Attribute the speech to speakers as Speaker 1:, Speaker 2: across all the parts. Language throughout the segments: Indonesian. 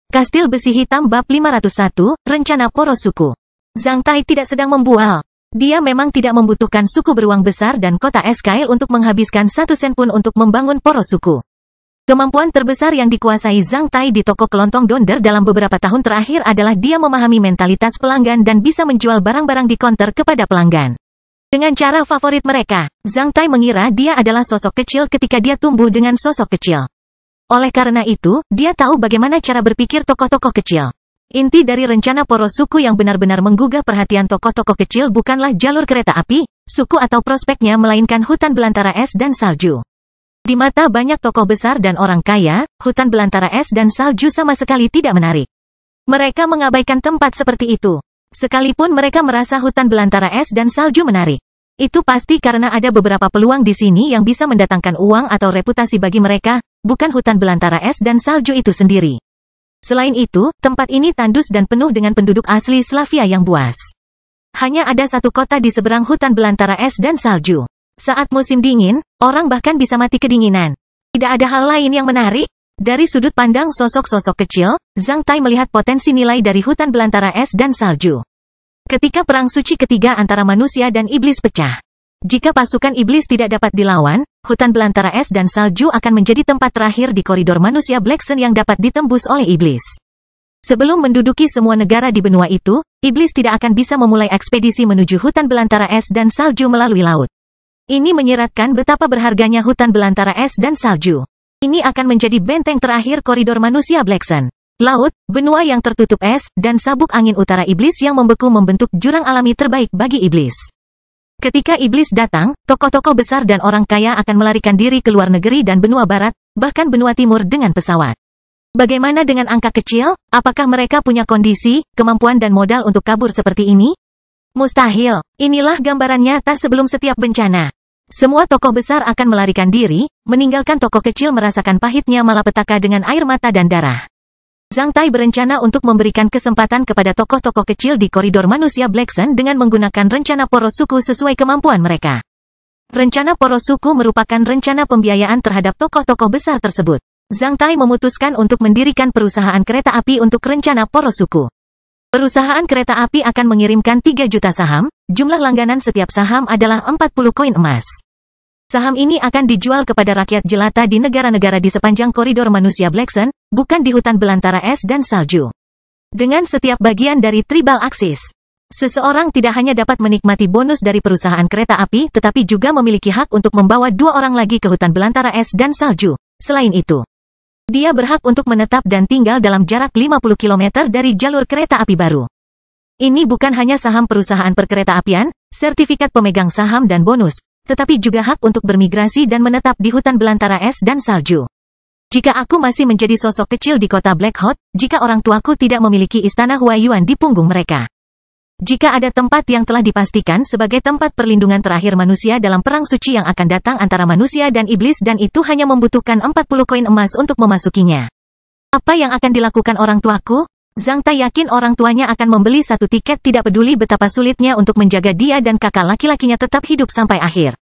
Speaker 1: Kastil Besi Hitam Bab 501, Rencana Poros Suku. Zhang Tai tidak sedang membual. Dia memang tidak membutuhkan suku beruang besar dan kota Escail untuk menghabiskan 1 sen pun untuk membangun poros suku. Kemampuan terbesar yang dikuasai Zhang Tai di toko kelontong Donder dalam beberapa tahun terakhir adalah dia memahami mentalitas pelanggan dan bisa menjual barang-barang di konter kepada pelanggan. Dengan cara favorit mereka, Zhang Tai mengira dia adalah sosok kecil ketika dia tumbuh dengan sosok kecil. Oleh karena itu, dia tahu bagaimana cara berpikir tokoh-tokoh kecil. Inti dari rencana poros suku yang benar-benar menggugah perhatian tokoh-tokoh kecil bukanlah jalur kereta api, suku atau prospeknya melainkan hutan belantara es dan salju. Di mata banyak tokoh besar dan orang kaya, hutan belantara es dan salju sama sekali tidak menarik. Mereka mengabaikan tempat seperti itu. Sekalipun mereka merasa hutan belantara es dan salju menarik. Itu pasti karena ada beberapa peluang di sini yang bisa mendatangkan uang atau reputasi bagi mereka, bukan hutan belantara es dan salju itu sendiri. Selain itu, tempat ini tandus dan penuh dengan penduduk asli Slavia yang buas. Hanya ada satu kota di seberang hutan belantara es dan salju. Saat musim dingin, orang bahkan bisa mati kedinginan. Tidak ada hal lain yang menarik. Dari sudut pandang sosok-sosok kecil, Zhang Tai melihat potensi nilai dari hutan belantara es dan salju. Ketika perang suci ketiga antara manusia dan iblis pecah. Jika pasukan iblis tidak dapat dilawan, hutan belantara es dan salju akan menjadi tempat terakhir di koridor manusia Black Sun yang dapat ditembus oleh iblis. Sebelum menduduki semua negara di benua itu, iblis tidak akan bisa memulai ekspedisi menuju hutan belantara es dan salju melalui laut. Ini menyiratkan betapa berharganya hutan belantara es dan salju. Ini akan menjadi benteng terakhir koridor manusia Black Sun. Laut, benua yang tertutup es, dan sabuk angin utara iblis yang membeku membentuk jurang alami terbaik bagi iblis. Ketika iblis datang, tokoh-tokoh besar dan orang kaya akan melarikan diri ke luar negeri dan benua barat, bahkan benua timur dengan pesawat. Bagaimana dengan angka kecil? Apakah mereka punya kondisi, kemampuan dan modal untuk kabur seperti ini? Mustahil. Inilah gambaran nyata sebelum setiap bencana. Semua tokoh besar akan melarikan diri, meninggalkan tokoh kecil merasakan pahitnya malapetaka dengan air mata dan darah. Zhang Tai berencana untuk memberikan kesempatan kepada tokoh-tokoh kecil di koridor manusia Black Sun dengan menggunakan rencana poros suku sesuai kemampuan mereka. Rencana poros suku merupakan rencana pembiayaan terhadap tokoh-tokoh besar tersebut. Zhang Tai memutuskan untuk mendirikan perusahaan kereta api untuk rencana poros suku. Perusahaan kereta api akan mengirimkan 3 juta saham, jumlah langganan setiap saham adalah 40 koin emas. Saham ini akan dijual kepada rakyat jelata di negara-negara di sepanjang koridor manusia Black Sun, bukan di hutan belantara es dan salju. Dengan setiap bagian dari tribal axis, seseorang tidak hanya dapat menikmati bonus dari perusahaan kereta api tetapi juga memiliki hak untuk membawa 2 orang lagi ke hutan belantara es dan salju. Selain itu, dia berhak untuk menetap dan tinggal dalam jarak 50 km dari jalur kereta api baru. Ini bukan hanya saham perusahaan perkereta-apian, sertifikat pemegang saham dan bonus, tetapi juga hak untuk bermigrasi dan menetap di hutan belantara es dan salju. Jika aku masih menjadi sosok kecil di kota Black Hot, jika orang tuaku tidak memiliki istana Huayuan di punggung mereka. Jika ada tempat yang telah dipastikan sebagai tempat perlindungan terakhir manusia dalam perang suci yang akan datang antara manusia dan iblis dan itu hanya membutuhkan 40 koin emas untuk memasukinya. Apa yang akan dilakukan orang tuaku? Zhang Tai yakin orang tuanya akan membeli 1 tiket tidak peduli betapa sulitnya untuk menjaga dia dan kakak laki-lakinya tetap hidup sampai akhir.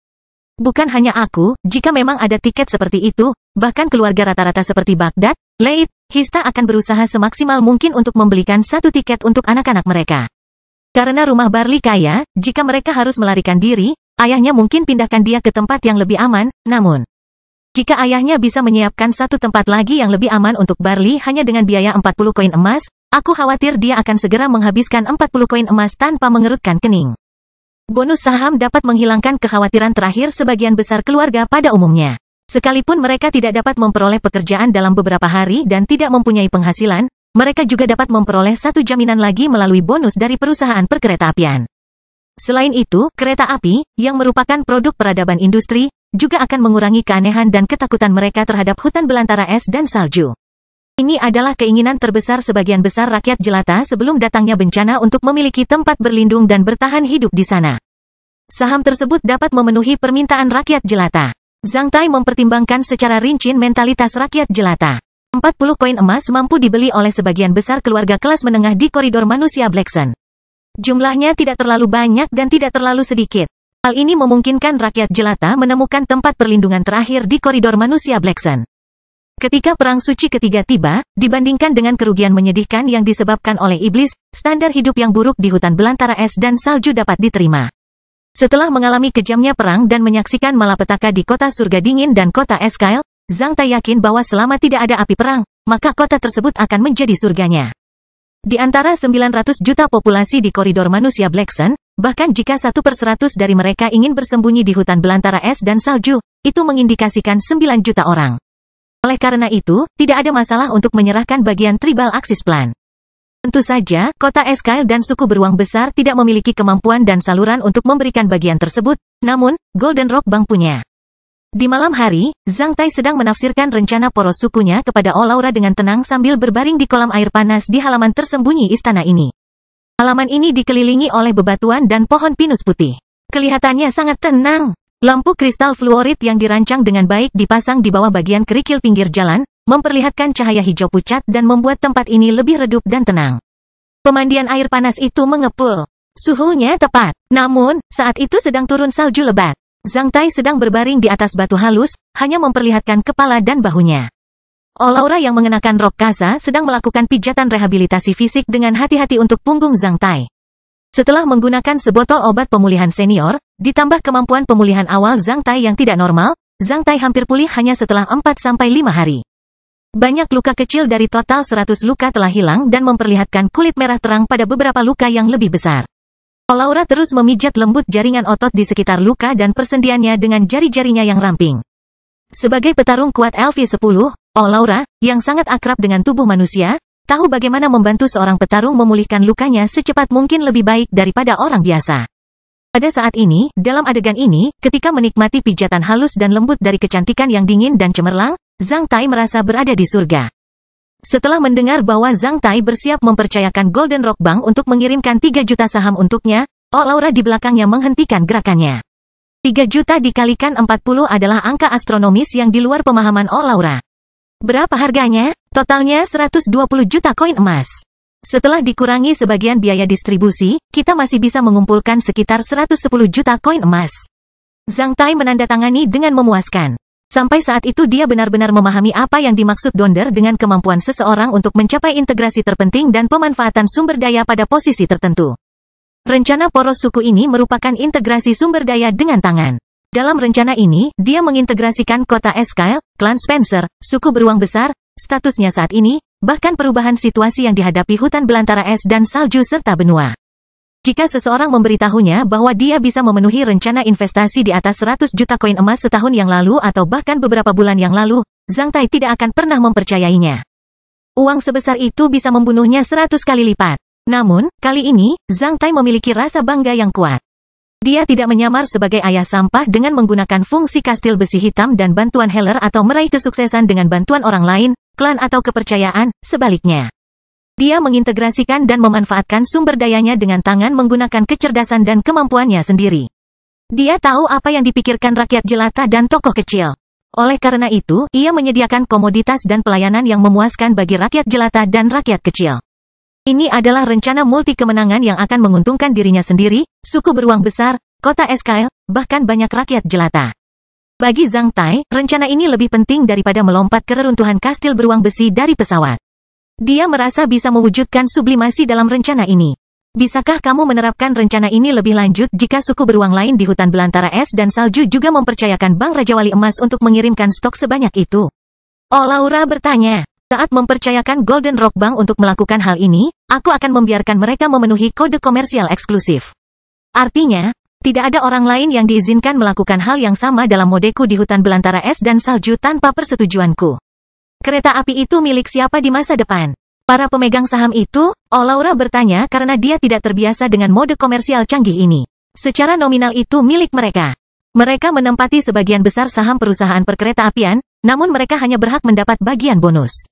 Speaker 1: Bukan hanya aku, jika memang ada tiket seperti itu, bahkan keluarga rata-rata seperti Baghdad, Leit, Hista akan berusaha semaksimal mungkin untuk membelikan 1 tiket untuk anak-anak mereka. Karena rumah Barley kaya, jika mereka harus melarikan diri, ayahnya mungkin pindahkan dia ke tempat yang lebih aman, namun jika ayahnya bisa menyiapkan 1 tempat lagi yang lebih aman untuk Barley hanya dengan biaya 40 koin emas, aku khawatir dia akan segera menghabiskan 40 koin emas tanpa mengerutkan kening. Bonus saham dapat menghilangkan kekhawatiran terakhir sebagian besar keluarga pada umumnya. Sekalipun mereka tidak dapat memperoleh pekerjaan dalam beberapa hari dan tidak mempunyai penghasilan, mereka juga dapat memperoleh 1 jaminan lagi melalui bonus dari perusahaan perkereta-apian. Selain itu, kereta api, yang merupakan produk peradaban industri, juga akan mengurangi keanehan dan ketakutan mereka terhadap hutan belantara es dan salju. Ini adalah keinginan terbesar sebagian besar rakyat jelata sebelum datangnya bencana untuk memiliki tempat berlindung dan bertahan hidup di sana. Saham tersebut dapat memenuhi permintaan rakyat jelata. Zhang Tai mempertimbangkan secara rinci mentalitas rakyat jelata. 40 koin emas mampu dibeli oleh sebagian besar keluarga kelas menengah di koridor manusia Black Sun. Jumlahnya tidak terlalu banyak dan tidak terlalu sedikit. Hal ini memungkinkan rakyat jelata menemukan tempat perlindungan terakhir di koridor manusia Black Sun. Ketika Perang Suci ketiga tiba, dibandingkan dengan kerugian menyedihkan yang disebabkan oleh iblis, standar hidup yang buruk di hutan belantara es dan salju dapat diterima. Setelah mengalami kejamnya perang dan menyaksikan malapetaka di kota surga dingin dan kota Escail, Zhang Tai yakin bahwa selama tidak ada api perang, maka kota tersebut akan menjadi surganya. Di antara 900 juta populasi di koridor manusia Black Sun, bahkan jika 1/100 dari mereka ingin bersembunyi di hutan belantara es dan salju, itu mengindikasikan 9 juta orang. Oleh karena itu, tidak ada masalah untuk menyerahkan bagian tribal Axis Plan. Tentu saja, kota Escail dan suku beruang besar tidak memiliki kemampuan dan saluran untuk memberikan bagian tersebut, namun, Golden Rock Bank punya. Di malam hari, Zhang Tai sedang menafsirkan rencana poros sukunya kepada Olaura dengan tenang sambil berbaring di kolam air panas di halaman tersembunyi istana ini. Halaman ini dikelilingi oleh bebatuan dan pohon pinus putih. Kelihatannya sangat tenang. Lampu kristal fluorid yang dirancang dengan baik dipasang di bawah bagian kerikil pinggir jalan, memperlihatkan cahaya hijau pucat dan membuat tempat ini lebih redup dan tenang. Pemandian air panas itu mengepul. Suhunya tepat. Namun, saat itu sedang turun salju lebat. Zhang Tai sedang berbaring di atas batu halus, hanya memperlihatkan kepala dan bahunya. Olaura yang mengenakan rok kasa sedang melakukan pijatan rehabilitasi fisik dengan hati-hati untuk punggung Zhang Tai. Setelah menggunakan sebotol obat pemulihan senior, ditambah kemampuan pemulihan awal Zhang Tai yang tidak normal, Zhang Tai hampir pulih hanya setelah 4-5 hari. Banyak luka kecil dari total 100 luka telah hilang dan memperlihatkan kulit merah terang pada beberapa luka yang lebih besar. Olaura terus memijat lembut jaringan otot di sekitar luka dan persendiannya dengan jari-jarinya yang ramping. Sebagai petarung kuat LV10, Olaura, yang sangat akrab dengan tubuh manusia, tahu bagaimana membantu seorang petarung memulihkan lukanya secepat mungkin lebih baik daripada orang biasa. Pada saat ini, dalam adegan ini, ketika menikmati pijatan halus dan lembut dari kecantikan yang dingin dan cemerlang, Zhang Tai merasa berada di surga. Setelah mendengar bahwa Zhang Tai bersiap mempercayakan Golden Rock Bank untuk mengirimkan 3 juta saham untuknya, Olaura di belakangnya menghentikan gerakannya. 3 juta dikalikan 40 adalah angka astronomis yang di luar pemahaman Olaura. Berapa harganya? Totalnya 120 juta koin emas. Setelah dikurangi sebagian biaya distribusi, kita masih bisa mengumpulkan sekitar 110 juta koin emas. Zhang Tai menandatangani dengan memuaskan. Sampai saat itu dia benar-benar memahami apa yang dimaksud Donder dengan kemampuan seseorang untuk mencapai integrasi terpenting dan pemanfaatan sumber daya pada posisi tertentu. Rencana poros suku ini merupakan integrasi sumber daya dengan tangan. Dalam rencana ini, dia mengintegrasikan kota Escail, klan Spencer, suku beruang besar, statusnya saat ini, bahkan perubahan situasi yang dihadapi hutan belantara es dan salju serta benua. Jika seseorang memberitahunya bahwa dia bisa memenuhi rencana investasi di atas 100 juta koin emas setahun yang lalu atau bahkan beberapa bulan yang lalu, Zhang Tai tidak akan pernah mempercayainya. Uang sebesar itu bisa membunuhnya 100 kali lipat. Namun, kali ini, Zhang Tai memiliki rasa bangga yang kuat. Dia tidak menyamar sebagai ayah sampah dengan menggunakan fungsi kastil besi hitam dan bantuan healer atau meraih kesuksesan dengan bantuan orang lain, klan atau kepercayaan, sebaliknya. Dia mengintegrasikan dan memanfaatkan sumber dayanya dengan tangan menggunakan kecerdasan dan kemampuannya sendiri. Dia tahu apa yang dipikirkan rakyat jelata dan tokoh kecil. Oleh karena itu, ia menyediakan komoditas dan pelayanan yang memuaskan bagi rakyat jelata dan rakyat kecil. Ini adalah rencana multi kemenangan yang akan menguntungkan dirinya sendiri, suku beruang besar, kota Escail, bahkan banyak rakyat jelata. Bagi Zhang Tai, rencana ini lebih penting daripada melompat ke reruntuhan kastil beruang besi dari pesawat. Dia merasa bisa mewujudkan sublimasi dalam rencana ini. Bisakah kamu menerapkan rencana ini lebih lanjut jika suku beruang lain di hutan belantara es dan salju juga mempercayakan Bank Raja Wali Emas untuk mengirimkan stok sebanyak itu? Olaura bertanya. Saat mempercayakan Golden Rock Bank untuk melakukan hal ini, aku akan membiarkan mereka memenuhi kode komersial eksklusif. Artinya, tidak ada orang lain yang diizinkan melakukan hal yang sama dalam modeku di hutan belantara es dan salju tanpa persetujuanku. Kereta api itu milik siapa di masa depan? Para pemegang saham itu? Olaura bertanya karena dia tidak terbiasa dengan mode komersial canggih ini. Secara nominal itu milik mereka. Mereka menempati sebagian besar saham perusahaan perkereta apian, namun mereka hanya berhak mendapat bagian bonus.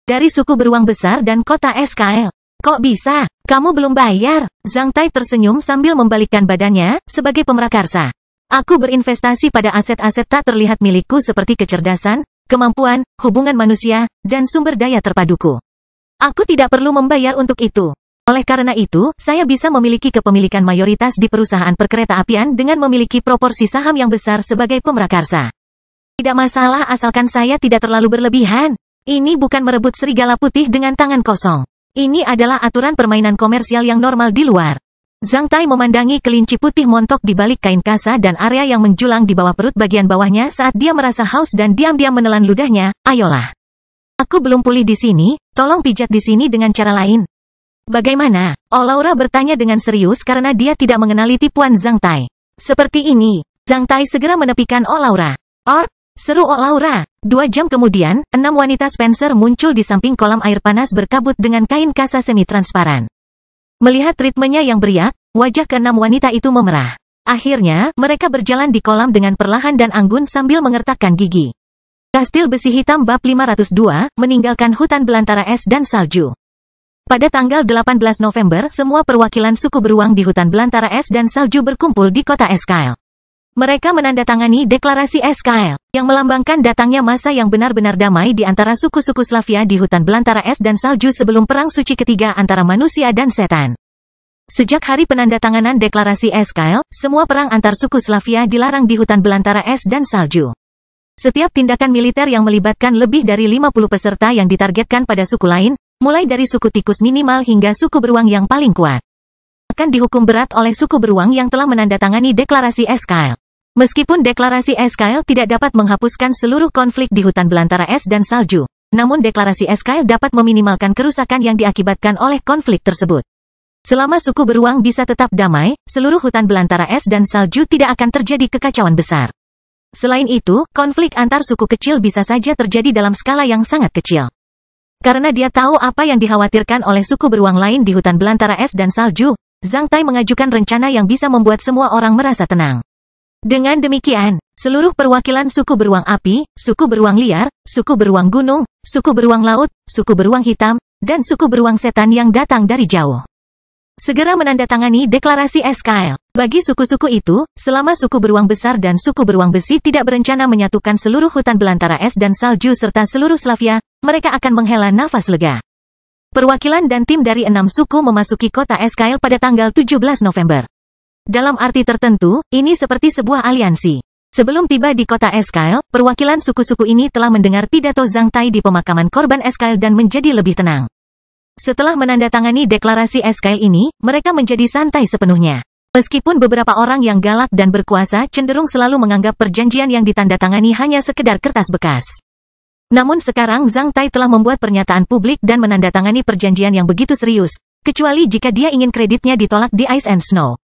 Speaker 1: Dari suku beruang besar dan kota Escail. Kok bisa? Kamu belum bayar? Zhang Tai tersenyum sambil membalikkan badannya, sebagai pemrakarsa. Aku berinvestasi pada aset-aset tak terlihat milikku seperti kecerdasan, kemampuan, hubungan manusia, dan sumber daya terpaduku. Aku tidak perlu membayar untuk itu. Oleh karena itu, saya bisa memiliki kepemilikan mayoritas di perusahaan perkereta apian dengan memiliki proporsi saham yang besar sebagai pemrakarsa. Tidak masalah asalkan saya tidak terlalu berlebihan. Ini bukan merebut serigala putih dengan tangan kosong. Ini adalah aturan permainan komersial yang normal di luar. Zhang Tai memandangi kelinci putih montok di balik kain kasa dan area yang menjulang di bawah perut bagian bawahnya saat dia merasa haus dan diam-diam menelan ludahnya. Ayolah. Aku belum pulih di sini, tolong pijat di sini dengan cara lain. Bagaimana? Laura bertanya dengan serius karena dia tidak mengenali tipuan Zhang Tai. Seperti ini, Zhang Tai segera menepikan Laura. Seru Laura. 2 jam kemudian, 6 wanita Spencer muncul di samping kolam air panas berkabut dengan kain kasa semi-transparan. Melihat ritmenya yang beriak, wajah ke-6 wanita itu memerah. Akhirnya, mereka berjalan di kolam dengan perlahan dan anggun sambil mengertakkan gigi. Kastil besi hitam bab 502, meninggalkan hutan belantara es dan salju. Pada tanggal 18 November, semua perwakilan suku beruang di hutan belantara es dan salju berkumpul di kota Esquile. Mereka menandatangani deklarasi Esquile, yang melambangkan datangnya masa yang benar-benar damai di antara suku-suku Slavia di hutan belantara es dan salju sebelum Perang Suci Ketiga antara manusia dan setan. Sejak hari penandatanganan deklarasi Esquile, semua perang antar suku Slavia dilarang di hutan belantara es dan salju. Setiap tindakan militer yang melibatkan lebih dari 50 peserta yang ditargetkan pada suku lain, mulai dari suku tikus minimal hingga suku beruang yang paling kuat, akan dihukum berat oleh suku beruang yang telah menandatangani deklarasi Esquile. Meskipun deklarasi Esquile tidak dapat menghapuskan seluruh konflik di hutan belantara es dan salju, namun deklarasi Esquile dapat meminimalkan kerusakan yang diakibatkan oleh konflik tersebut. Selama suku beruang bisa tetap damai, seluruh hutan belantara es dan salju tidak akan terjadi kekacauan besar. Selain itu, konflik antar suku kecil bisa saja terjadi dalam skala yang sangat kecil. Karena dia tahu apa yang dikhawatirkan oleh suku beruang lain di hutan belantara es dan salju, Zhang Tai mengajukan rencana yang bisa membuat semua orang merasa tenang. Dengan demikian, seluruh perwakilan suku beruang api, suku beruang liar, suku beruang gunung, suku beruang laut, suku beruang hitam, dan suku beruang setan yang datang dari jauh segera menandatangani deklarasi Esquile. Bagi suku-suku itu, selama suku beruang besar dan suku beruang besi tidak berencana menyatukan seluruh hutan belantara es dan salju serta seluruh Slavia, mereka akan menghela nafas lega. Perwakilan dan tim dari 6 suku memasuki kota Esquile pada tanggal 17 November. Dalam arti tertentu, ini seperti sebuah aliansi. Sebelum tiba di kota Esquile, perwakilan suku-suku ini telah mendengar pidato Zhang Tai di pemakaman korban Esquile dan menjadi lebih tenang. Setelah menandatangani deklarasi Esquile ini, mereka menjadi santai sepenuhnya. Meskipun beberapa orang yang galak dan berkuasa cenderung selalu menganggap perjanjian yang ditandatangani hanya sekedar kertas bekas. Namun sekarang Zhang Tai telah membuat pernyataan publik dan menandatangani perjanjian yang begitu serius, kecuali jika dia ingin kreditnya ditolak di Ice and Snow.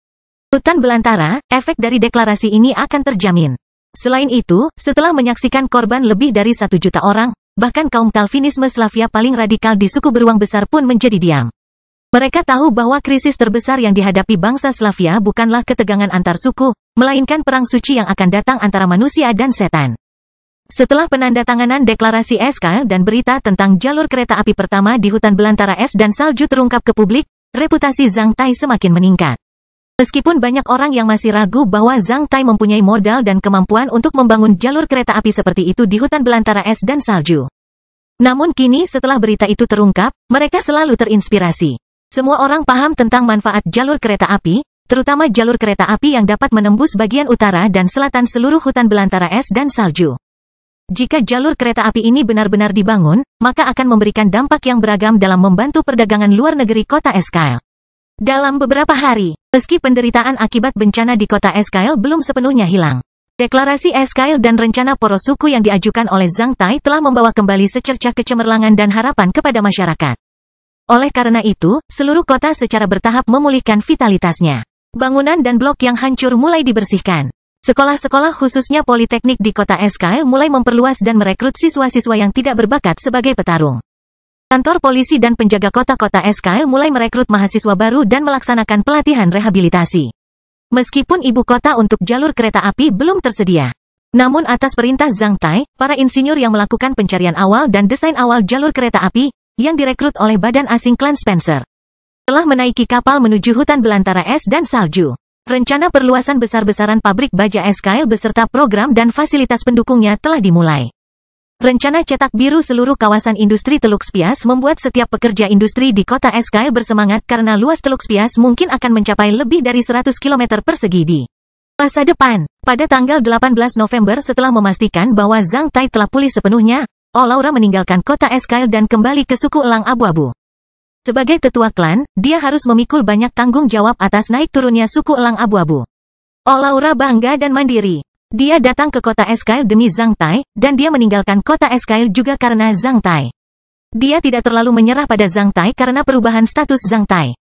Speaker 1: Hutan belantara, efek dari deklarasi ini akan terjamin. Selain itu, setelah menyaksikan korban lebih dari 1 juta orang, bahkan kaum Calvinisme Slavia paling radikal di suku beruang besar pun menjadi diam. Mereka tahu bahwa krisis terbesar yang dihadapi bangsa Slavia bukanlah ketegangan antar suku, melainkan perang suci yang akan datang antara manusia dan setan. Setelah penandatanganan deklarasi Esquile dan berita tentang jalur kereta api pertama di hutan belantara es dan salju terungkap ke publik, reputasi Zhang Tai semakin meningkat. Meskipun banyak orang yang masih ragu bahwa Zhang Tai mempunyai modal dan kemampuan untuk membangun jalur kereta api seperti itu di hutan belantara es dan salju. Namun kini setelah berita itu terungkap, mereka selalu terinspirasi. Semua orang paham tentang manfaat jalur kereta api, terutama jalur kereta api yang dapat menembus bagian utara dan selatan seluruh hutan belantara es dan salju. Jika jalur kereta api ini benar-benar dibangun, maka akan memberikan dampak yang beragam dalam membantu perdagangan luar negeri kota Esquile. Dalam beberapa hari, meski penderitaan akibat bencana di kota Esquile belum sepenuhnya hilang, deklarasi Esquile dan rencana poros suku yang diajukan oleh Zhang Tai telah membawa kembali secercah kecemerlangan dan harapan kepada masyarakat. Oleh karena itu, seluruh kota secara bertahap memulihkan vitalitasnya. Bangunan dan blok yang hancur mulai dibersihkan. Sekolah-sekolah khususnya politeknik di kota Esquile mulai memperluas dan merekrut siswa-siswa yang tidak berbakat sebagai petarung. Kantor polisi dan penjaga kota-kota Esquile mulai merekrut mahasiswa baru dan melaksanakan pelatihan rehabilitasi. Meskipun ibu kota untuk jalur kereta api belum tersedia. Namun atas perintah Zhang Tai, para insinyur yang melakukan pencarian awal dan desain awal jalur kereta api, yang direkrut oleh badan asing klan Spencer, telah menaiki kapal menuju hutan belantara es dan salju. Rencana perluasan besar-besaran pabrik baja Esquile beserta program dan fasilitas pendukungnya telah dimulai. Rencana cetak biru seluruh kawasan industri Teluk Spias membuat setiap pekerja industri di kota Esquile bersemangat karena luas Teluk Spias mungkin akan mencapai lebih dari 100 km persegi di Masa depan. Pada tanggal 18 November setelah memastikan bahwa Zhang Tai telah pulih sepenuhnya, Olaura meninggalkan kota Esquire dan kembali ke suku Elang Abu-Abu. Sebagai tetua klan, dia harus memikul banyak tanggung jawab atas naik turunnya suku Elang Abu-Abu. Olaura bangga dan mandiri. Dia datang ke kota Esquire demi Zhang Tai, dan dia meninggalkan kota Esquire juga karena Zhang Tai. Dia tidak terlalu menyerah pada Zhang Tai karena perubahan status Zhang Tai.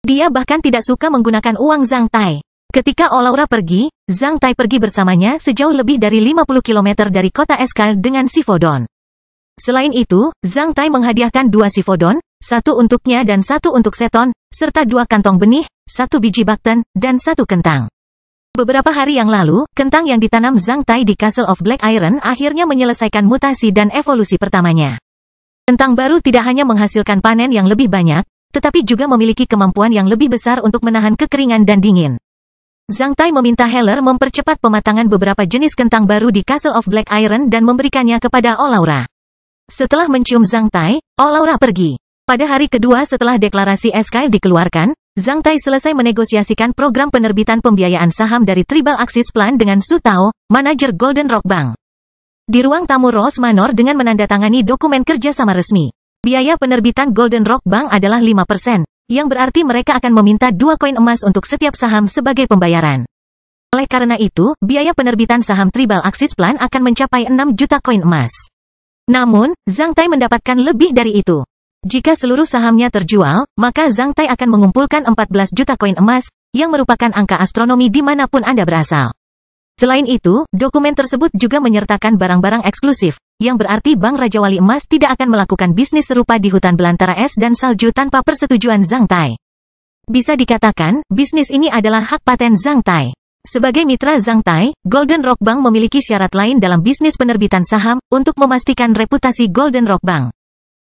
Speaker 1: Dia bahkan tidak suka menggunakan uang Zhang Tai. Ketika Olaura pergi, Zhang Tai pergi bersamanya sejauh lebih dari 50 km dari kota Esquire dengan Sifodon. Selain itu, Zhang Tai menghadiahkan 2 Sifodon, 1 untuknya dan 1 untuk Seton, serta 2 kantong benih, 1 biji bakten, dan 1 kentang. Beberapa hari yang lalu, kentang yang ditanam Zhang Tai di Castle of Black Iron akhirnya menyelesaikan mutasi dan evolusi pertamanya. Kentang baru tidak hanya menghasilkan panen yang lebih banyak, tetapi juga memiliki kemampuan yang lebih besar untuk menahan kekeringan dan dingin. Zhang Tai meminta Heller mempercepat pematangan beberapa jenis kentang baru di Castle of Black Iron dan memberikannya kepada Olaura. Setelah mencium Zhang Tai, Olaura pergi. Pada hari kedua setelah deklarasi Esquire dikeluarkan, Zhang Tai selesai menegosiasikan program penerbitan pembiayaan saham dari Tribal Axis Plan dengan Su Tao, manajer Golden Rock Bank. Di ruang tamu Rose Manor dengan menandatangani dokumen kerjasama resmi. Biaya penerbitan Golden Rock Bank adalah 5%. Yang berarti mereka akan meminta 2 koin emas untuk setiap saham sebagai pembayaran. Oleh karena itu, biaya penerbitan saham Tribal Axis Plan akan mencapai 6 juta koin emas. Namun, Zhang Tai mendapatkan lebih dari itu. Jika seluruh sahamnya terjual, maka Zhang Tai akan mengumpulkan 14 juta koin emas, yang merupakan angka astronomi dimanapun Anda berasal. Selain itu, dokumen tersebut juga menyertakan barang-barang eksklusif, yang berarti Bank Raja Wali Emas tidak akan melakukan bisnis serupa di hutan belantara es dan salju tanpa persetujuan Zhang Tai. Bisa dikatakan, bisnis ini adalah hak paten Zhang Tai. Sebagai mitra Zhang Tai, Golden Rock Bank memiliki syarat lain dalam bisnis penerbitan saham, untuk memastikan reputasi Golden Rock Bank.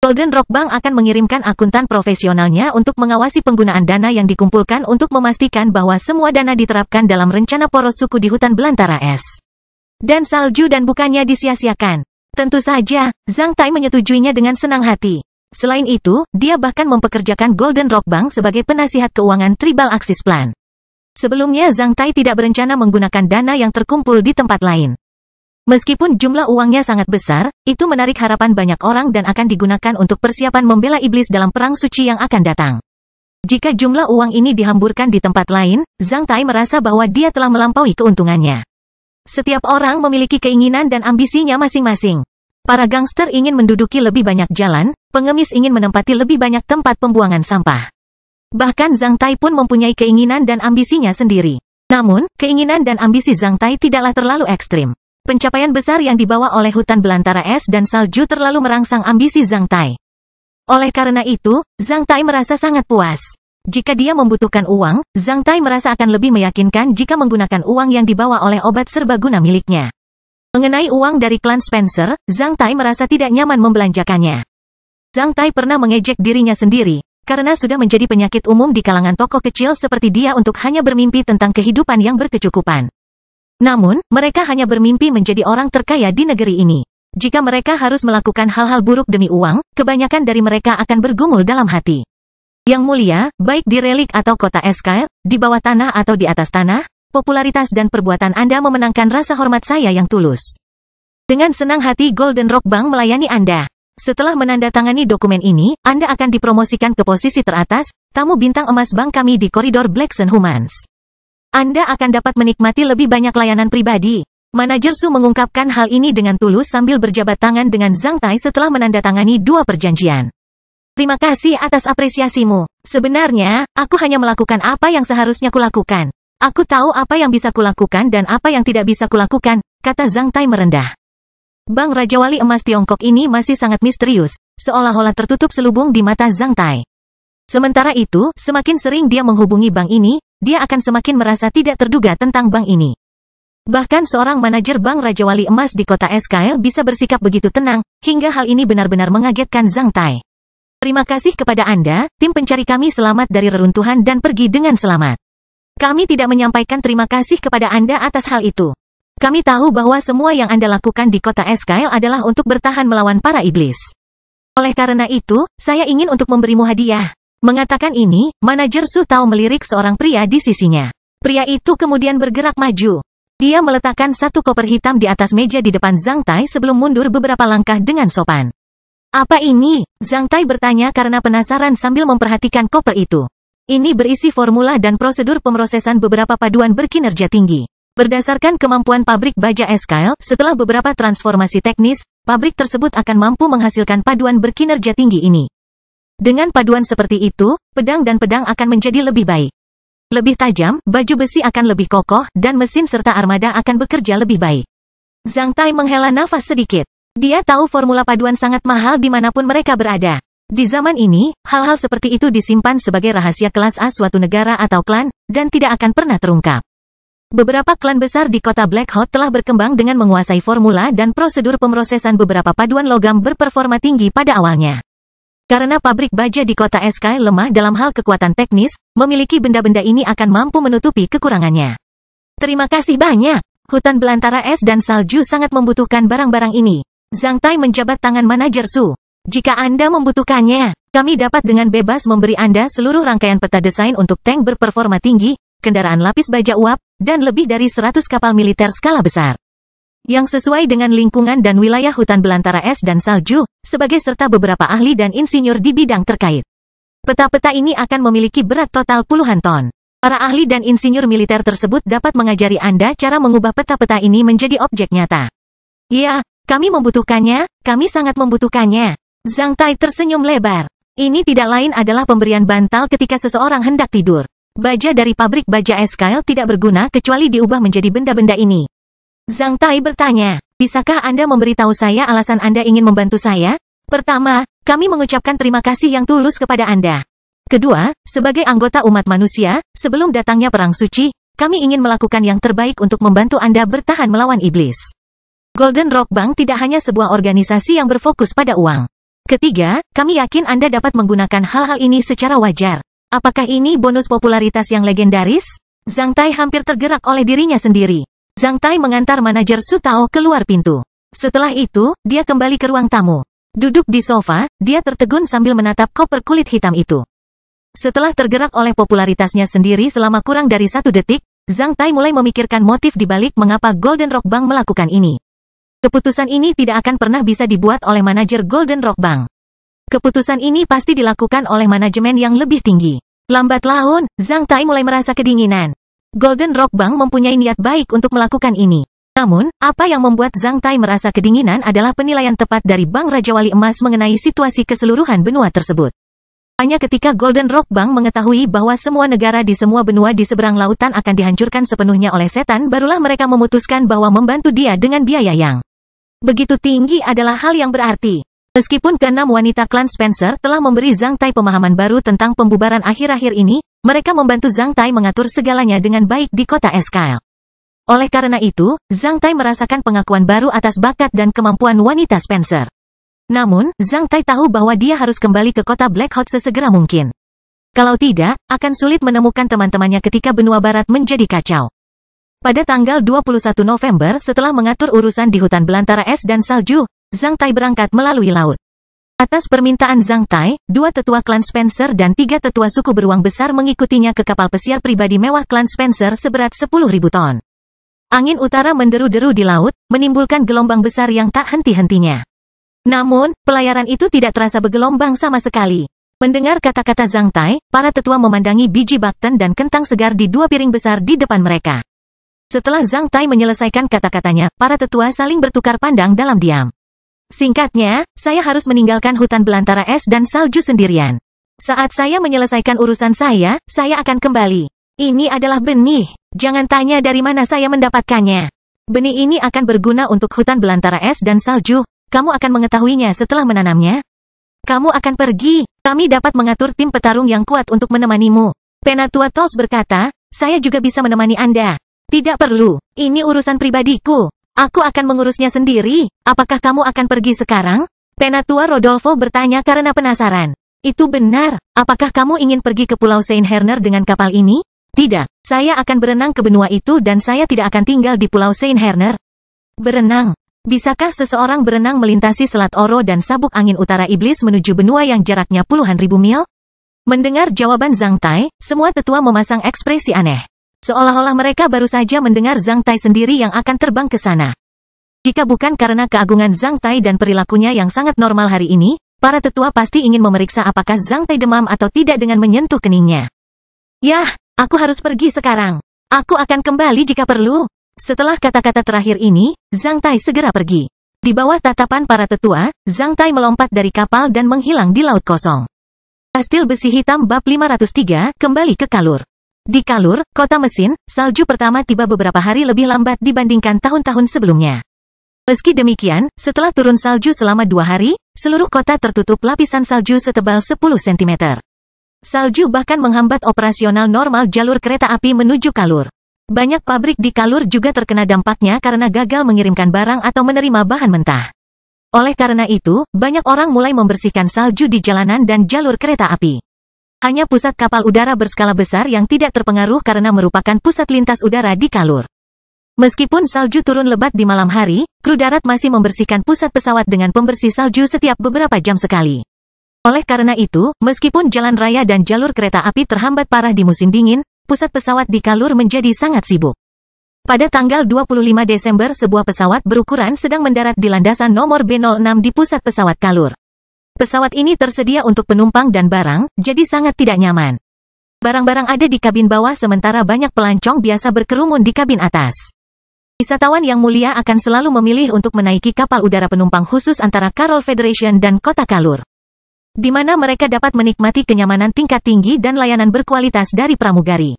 Speaker 1: Golden Rock Bank akan mengirimkan akuntan profesionalnya untuk mengawasi penggunaan dana yang dikumpulkan untuk memastikan bahwa semua dana diterapkan dalam rencana poros suku di hutan belantara es dan salju dan bukannya disia-siakan. Tentu saja, Zhang Tai menyetujuinya dengan senang hati. Selain itu, dia bahkan mempekerjakan Golden Rock Bank sebagai penasihat keuangan Tribal Axis Plan. Sebelumnya Zhang Tai tidak berencana menggunakan dana yang terkumpul di tempat lain. Meskipun jumlah uangnya sangat besar, itu menarik harapan banyak orang dan akan digunakan untuk persiapan membela iblis dalam perang suci yang akan datang. Jika jumlah uang ini dihamburkan di tempat lain, Zhang Tai merasa bahwa dia telah melampaui keuntungannya. Setiap orang memiliki keinginan dan ambisinya masing-masing. Para gangster ingin menduduki lebih banyak jalan, pengemis ingin menempati lebih banyak tempat pembuangan sampah. Bahkan Zhang Tai pun mempunyai keinginan dan ambisinya sendiri. Namun, keinginan dan ambisi Zhang Tai tidaklah terlalu ekstrim. Pencapaian besar yang dibawa oleh hutan belantara es dan salju terlalu merangsang ambisi Zhang Tai. Oleh karena itu, Zhang Tai merasa sangat puas. Jika dia membutuhkan uang, Zhang Tai merasa akan lebih meyakinkan jika menggunakan uang yang dibawa oleh obat serbaguna miliknya. Mengenai uang dari klan Spencer, Zhang Tai merasa tidak nyaman membelanjakannya. Zhang Tai pernah mengejek dirinya sendiri, karena sudah menjadi penyakit umum di kalangan tokoh kecil seperti dia untuk hanya bermimpi tentang kehidupan yang berkecukupan. Namun, mereka hanya bermimpi menjadi orang terkaya di negeri ini. Jika mereka harus melakukan hal-hal buruk demi uang, kebanyakan dari mereka akan bergumul dalam hati. Yang mulia, baik di relik atau kota Esquire, di bawah tanah atau di atas tanah, popularitas dan perbuatan Anda memenangkan rasa hormat saya yang tulus. Dengan senang hati Golden Rock Bank melayani Anda. Setelah menandatangani dokumen ini, Anda akan dipromosikan ke posisi teratas, tamu bintang emas bank kami di koridor Blackson Humans. Anda akan dapat menikmati lebih banyak layanan pribadi. Manajer Su mengungkapkan hal ini dengan tulus sambil berjabat tangan dengan Zhang Tai setelah menandatangani 2 perjanjian. Terima kasih atas apresiasimu. Sebenarnya, aku hanya melakukan apa yang seharusnya kulakukan. Aku tahu apa yang bisa kulakukan dan apa yang tidak bisa kulakukan, kata Zhang Tai merendah. Bank Raja Wali Emas Tiongkok ini masih sangat misterius, seolah-olah tertutup selubung di mata Zhang Tai. Sementara itu, semakin sering dia menghubungi bank ini, dia akan semakin merasa tidak terduga tentang bank ini. Bahkan seorang manajer Bank Raja Wali Emas di kota Esquire bisa bersikap begitu tenang, hingga hal ini benar-benar mengagetkan Zhang Tai. Terima kasih kepada Anda, tim pencari kami selamat dari reruntuhan dan pergi dengan selamat. Kami tidak menyampaikan terima kasih kepada Anda atas hal itu. Kami tahu bahwa semua yang Anda lakukan di kota Esquire adalah untuk bertahan melawan para iblis. Oleh karena itu, saya ingin untuk memberimu hadiah. Mengatakan ini, manajer Su Tao melirik seorang pria di sisinya. Pria itu kemudian bergerak maju. Dia meletakkan satu koper hitam di atas meja di depan Zhang Tai sebelum mundur beberapa langkah dengan sopan. Apa ini? Zhang Tai bertanya karena penasaran sambil memperhatikan koper itu. Ini berisi formula dan prosedur pemrosesan beberapa paduan berkinerja tinggi. Berdasarkan kemampuan pabrik baja S-Kyle, setelah beberapa transformasi teknis, pabrik tersebut akan mampu menghasilkan paduan berkinerja tinggi ini. Dengan paduan seperti itu, pedang dan pedang akan menjadi lebih baik. Lebih tajam, baju besi akan lebih kokoh, dan mesin serta armada akan bekerja lebih baik. Zhang Tai menghela nafas sedikit. Dia tahu formula paduan sangat mahal dimanapun mereka berada. Di zaman ini, hal-hal seperti itu disimpan sebagai rahasia kelas A suatu negara atau klan, dan tidak akan pernah terungkap. Beberapa klan besar di kota Black Hawk telah berkembang dengan menguasai formula dan prosedur pemrosesan beberapa paduan logam berperforma tinggi pada awalnya. Karena pabrik baja di kota S-Kyle lemah dalam hal kekuatan teknis, memiliki benda-benda ini akan mampu menutupi kekurangannya. Terima kasih banyak. Hutan belantara es dan salju sangat membutuhkan barang-barang ini. Zhang Tai menjabat tangan manajer Su. Jika Anda membutuhkannya, kami dapat dengan bebas memberi Anda seluruh rangkaian peta desain untuk tank berperforma tinggi, kendaraan lapis baja uap, dan lebih dari 100 kapal militer skala besar. Yang sesuai dengan lingkungan dan wilayah hutan belantara es dan salju, sebagai serta beberapa ahli dan insinyur di bidang terkait. Peta-peta ini akan memiliki berat total puluhan ton. Para ahli dan insinyur militer tersebut dapat mengajari Anda cara mengubah peta-peta ini menjadi objek nyata. Ya, kami membutuhkannya, kami sangat membutuhkannya. Zhang Tai tersenyum lebar. Ini tidak lain adalah pemberian bantal ketika seseorang hendak tidur. Baja dari pabrik baja S-Kyle tidak berguna kecuali diubah menjadi benda-benda ini. Zhang Tai bertanya, bisakah Anda memberitahu saya alasan Anda ingin membantu saya? Pertama, kami mengucapkan terima kasih yang tulus kepada Anda. Kedua, sebagai anggota umat manusia, sebelum datangnya perang suci, kami ingin melakukan yang terbaik untuk membantu Anda bertahan melawan iblis. Golden Rock Bank tidak hanya sebuah organisasi yang berfokus pada uang. Ketiga, kami yakin Anda dapat menggunakan hal-hal ini secara wajar. Apakah ini bonus popularitas yang legendaris? Zhang Tai hampir tergerak oleh dirinya sendiri. Zhang Tai mengantar manajer Su Tao keluar pintu. Setelah itu, dia kembali ke ruang tamu. Duduk di sofa, dia tertegun sambil menatap koper kulit hitam itu. Setelah tergerak oleh popularitasnya sendiri selama kurang dari 1 detik, Zhang Tai mulai memikirkan motif di balik mengapa Golden Rock Bank melakukan ini. Keputusan ini tidak akan pernah bisa dibuat oleh manajer Golden Rock Bank. Keputusan ini pasti dilakukan oleh manajemen yang lebih tinggi. Lambat laun, Zhang Tai mulai merasa kedinginan. Golden Rock Bank mempunyai niat baik untuk melakukan ini. Namun, apa yang membuat Zhang Tai merasa kedinginan adalah penilaian tepat dari Bank Raja Wali Emas mengenai situasi keseluruhan benua tersebut. Hanya ketika Golden Rock Bank mengetahui bahwa semua negara di semua benua di seberang lautan akan dihancurkan sepenuhnya oleh setan, barulah mereka memutuskan bahwa membantu dia dengan biaya yang begitu tinggi adalah hal yang berarti. Meskipun keenam wanita klan Spencer telah memberi Zhang Tai pemahaman baru tentang pembubaran akhir-akhir ini, mereka membantu Zhang Tai mengatur segalanya dengan baik di kota S-Kyle. Oleh karena itu, Zhang Tai merasakan pengakuan baru atas bakat dan kemampuan wanita Spencer. Namun, Zhang Tai tahu bahwa dia harus kembali ke kota Black Hawk sesegera mungkin. Kalau tidak, akan sulit menemukan teman-temannya ketika benua barat menjadi kacau. Pada tanggal 21 November setelah mengatur urusan di hutan belantara es dan salju, Zhang Tai berangkat melalui laut. Atas permintaan Zhang Tai, 2 tetua klan Spencer dan 3 tetua suku beruang besar mengikutinya ke kapal pesiar pribadi mewah klan Spencer seberat 10.000 ton. Angin utara menderu-deru di laut, menimbulkan gelombang besar yang tak henti-hentinya. Namun, pelayaran itu tidak terasa bergelombang sama sekali. Mendengar kata-kata Zhang Tai, para tetua memandangi biji bakten dan kentang segar di 2 piring besar di depan mereka. Setelah Zhang Tai menyelesaikan kata-katanya, para tetua saling bertukar pandang dalam diam. Singkatnya, saya harus meninggalkan hutan belantara es dan salju sendirian. Saat saya menyelesaikan urusan saya akan kembali. Ini adalah benih. Jangan tanya dari mana saya mendapatkannya. Benih ini akan berguna untuk hutan belantara es dan salju. Kamu akan mengetahuinya setelah menanamnya. Kamu akan pergi. Kami dapat mengatur tim petarung yang kuat untuk menemanimu. Penatua Tos berkata, saya juga bisa menemani Anda. Tidak perlu. Ini urusan pribadiku. Aku akan mengurusnya sendiri. Apakah kamu akan pergi sekarang? Penatua Rodolfo bertanya karena penasaran. Itu benar. Apakah kamu ingin pergi ke Pulau Saint Helena dengan kapal ini? Tidak. Saya akan berenang ke benua itu dan saya tidak akan tinggal di Pulau Saint Helena. Berenang. Bisakah seseorang berenang melintasi Selat Oro dan sabuk angin utara iblis menuju benua yang jaraknya puluhan ribu mil? Mendengar jawaban Zhang Tai, semua tetua memasang ekspresi aneh. Seolah-olah mereka baru saja mendengar Zhang Tai sendiri yang akan terbang ke sana. Jika bukan karena keagungan Zhang Tai dan perilakunya yang sangat normal hari ini, para tetua pasti ingin memeriksa apakah Zhang Tai demam atau tidak dengan menyentuh keningnya. Yah, aku harus pergi sekarang. Aku akan kembali jika perlu. Setelah kata-kata terakhir ini, Zhang Tai segera pergi. Di bawah tatapan para tetua, Zhang Tai melompat dari kapal dan menghilang di laut kosong. Kastil Besi Hitam Bab 503 kembali ke Kalur. Di Kalur, kota mesin, salju pertama tiba beberapa hari lebih lambat dibandingkan tahun-tahun sebelumnya. Meski demikian, setelah turun salju selama 2 hari, seluruh kota tertutup lapisan salju setebal 10 cm. Salju bahkan menghambat operasional normal jalur kereta api menuju Kalur. Banyak pabrik di Kalur juga terkena dampaknya karena gagal mengirimkan barang atau menerima bahan mentah. Oleh karena itu, banyak orang mulai membersihkan salju di jalanan dan jalur kereta api. Hanya pusat kapal udara berskala besar yang tidak terpengaruh karena merupakan pusat lintas udara di Kalur. Meskipun salju turun lebat di malam hari, kru darat masih membersihkan pusat pesawat dengan pembersih salju setiap beberapa jam sekali. Oleh karena itu, meskipun jalan raya dan jalur kereta api terhambat parah di musim dingin, pusat pesawat di Kalur menjadi sangat sibuk. Pada tanggal 25 Desember sebuah pesawat berukuran sedang mendarat di landasan nomor B06 di pusat pesawat Kalur. Pesawat ini tersedia untuk penumpang dan barang, jadi sangat tidak nyaman. Barang-barang ada di kabin bawah sementara banyak pelancong biasa berkerumun di kabin atas. Wisatawan yang mulia akan selalu memilih untuk menaiki kapal udara penumpang khusus antara Carol Federation dan kota Kalur, di mana mereka dapat menikmati kenyamanan tingkat tinggi dan layanan berkualitas dari pramugari.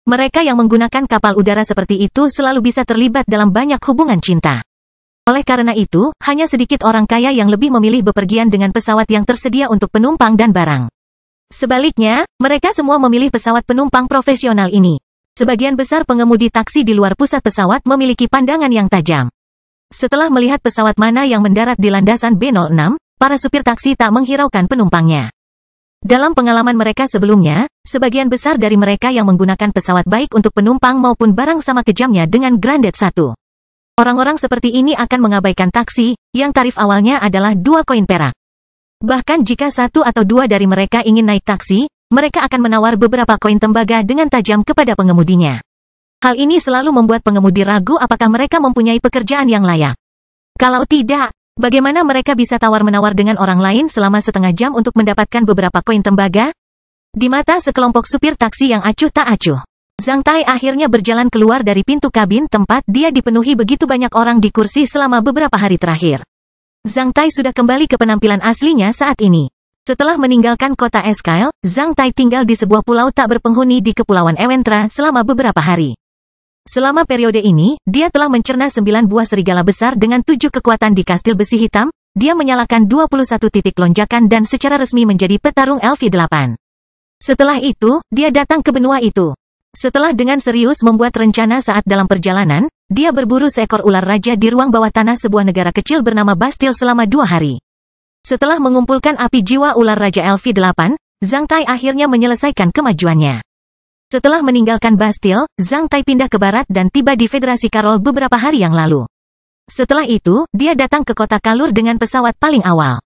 Speaker 1: Mereka yang menggunakan kapal udara seperti itu selalu bisa terlibat dalam banyak hubungan cinta. Oleh karena itu, hanya sedikit orang kaya yang lebih memilih bepergian dengan pesawat yang tersedia untuk penumpang dan barang. Sebaliknya, mereka semua memilih pesawat penumpang profesional ini. Sebagian besar pengemudi taksi di luar pusat pesawat memiliki pandangan yang tajam. Setelah melihat pesawat mana yang mendarat di landasan B06, para supir taksi tak menghiraukan penumpangnya. Dalam pengalaman mereka sebelumnya, sebagian besar dari mereka yang menggunakan pesawat baik untuk penumpang maupun barang sama kejamnya dengan Grandet 1. Orang-orang seperti ini akan mengabaikan taksi, yang tarif awalnya adalah 2 koin perak. Bahkan jika 1 atau 2 dari mereka ingin naik taksi, mereka akan menawar beberapa koin tembaga dengan tajam kepada pengemudinya. Hal ini selalu membuat pengemudi ragu apakah mereka mempunyai pekerjaan yang layak. Kalau tidak, bagaimana mereka bisa tawar-menawar dengan orang lain selama setengah jam untuk mendapatkan beberapa koin tembaga? Di mata sekelompok supir taksi yang acuh tak acuh, Zhang Tai akhirnya berjalan keluar dari pintu kabin tempat dia dipenuhi begitu banyak orang di kursi selama beberapa hari terakhir. Zhang Tai sudah kembali ke penampilan aslinya saat ini. Setelah meninggalkan kota Esquile, Zhang Tai tinggal di sebuah pulau tak berpenghuni di Kepulauan Ewentra selama beberapa hari. Selama periode ini, dia telah mencerna 9 buah serigala besar dengan 7 kekuatan di Kastil Besi Hitam. Dia menyalakan 21 titik lonjakan dan secara resmi menjadi petarung LV8. Setelah itu, dia datang ke benua itu. Setelah dengan serius membuat rencana saat dalam perjalanan, dia berburu seekor ular raja di ruang bawah tanah sebuah negara kecil bernama Bastille selama 2 hari. Setelah mengumpulkan api jiwa ular raja LV8, Zhang Tai akhirnya menyelesaikan kemajuannya. Setelah meninggalkan Bastille, Zhang Tai pindah ke barat dan tiba di Federasi Carol beberapa hari yang lalu. Setelah itu, dia datang ke kota Kalur dengan pesawat paling awal.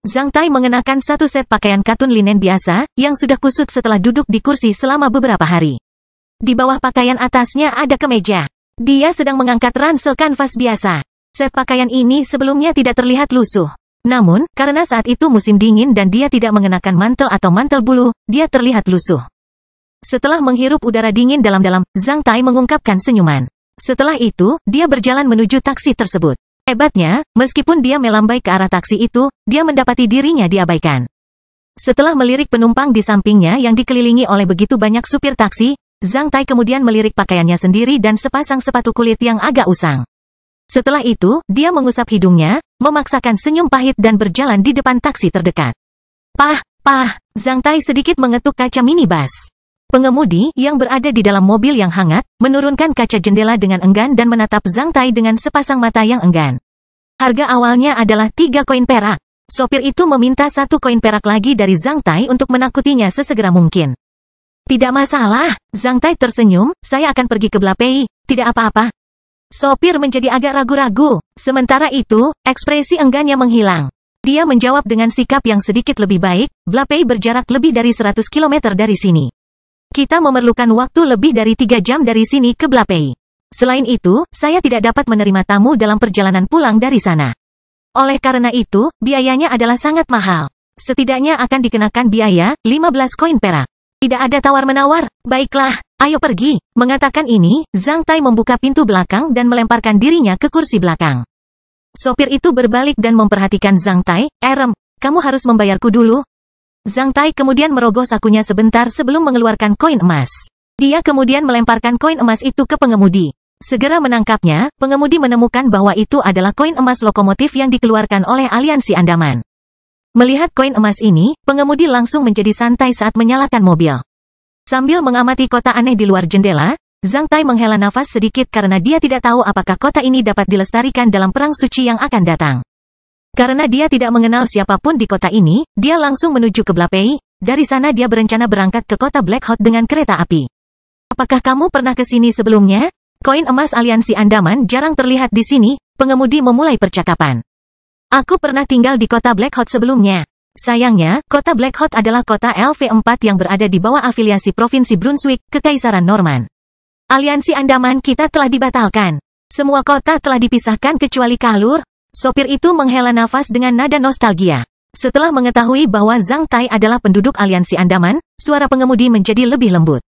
Speaker 1: Zhang Tai mengenakan satu set pakaian katun linen biasa, yang sudah kusut setelah duduk di kursi selama beberapa hari. Di bawah pakaian atasnya ada kemeja. Dia sedang mengangkat ransel kanvas biasa. Set pakaian ini sebelumnya tidak terlihat lusuh. Namun, karena saat itu musim dingin dan dia tidak mengenakan mantel atau mantel bulu, dia terlihat lusuh. Setelah menghirup udara dingin dalam-dalam, Zhang Tai mengungkapkan senyuman. Setelah itu, dia berjalan menuju taksi tersebut. Hebatnya, meskipun dia melambai ke arah taksi itu, dia mendapati dirinya diabaikan. Setelah melirik penumpang di sampingnya yang dikelilingi oleh begitu banyak supir taksi, Zhang Tai kemudian melirik pakaiannya sendiri dan sepasang sepatu kulit yang agak usang. Setelah itu, dia mengusap hidungnya, memaksakan senyum pahit dan berjalan di depan taksi terdekat. Pah, Zhang Tai sedikit mengetuk kaca minibus. Pengemudi yang berada di dalam mobil yang hangat, menurunkan kaca jendela dengan enggan dan menatap Zhang Tai dengan sepasang mata yang enggan. Harga awalnya adalah 3 koin perak. Sopir itu meminta 1 koin perak lagi dari Zhang Tai untuk menakutinya sesegera mungkin. Tidak masalah, Zhang Tai tersenyum, saya akan pergi ke Blapei, tidak apa-apa. Sopir menjadi agak ragu-ragu. Sementara itu, ekspresi enggannya menghilang. Dia menjawab dengan sikap yang sedikit lebih baik, Blapei berjarak lebih dari 100 km dari sini. Kita memerlukan waktu lebih dari 3 jam dari sini ke Blapei. Selain itu, saya tidak dapat menerima tamu dalam perjalanan pulang dari sana. Oleh karena itu, biayanya adalah sangat mahal. Setidaknya akan dikenakan biaya 15 koin perak. Tidak ada tawar-menawar. Baiklah, ayo pergi. Mengatakan ini, Zhang Tai membuka pintu belakang dan melemparkan dirinya ke kursi belakang. Sopir itu berbalik dan memperhatikan Zhang Tai. Kamu harus membayarku dulu. Zhang Tai kemudian merogoh sakunya sebentar sebelum mengeluarkan koin emas. Dia kemudian melemparkan koin emas itu ke pengemudi. Segera menangkapnya, pengemudi menemukan bahwa itu adalah koin emas lokomotif yang dikeluarkan oleh Aliansi Andaman. Melihat koin emas ini, pengemudi langsung menjadi santai saat menyalakan mobil. Sambil mengamati kota aneh di luar jendela, Zhang Tai menghela nafas sedikit karena dia tidak tahu apakah kota ini dapat dilestarikan dalam perang suci yang akan datang. Karena dia tidak mengenal siapapun di kota ini, dia langsung menuju ke Blapei. Dari sana dia berencana berangkat ke kota Black Hot dengan kereta api. Apakah kamu pernah ke sini sebelumnya? Koin emas Aliansi Andaman jarang terlihat di sini, pengemudi memulai percakapan. Aku pernah tinggal di kota Black Hot sebelumnya. Sayangnya, kota Black Hot adalah kota LV4 yang berada di bawah afiliasi Provinsi Brunswick, Kekaisaran Norman. Aliansi Andaman kita telah dibatalkan. Semua kota telah dipisahkan kecuali Kalur. Sopir itu menghela nafas dengan nada nostalgia. Setelah mengetahui bahwa Zhang Tai adalah penduduk Aliansi Andaman, suara pengemudi menjadi lebih lembut.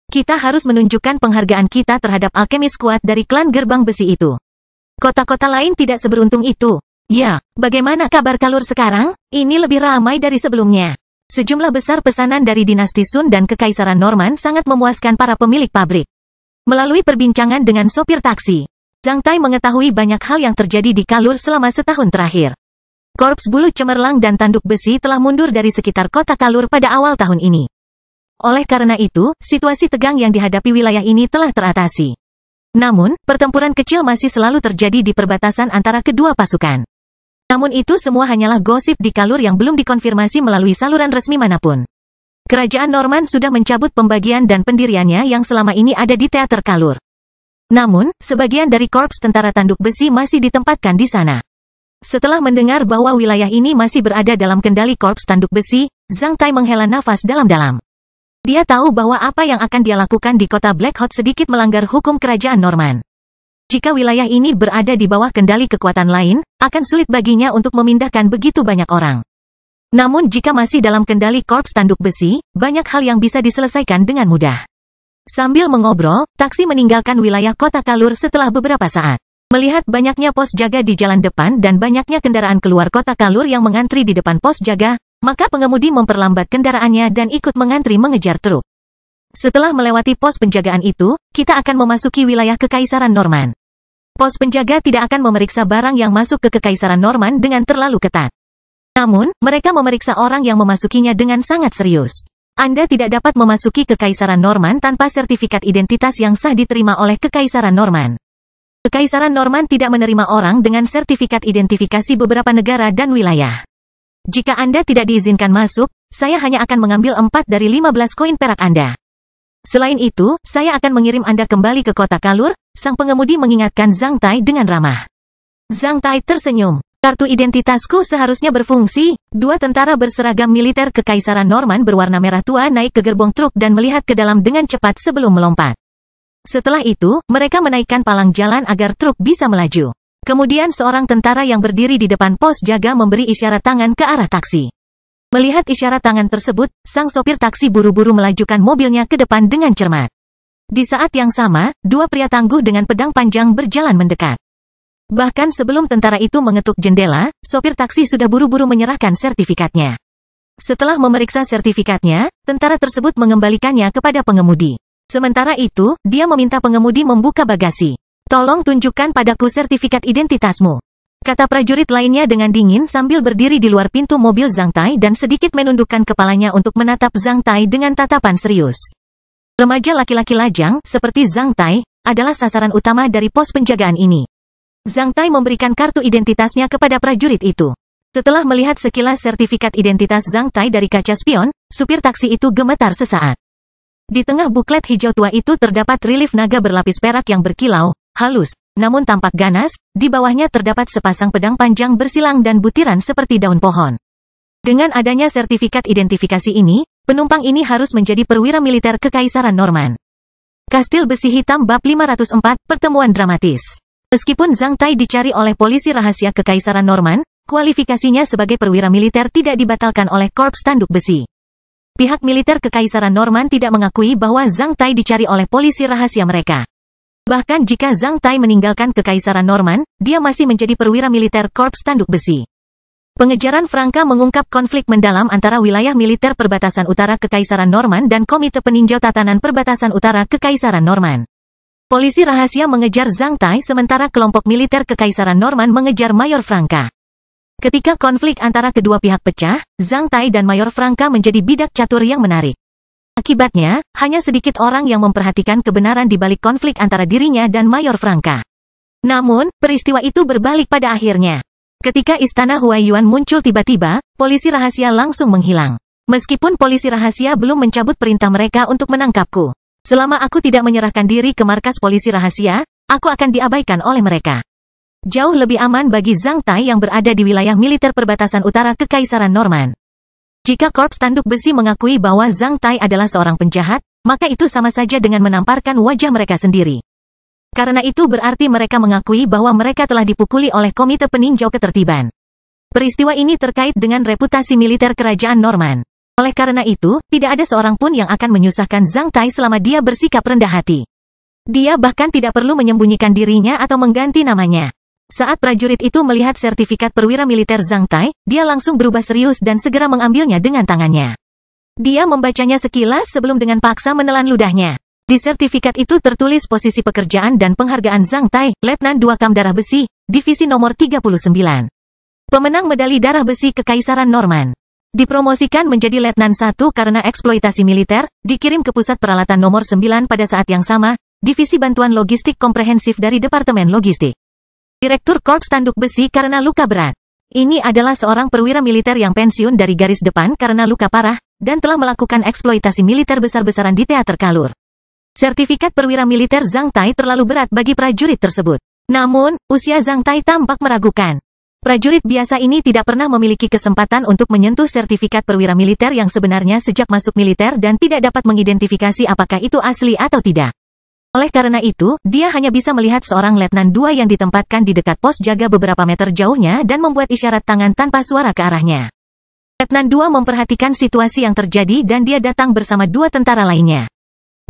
Speaker 1: Kita harus menunjukkan penghargaan kita terhadap alkemis kuat dari klan gerbang besi itu. Kota-kota lain tidak seberuntung itu. Ya, bagaimana kabar Kalur sekarang? Ini lebih ramai dari sebelumnya. Sejumlah besar pesanan dari dinasti Sun dan Kekaisaran Norman sangat memuaskan para pemilik pabrik. Melalui perbincangan dengan sopir taksi, Zhang Tai mengetahui banyak hal yang terjadi di Kalur selama setahun terakhir. Korps bulu cemerlang dan tanduk besi telah mundur dari sekitar kota Kalur pada awal tahun ini. Oleh karena itu, situasi tegang yang dihadapi wilayah ini telah teratasi. Namun, pertempuran kecil masih selalu terjadi di perbatasan antara kedua pasukan. Namun itu semua hanyalah gosip di Kalur yang belum dikonfirmasi melalui saluran resmi manapun. Kerajaan Norman sudah mencabut pembagian dan pendiriannya yang selama ini ada di teater Kalur. Namun, sebagian dari korps tentara tanduk besi masih ditempatkan di sana. Setelah mendengar bahwa wilayah ini masih berada dalam kendali korps tanduk besi, Zhang Tai menghela nafas dalam-dalam. Dia tahu bahwa apa yang akan dia lakukan di kota Black Hot sedikit melanggar hukum kerajaan Norman. Jika wilayah ini berada di bawah kendali kekuatan lain, akan sulit baginya untuk memindahkan begitu banyak orang. Namun jika masih dalam kendali korps tanduk besi, banyak hal yang bisa diselesaikan dengan mudah. Sambil mengobrol, taksi meninggalkan wilayah kota Kalur setelah beberapa saat. Melihat banyaknya pos jaga di jalan depan dan banyaknya kendaraan keluar kota Kalur yang mengantri di depan pos jaga, maka pengemudi memperlambat kendaraannya dan ikut mengantri mengejar truk. Setelah melewati pos penjagaan itu, kita akan memasuki wilayah Kekaisaran Norman. Pos penjaga tidak akan memeriksa barang yang masuk ke Kekaisaran Norman dengan terlalu ketat. Namun, mereka memeriksa orang yang memasukinya dengan sangat serius. Anda tidak dapat memasuki Kekaisaran Norman tanpa sertifikat identitas yang sah diterima oleh Kekaisaran Norman. Kekaisaran Norman tidak menerima orang dengan sertifikat identifikasi beberapa negara dan wilayah. Jika Anda tidak diizinkan masuk, saya hanya akan mengambil 4 dari 15 koin perak Anda. Selain itu, saya akan mengirim Anda kembali ke kota Kalur, sang pengemudi mengingatkan Zhang Tai dengan ramah. Zhang Tai tersenyum. Kartu identitasku seharusnya berfungsi. 2 tentara berseragam militer Kekaisaran Norman berwarna merah tua naik ke gerbong truk dan melihat ke dalam dengan cepat sebelum melompat. Setelah itu, mereka menaikkan palang jalan agar truk bisa melaju. Kemudian seorang tentara yang berdiri di depan pos jaga memberi isyarat tangan ke arah taksi. Melihat isyarat tangan tersebut, sang sopir taksi buru-buru melajukan mobilnya ke depan dengan cermat. Di saat yang sama, 2 pria tangguh dengan pedang panjang berjalan mendekat. Bahkan sebelum tentara itu mengetuk jendela, sopir taksi sudah buru-buru menyerahkan sertifikatnya. Setelah memeriksa sertifikatnya, tentara tersebut mengembalikannya kepada pengemudi. Sementara itu, dia meminta pengemudi membuka bagasi. Tolong tunjukkan padaku sertifikat identitasmu, kata prajurit lainnya dengan dingin sambil berdiri di luar pintu mobil Zhang Tai dan sedikit menundukkan kepalanya untuk menatap Zhang Tai dengan tatapan serius. Remaja laki-laki lajang, seperti Zhang Tai, adalah sasaran utama dari pos penjagaan ini. Zhang Tai memberikan kartu identitasnya kepada prajurit itu. Setelah melihat sekilas sertifikat identitas Zhang Tai dari kaca spion, supir taksi itu gemetar sesaat. Di tengah buklet hijau tua itu terdapat relief naga berlapis perak yang berkilau, halus, namun tampak ganas. Di bawahnya terdapat sepasang pedang panjang bersilang dan butiran seperti daun pohon. Dengan adanya sertifikat identifikasi ini, Penumpang ini harus menjadi perwira militer Kekaisaran Norman. Kastil Besi Hitam Bab 504, Pertemuan Dramatis. Meskipun Zhang Tai dicari oleh polisi rahasia Kekaisaran Norman, kualifikasinya sebagai perwira militer tidak dibatalkan oleh Korps Tanduk Besi. Pihak militer Kekaisaran Norman tidak mengakui bahwa Zhang Tai dicari oleh polisi rahasia mereka. Bahkan jika Zhang Tai meninggalkan Kekaisaran Norman, dia masih menjadi perwira militer Korps Tanduk Besi. Pengejaran Franka mengungkap konflik mendalam antara wilayah militer perbatasan utara Kekaisaran Norman dan Komite Peninjau Tatanan Perbatasan Utara Kekaisaran Norman. Polisi rahasia mengejar Zhang Tai sementara kelompok militer Kekaisaran Norman mengejar Mayor Franka. Ketika konflik antara kedua pihak pecah, Zhang Tai dan Mayor Franka menjadi bidak catur yang menarik. Akibatnya, hanya sedikit orang yang memperhatikan kebenaran di balik konflik antara dirinya dan Mayor Franka. Namun, peristiwa itu berbalik pada akhirnya. Ketika Istana Huaiyuan muncul tiba-tiba, polisi rahasia langsung menghilang. Meskipun polisi rahasia belum mencabut perintah mereka untuk menangkapku. Selama aku tidak menyerahkan diri ke markas polisi rahasia, aku akan diabaikan oleh mereka. Jauh lebih aman bagi Zhang Tai yang berada di wilayah militer perbatasan utara Kekaisaran Norman. Jika Korps Tanduk Besi mengakui bahwa Zhang Tai adalah seorang penjahat, maka itu sama saja dengan menamparkan wajah mereka sendiri. Karena itu berarti mereka mengakui bahwa mereka telah dipukuli oleh Komite Peninjau Ketertiban. Peristiwa ini terkait dengan reputasi militer Kerajaan Norman. Oleh karena itu, tidak ada seorang pun yang akan menyusahkan Zhang Tai selama dia bersikap rendah hati. Dia bahkan tidak perlu menyembunyikan dirinya atau mengganti namanya. Saat prajurit itu melihat sertifikat perwira militer Zhang Tai, dia langsung berubah serius dan segera mengambilnya dengan tangannya. Dia membacanya sekilas sebelum dengan paksa menelan ludahnya. Di sertifikat itu tertulis posisi pekerjaan dan penghargaan Zhang Tai, Letnan 2 Kam Darah Besi, Divisi nomor 39. Pemenang medali darah besi Kekaisaran Norman. Dipromosikan menjadi Letnan 1 karena eksploitasi militer, dikirim ke Pusat Peralatan nomor 9 pada saat yang sama, Divisi Bantuan Logistik Komprehensif dari Departemen Logistik. Direktur Korps Tanduk Besi karena luka berat. Ini adalah seorang perwira militer yang pensiun dari garis depan karena luka parah, dan telah melakukan eksploitasi militer besar-besaran di teater Kalur. Sertifikat perwira militer Zhang Tai terlalu berat bagi prajurit tersebut. Namun, usia Zhang Tai tampak meragukan. Prajurit biasa ini tidak pernah memiliki kesempatan untuk menyentuh sertifikat perwira militer yang sebenarnya sejak masuk militer dan tidak dapat mengidentifikasi apakah itu asli atau tidak. Oleh karena itu, dia hanya bisa melihat seorang Letnan 2 yang ditempatkan di dekat pos jaga beberapa meter jauhnya dan membuat isyarat tangan tanpa suara ke arahnya. Letnan 2 memperhatikan situasi yang terjadi dan dia datang bersama 2 tentara lainnya.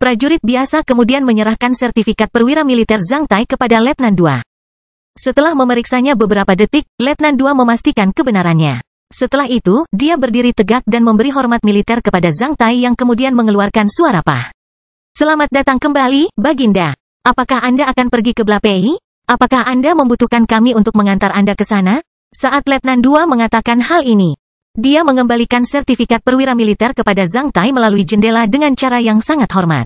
Speaker 1: Prajurit biasa kemudian menyerahkan sertifikat perwira militer Zhang Tai kepada Letnan 2. Setelah memeriksanya beberapa detik, Letnan 2 memastikan kebenarannya. Setelah itu, dia berdiri tegak dan memberi hormat militer kepada Zhang Tai yang kemudian mengeluarkan suara pah. Selamat datang kembali, Baginda. Apakah Anda akan pergi ke Blapei? Apakah Anda membutuhkan kami untuk mengantar Anda ke sana? Saat Letnan 2 mengatakan hal ini, dia mengembalikan sertifikat perwira militer kepada Zhang Tai melalui jendela dengan cara yang sangat hormat.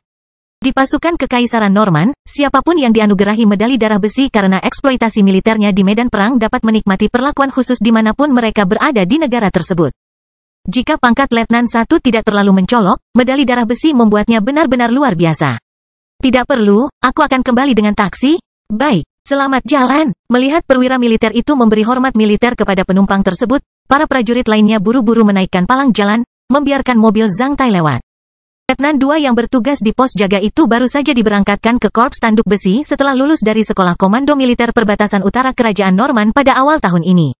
Speaker 1: Di pasukan Kekaisaran Norman, siapapun yang dianugerahi medali darah besi karena eksploitasi militernya di medan perang dapat menikmati perlakuan khusus dimanapun mereka berada di negara tersebut. Jika pangkat Letnan 1 tidak terlalu mencolok, medali darah besi membuatnya benar-benar luar biasa. Tidak perlu, aku akan kembali dengan taksi. Baik, selamat jalan. Melihat perwira militer itu memberi hormat militer kepada penumpang tersebut, para prajurit lainnya buru-buru menaikkan palang jalan, membiarkan mobil Zhang Tai lewat. Letnan 2 yang bertugas di pos jaga itu baru saja diberangkatkan ke Korps Tanduk Besi setelah lulus dari Sekolah Komando Militer Perbatasan Utara Kerajaan Norman pada awal tahun ini.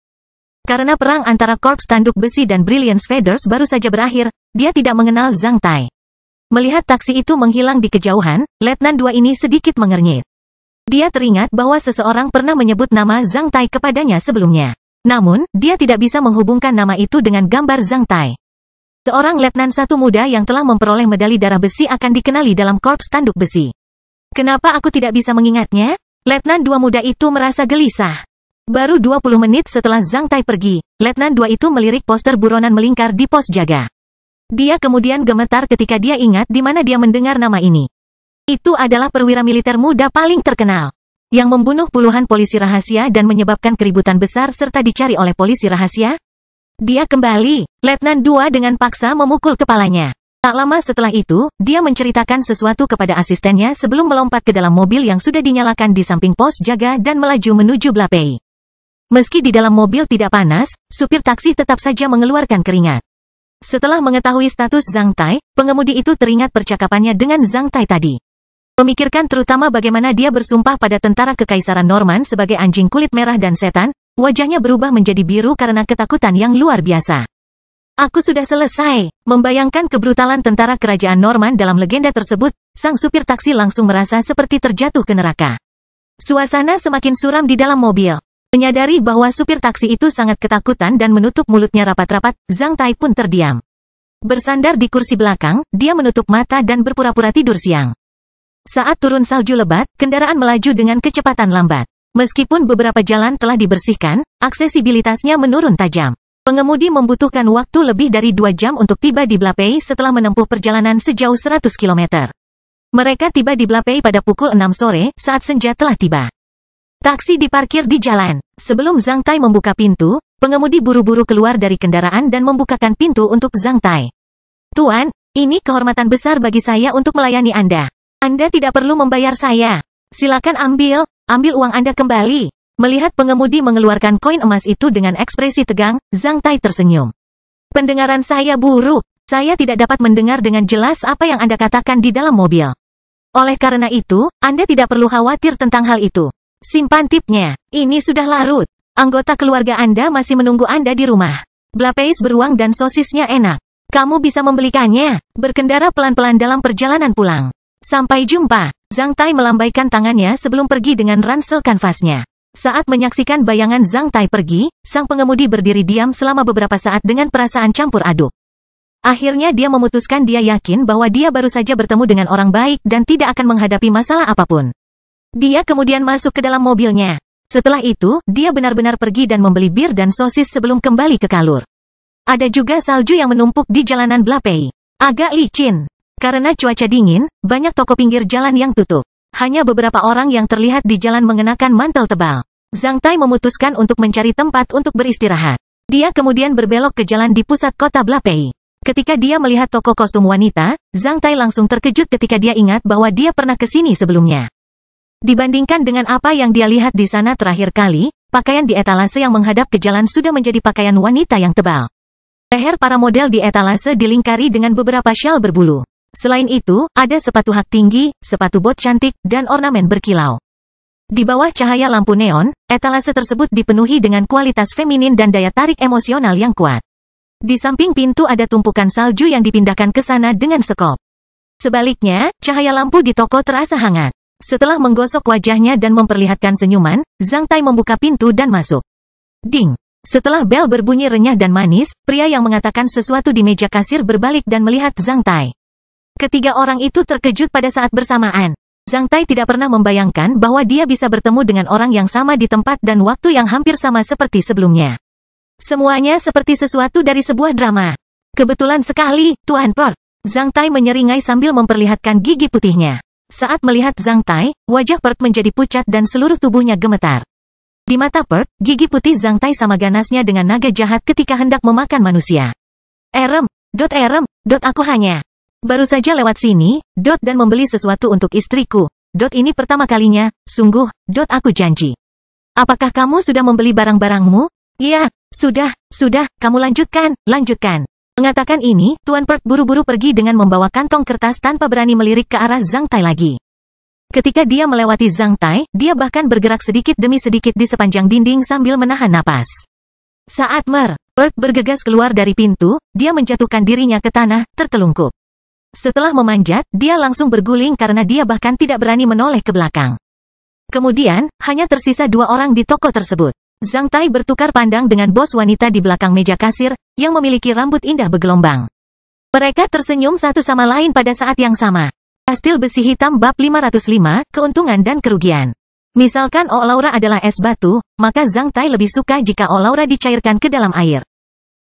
Speaker 1: Karena perang antara Korps Tanduk Besi dan Brilliance Feathers baru saja berakhir, dia tidak mengenal Zhang Tai. Melihat taksi itu menghilang di kejauhan, Letnan 2 ini sedikit mengernyit. Dia teringat bahwa seseorang pernah menyebut nama Zhang Tai kepadanya sebelumnya. Namun, dia tidak bisa menghubungkan nama itu dengan gambar Zhang Tai. Seorang Letnan 1 muda yang telah memperoleh medali darah besi akan dikenali dalam Korps Tanduk Besi. Kenapa aku tidak bisa mengingatnya? Letnan 2 muda itu merasa gelisah. Baru 20 menit setelah Zhang Tai pergi, Letnan 2 itu melirik poster buronan melingkar di pos jaga. Dia kemudian gemetar ketika dia ingat di mana dia mendengar nama ini. Itu adalah perwira militer muda paling terkenal, yang membunuh puluhan polisi rahasia dan menyebabkan keributan besar serta dicari oleh polisi rahasia. Dia kembali, Letnan 2 dengan paksa memukul kepalanya. Tak lama setelah itu, dia menceritakan sesuatu kepada asistennya sebelum melompat ke dalam mobil yang sudah dinyalakan di samping pos jaga dan melaju menuju Blapei. Meski di dalam mobil tidak panas, supir taksi tetap saja mengeluarkan keringat. Setelah mengetahui status Zhang Tai, pengemudi itu teringat percakapannya dengan Zhang Tai tadi. Memikirkan terutama bagaimana dia bersumpah pada tentara Kekaisaran Norman sebagai anjing kulit merah dan setan, wajahnya berubah menjadi biru karena ketakutan yang luar biasa. Aku sudah selesai. Membayangkan kebrutalan tentara kerajaan Norman dalam legenda tersebut, sang supir taksi langsung merasa seperti terjatuh ke neraka. Suasana semakin suram di dalam mobil. Menyadari bahwa supir taksi itu sangat ketakutan dan menutup mulutnya rapat-rapat, Zhang Tai pun terdiam. Bersandar di kursi belakang, dia menutup mata dan berpura-pura tidur siang. Saat turun salju lebat, kendaraan melaju dengan kecepatan lambat. Meskipun beberapa jalan telah dibersihkan, aksesibilitasnya menurun tajam. Pengemudi membutuhkan waktu lebih dari 2 jam untuk tiba di Blapei setelah menempuh perjalanan sejauh 100 km. Mereka tiba di Blapei pada pukul 6 sore saat senja telah tiba. Taksi diparkir di jalan. Sebelum Zhang Tai membuka pintu, pengemudi buru-buru keluar dari kendaraan dan membukakan pintu untuk Zhang Tai. Tuan, ini kehormatan besar bagi saya untuk melayani Anda. Anda tidak perlu membayar saya. Silakan ambil uang Anda kembali. Melihat pengemudi mengeluarkan koin emas itu dengan ekspresi tegang, Zhang Tai tersenyum. Pendengaran saya buruk. Saya tidak dapat mendengar dengan jelas apa yang Anda katakan di dalam mobil. Oleh karena itu, Anda tidak perlu khawatir tentang hal itu. Simpan tipnya. Ini sudah larut. Anggota keluarga Anda masih menunggu Anda di rumah. Blapeis beruang dan sosisnya enak. Kamu bisa membelikannya. Berkendara pelan-pelan dalam perjalanan pulang. Sampai jumpa. Zhang Tai melambaikan tangannya sebelum pergi dengan ransel kanvasnya. Saat menyaksikan bayangan Zhang Tai pergi, sang pengemudi berdiri diam selama beberapa saat dengan perasaan campur aduk. Akhirnya dia memutuskan dia yakin bahwa dia baru saja bertemu dengan orang baik dan tidak akan menghadapi masalah apapun. Dia kemudian masuk ke dalam mobilnya. Setelah itu, dia benar-benar pergi dan membeli bir dan sosis sebelum kembali ke Kalur. Ada juga salju yang menumpuk di jalanan Blapei. Agak licin. Karena cuaca dingin, banyak toko pinggir jalan yang tutup. Hanya beberapa orang yang terlihat di jalan mengenakan mantel tebal. Zhang Tai memutuskan untuk mencari tempat untuk beristirahat. Dia kemudian berbelok ke jalan di pusat kota Blapei. Ketika dia melihat toko kostum wanita, Zhang Tai langsung terkejut ketika dia ingat bahwa dia pernah ke sini sebelumnya. Dibandingkan dengan apa yang dia lihat di sana terakhir kali, pakaian di etalase yang menghadap ke jalan sudah menjadi pakaian wanita yang tebal. Leher para model di etalase dilingkari dengan beberapa syal berbulu. Selain itu, ada sepatu hak tinggi, sepatu bot cantik, dan ornamen berkilau. Di bawah cahaya lampu neon, etalase tersebut dipenuhi dengan kualitas feminin dan daya tarik emosional yang kuat. Di samping pintu ada tumpukan salju yang dipindahkan ke sana dengan sekop. Sebaliknya, cahaya lampu di toko terasa hangat. Setelah menggosok wajahnya dan memperlihatkan senyuman, Zhang Tai membuka pintu dan masuk. Ding! Setelah bel berbunyi renyah dan manis, pria yang mengatakan sesuatu di meja kasir berbalik dan melihat Zhang Tai. Ketiga orang itu terkejut pada saat bersamaan. Zhang Tai tidak pernah membayangkan bahwa dia bisa bertemu dengan orang yang sama di tempat dan waktu yang hampir sama seperti sebelumnya. Semuanya seperti sesuatu dari sebuah drama. Kebetulan sekali, Tuan Pert. Zhang Tai menyeringai sambil memperlihatkan gigi putihnya. Saat melihat Zhang Tai, wajah Pert menjadi pucat dan seluruh tubuhnya gemetar. Di mata Pert, gigi putih Zhang Tai sama ganasnya dengan naga jahat ketika hendak memakan manusia. Erem, aku hanya baru saja lewat sini, dan membeli sesuatu untuk istriku. Ini pertama kalinya, sungguh, aku janji. Apakah kamu sudah membeli barang-barangmu? Iya, sudah, kamu lanjutkan. Mengatakan ini, Tuan Pert buru-buru pergi dengan membawa kantong kertas tanpa berani melirik ke arah Zhang Tai lagi. Ketika dia melewati Zhang Tai, dia bahkan bergerak sedikit demi sedikit di sepanjang dinding sambil menahan napas. Saat Pert bergegas keluar dari pintu, dia menjatuhkan dirinya ke tanah, tertelungkup. Setelah memanjat, dia langsung berguling karena dia bahkan tidak berani menoleh ke belakang. Kemudian, hanya tersisa 2 orang di toko tersebut. Zhang Tai bertukar pandang dengan bos wanita di belakang meja kasir, yang memiliki rambut indah bergelombang. Mereka tersenyum satu sama lain pada saat yang sama. Kastil besi hitam bab 505, keuntungan dan kerugian. Misalkan Laura adalah es batu, maka Zhang Tai lebih suka jika Laura dicairkan ke dalam air.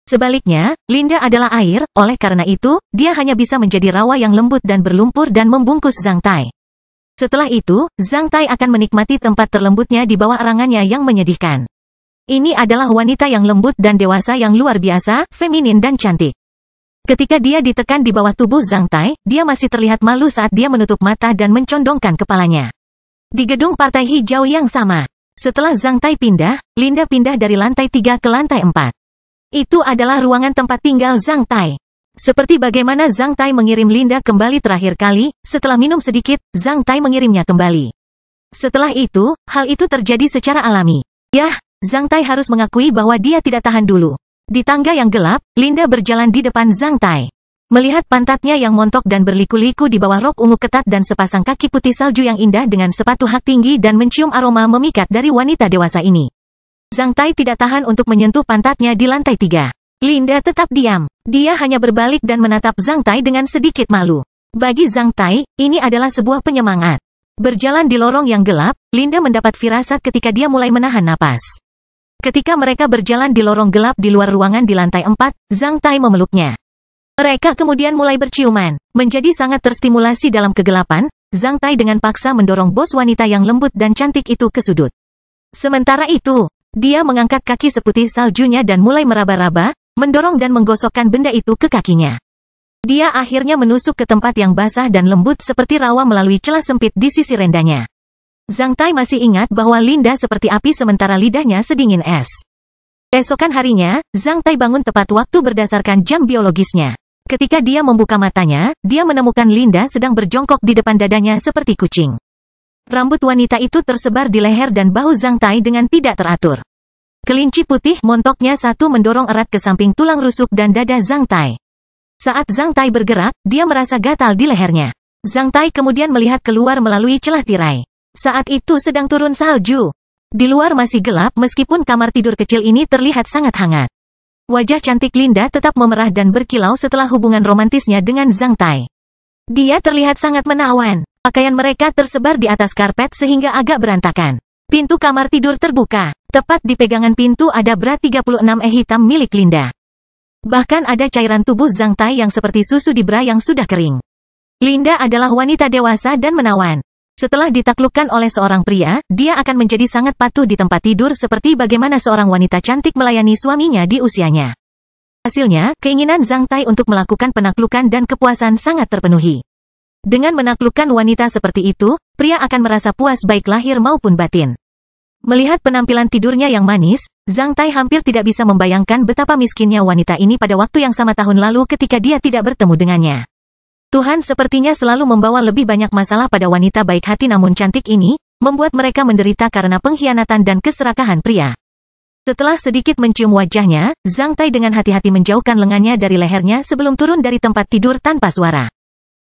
Speaker 1: Sebaliknya, Linda adalah air, oleh karena itu, dia hanya bisa menjadi rawa yang lembut dan berlumpur dan membungkus Zhang Tai. Setelah itu, Zhang Tai akan menikmati tempat terlembutnya di bawah erangannya yang menyedihkan. Ini adalah wanita yang lembut dan dewasa yang luar biasa, feminin dan cantik. Ketika dia ditekan di bawah tubuh Zhang Tai, dia masih terlihat malu saat dia menutup mata dan mencondongkan kepalanya. Di gedung partai hijau yang sama. Setelah Zhang Tai pindah, Linda pindah dari lantai 3 ke lantai 4. Itu adalah ruangan tempat tinggal Zhang Tai. Seperti bagaimana Zhang Tai mengirim Linda kembali terakhir kali, setelah minum sedikit, Zhang Tai mengirimnya kembali. Setelah itu, hal itu terjadi secara alami. Yah, Zhang Tai harus mengakui bahwa dia tidak tahan dulu. Di tangga yang gelap, Linda berjalan di depan Zhang Tai. Melihat pantatnya yang montok dan berliku-liku di bawah rok ungu ketat dan sepasang kaki putih salju yang indah dengan sepatu hak tinggi dan mencium aroma memikat dari wanita dewasa ini. Zhang Tai tidak tahan untuk menyentuh pantatnya di lantai 3. Linda tetap diam. Dia hanya berbalik dan menatap Zhang Tai dengan sedikit malu. Bagi Zhang Tai, ini adalah sebuah penyemangat. Berjalan di lorong yang gelap, Linda mendapat firasat ketika dia mulai menahan napas. Ketika mereka berjalan di lorong gelap di luar ruangan di lantai 4, Zhang Tai memeluknya. Mereka kemudian mulai berciuman. Menjadi sangat terstimulasi dalam kegelapan, Zhang Tai dengan paksa mendorong bos wanita yang lembut dan cantik itu ke sudut. Sementara itu, dia mengangkat kaki seputih saljunya dan mulai meraba-raba, mendorong dan menggosokkan benda itu ke kakinya. Dia akhirnya menusuk ke tempat yang basah dan lembut seperti rawa melalui celah sempit di sisi rendahnya. Zhang Tai masih ingat bahwa Linda seperti api sementara lidahnya sedingin es. Esokan harinya, Zhang Tai bangun tepat waktu berdasarkan jam biologisnya. Ketika dia membuka matanya, dia menemukan Linda sedang berjongkok di depan dadanya seperti kucing. Rambut wanita itu tersebar di leher dan bahu Zhang Tai dengan tidak teratur. Kelinci putih montoknya satu mendorong erat ke samping tulang rusuk dan dada Zhang Tai. Saat Zhang Tai bergerak, dia merasa gatal di lehernya. Zhang Tai kemudian melihat keluar melalui celah tirai. Saat itu sedang turun salju. Di luar masih gelap meskipun kamar tidur kecil ini terlihat sangat hangat. Wajah cantik Linda tetap memerah dan berkilau setelah hubungan romantisnya dengan Zhang Tai. Dia terlihat sangat menawan. Pakaian mereka tersebar di atas karpet sehingga agak berantakan. Pintu kamar tidur terbuka. Tepat di pegangan pintu ada bra 36 hitam milik Linda. Bahkan ada cairan tubuh Zhang Tai yang seperti susu di bra yang sudah kering. Linda adalah wanita dewasa dan menawan. Setelah ditaklukkan oleh seorang pria, dia akan menjadi sangat patuh di tempat tidur seperti bagaimana seorang wanita cantik melayani suaminya di usianya. Hasilnya, keinginan Zhang Tai untuk melakukan penaklukan dan kepuasan sangat terpenuhi. Dengan menaklukkan wanita seperti itu, pria akan merasa puas baik lahir maupun batin. Melihat penampilan tidurnya yang manis, Zhang Tai hampir tidak bisa membayangkan betapa miskinnya wanita ini pada waktu yang sama tahun lalu ketika dia tidak bertemu dengannya. Tuhan sepertinya selalu membawa lebih banyak masalah pada wanita baik hati namun cantik ini, membuat mereka menderita karena pengkhianatan dan keserakahan pria. Setelah sedikit mencium wajahnya, Zhang Tai dengan hati-hati menjauhkan lengannya dari lehernya sebelum turun dari tempat tidur tanpa suara.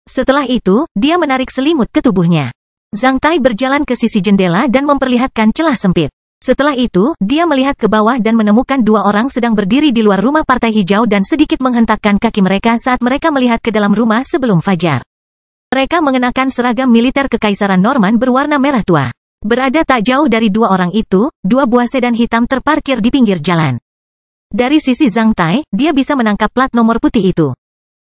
Speaker 1: Setelah itu, dia menarik selimut ke tubuhnya. Zhang Tai berjalan ke sisi jendela dan memperlihatkan celah sempit. Setelah itu, dia melihat ke bawah dan menemukan dua orang sedang berdiri di luar rumah partai hijau dan sedikit menghentakkan kaki mereka saat mereka melihat ke dalam rumah sebelum fajar. Mereka mengenakan seragam militer Kekaisaran Norman berwarna merah tua. Berada tak jauh dari dua orang itu, dua buah sedan hitam terparkir di pinggir jalan. Dari sisi Zhang Tai, dia bisa menangkap plat nomor putih itu.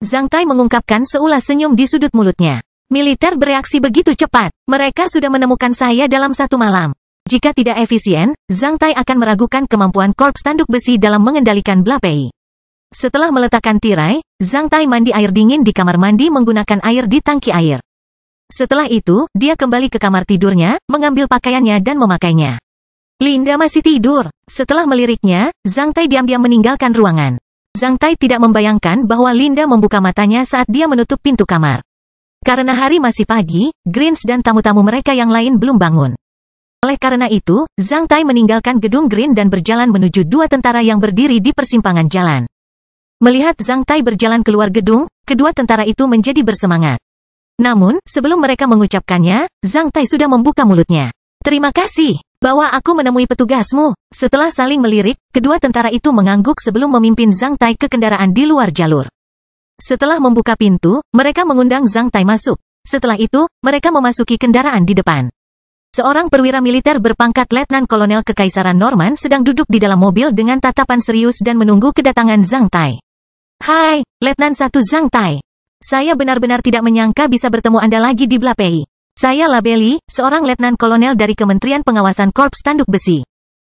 Speaker 1: Zhang Tai mengungkapkan seulas senyum di sudut mulutnya. Militer bereaksi begitu cepat. Mereka sudah menemukan saya dalam satu malam. Jika tidak efisien, Zhang Tai akan meragukan kemampuan korps tanduk besi dalam mengendalikan Blapei. Setelah meletakkan tirai, Zhang Tai mandi air dingin di kamar mandi menggunakan air di tangki air. Setelah itu, dia kembali ke kamar tidurnya, mengambil pakaiannya dan memakainya. Linda masih tidur. Setelah meliriknya, Zhang Tai diam-diam meninggalkan ruangan. Zhang Tai tidak membayangkan bahwa Linda membuka matanya saat dia menutup pintu kamar. Karena hari masih pagi, Greens dan tamu-tamu mereka yang lain belum bangun. Oleh karena itu, Zhang Tai meninggalkan gedung Green dan berjalan menuju dua tentara yang berdiri di persimpangan jalan. Melihat Zhang Tai berjalan keluar gedung, kedua tentara itu menjadi bersemangat. Namun, sebelum mereka mengucapkannya, Zhang Tai sudah membuka mulutnya. Terima kasih, bahwa aku menemui petugasmu. Setelah saling melirik, kedua tentara itu mengangguk sebelum memimpin Zhang Tai ke kendaraan di luar jalur. Setelah membuka pintu, mereka mengundang Zhang Tai masuk. Setelah itu, mereka memasuki kendaraan di depan. Seorang perwira militer berpangkat Letnan Kolonel Kekaisaran Norman sedang duduk di dalam mobil dengan tatapan serius dan menunggu kedatangan Zhang Tai. Hai, Letnan 1 Zhang Tai. Saya benar-benar tidak menyangka bisa bertemu Anda lagi di Blapei. Saya Labeli, seorang Letnan Kolonel dari Kementerian Pengawasan Korps Tanduk Besi.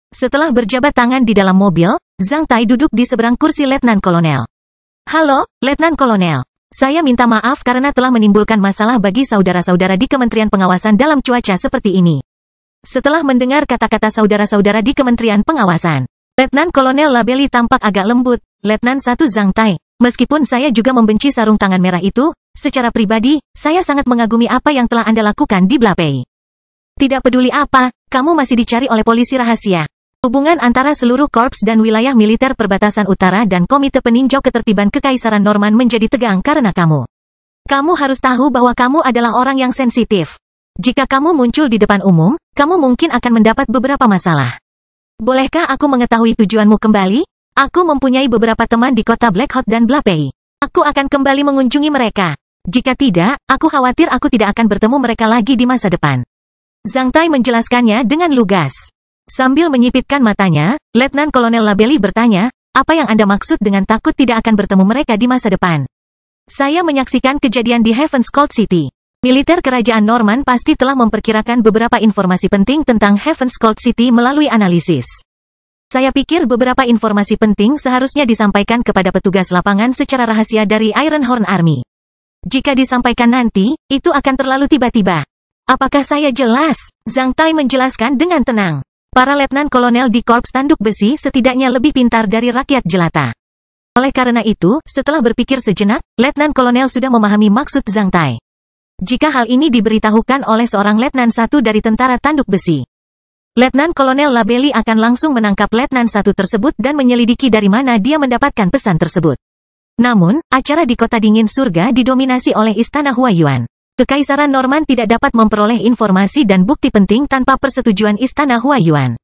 Speaker 1: Setelah berjabat tangan di dalam mobil, Zhang Tai duduk di seberang kursi Letnan Kolonel. Halo, Letnan Kolonel. Saya minta maaf karena telah menimbulkan masalah bagi saudara-saudara di Kementerian Pengawasan dalam cuaca seperti ini. Setelah mendengar kata-kata saudara-saudara di Kementerian Pengawasan, Letnan Kolonel Labeli tampak agak lembut. Letnan 1 Zhang Tai, Meskipun saya juga membenci sarung tangan merah itu, secara pribadi, saya sangat mengagumi apa yang telah Anda lakukan di Blapei. Tidak peduli apa, kamu masih dicari oleh polisi rahasia. Hubungan antara seluruh korps dan wilayah militer perbatasan utara dan Komite Peninjau Ketertiban Kekaisaran Norman menjadi tegang karena kamu. Kamu harus tahu bahwa kamu adalah orang yang sensitif. Jika kamu muncul di depan umum, kamu mungkin akan mendapat beberapa masalah. Bolehkah aku mengetahui tujuanmu kembali? Aku mempunyai beberapa teman di kota Blackhawk dan Blapei. Aku akan kembali mengunjungi mereka. Jika tidak, aku khawatir aku tidak akan bertemu mereka lagi di masa depan. Zhang Tai menjelaskannya dengan lugas. Sambil menyipitkan matanya, Letnan Kolonel Labelli bertanya, apa yang Anda maksud dengan takut tidak akan bertemu mereka di masa depan? Saya menyaksikan kejadian di Heaven's Cold City. Militer kerajaan Norman pasti telah memperkirakan beberapa informasi penting tentang Heaven's Cold City melalui analisis. Saya pikir beberapa informasi penting seharusnya disampaikan kepada petugas lapangan secara rahasia dari Ironhorn Army. Jika disampaikan nanti, itu akan terlalu tiba-tiba. Apakah saya jelas? Zhang Tai menjelaskan dengan tenang. Para letnan kolonel di Korps Tanduk Besi setidaknya lebih pintar dari rakyat jelata. Oleh karena itu, setelah berpikir sejenak, Letnan Kolonel sudah memahami maksud Zhang Tai. Jika hal ini diberitahukan oleh seorang Letnan 1 dari tentara Tanduk Besi, Letnan Kolonel Labelli akan langsung menangkap Letnan 1 tersebut dan menyelidiki dari mana dia mendapatkan pesan tersebut. Namun, acara di Kota Dingin Surga didominasi oleh Istana Huaiyuan. Kekaisaran Norman tidak dapat memperoleh informasi dan bukti penting tanpa persetujuan Istana Huaiyuan.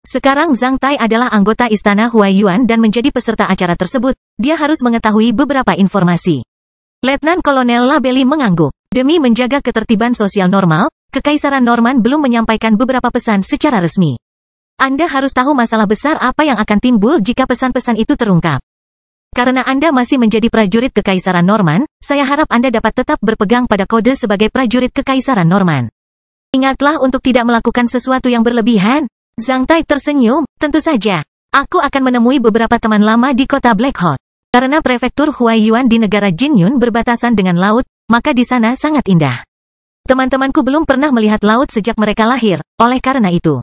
Speaker 1: Sekarang Zhang Tai adalah anggota Istana Huaiyuan dan menjadi peserta acara tersebut, dia harus mengetahui beberapa informasi. Letnan Kolonel Labelli mengangguk. Demi menjaga ketertiban sosial normal, Kekaisaran Norman belum menyampaikan beberapa pesan secara resmi. Anda harus tahu masalah besar apa yang akan timbul jika pesan-pesan itu terungkap. Karena Anda masih menjadi prajurit Kekaisaran Norman, saya harap Anda dapat tetap berpegang pada kode sebagai prajurit Kekaisaran Norman. Ingatlah untuk tidak melakukan sesuatu yang berlebihan. Zhang Tai tersenyum, tentu saja. Aku akan menemui beberapa teman lama di kota Blackhawk. Karena prefektur Huaiyuan di negara Jinyun berbatasan dengan laut, maka di sana sangat indah. Teman-temanku belum pernah melihat laut sejak mereka lahir, oleh karena itu.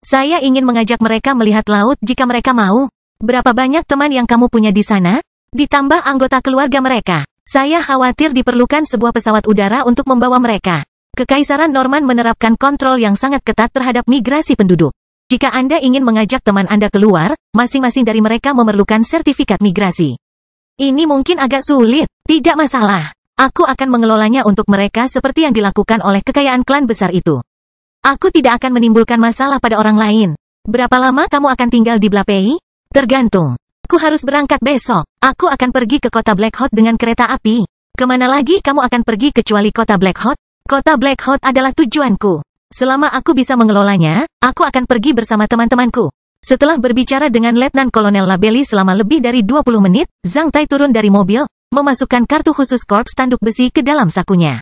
Speaker 1: Saya ingin mengajak mereka melihat laut jika mereka mau. Berapa banyak teman yang kamu punya di sana? Ditambah anggota keluarga mereka. Saya khawatir diperlukan sebuah pesawat udara untuk membawa mereka. Kekaisaran Norman menerapkan kontrol yang sangat ketat terhadap migrasi penduduk. Jika Anda ingin mengajak teman Anda keluar, masing-masing dari mereka memerlukan sertifikat migrasi. Ini mungkin agak sulit, tidak masalah. Aku akan mengelolanya untuk mereka seperti yang dilakukan oleh kekayaan klan besar itu. Aku tidak akan menimbulkan masalah pada orang lain. Berapa lama kamu akan tinggal di Blapei? Tergantung. Aku harus berangkat besok. Aku akan pergi ke kota Blackhawk dengan kereta api. Kemana lagi kamu akan pergi kecuali kota Blackhawk? Kota Blackhawk adalah tujuanku. Selama aku bisa mengelolanya, aku akan pergi bersama teman-temanku. Setelah berbicara dengan Letnan Kolonel Labelli selama lebih dari 20 menit, Zhang Tai turun dari mobil, memasukkan kartu khusus Korps Tanduk Besi ke dalam sakunya.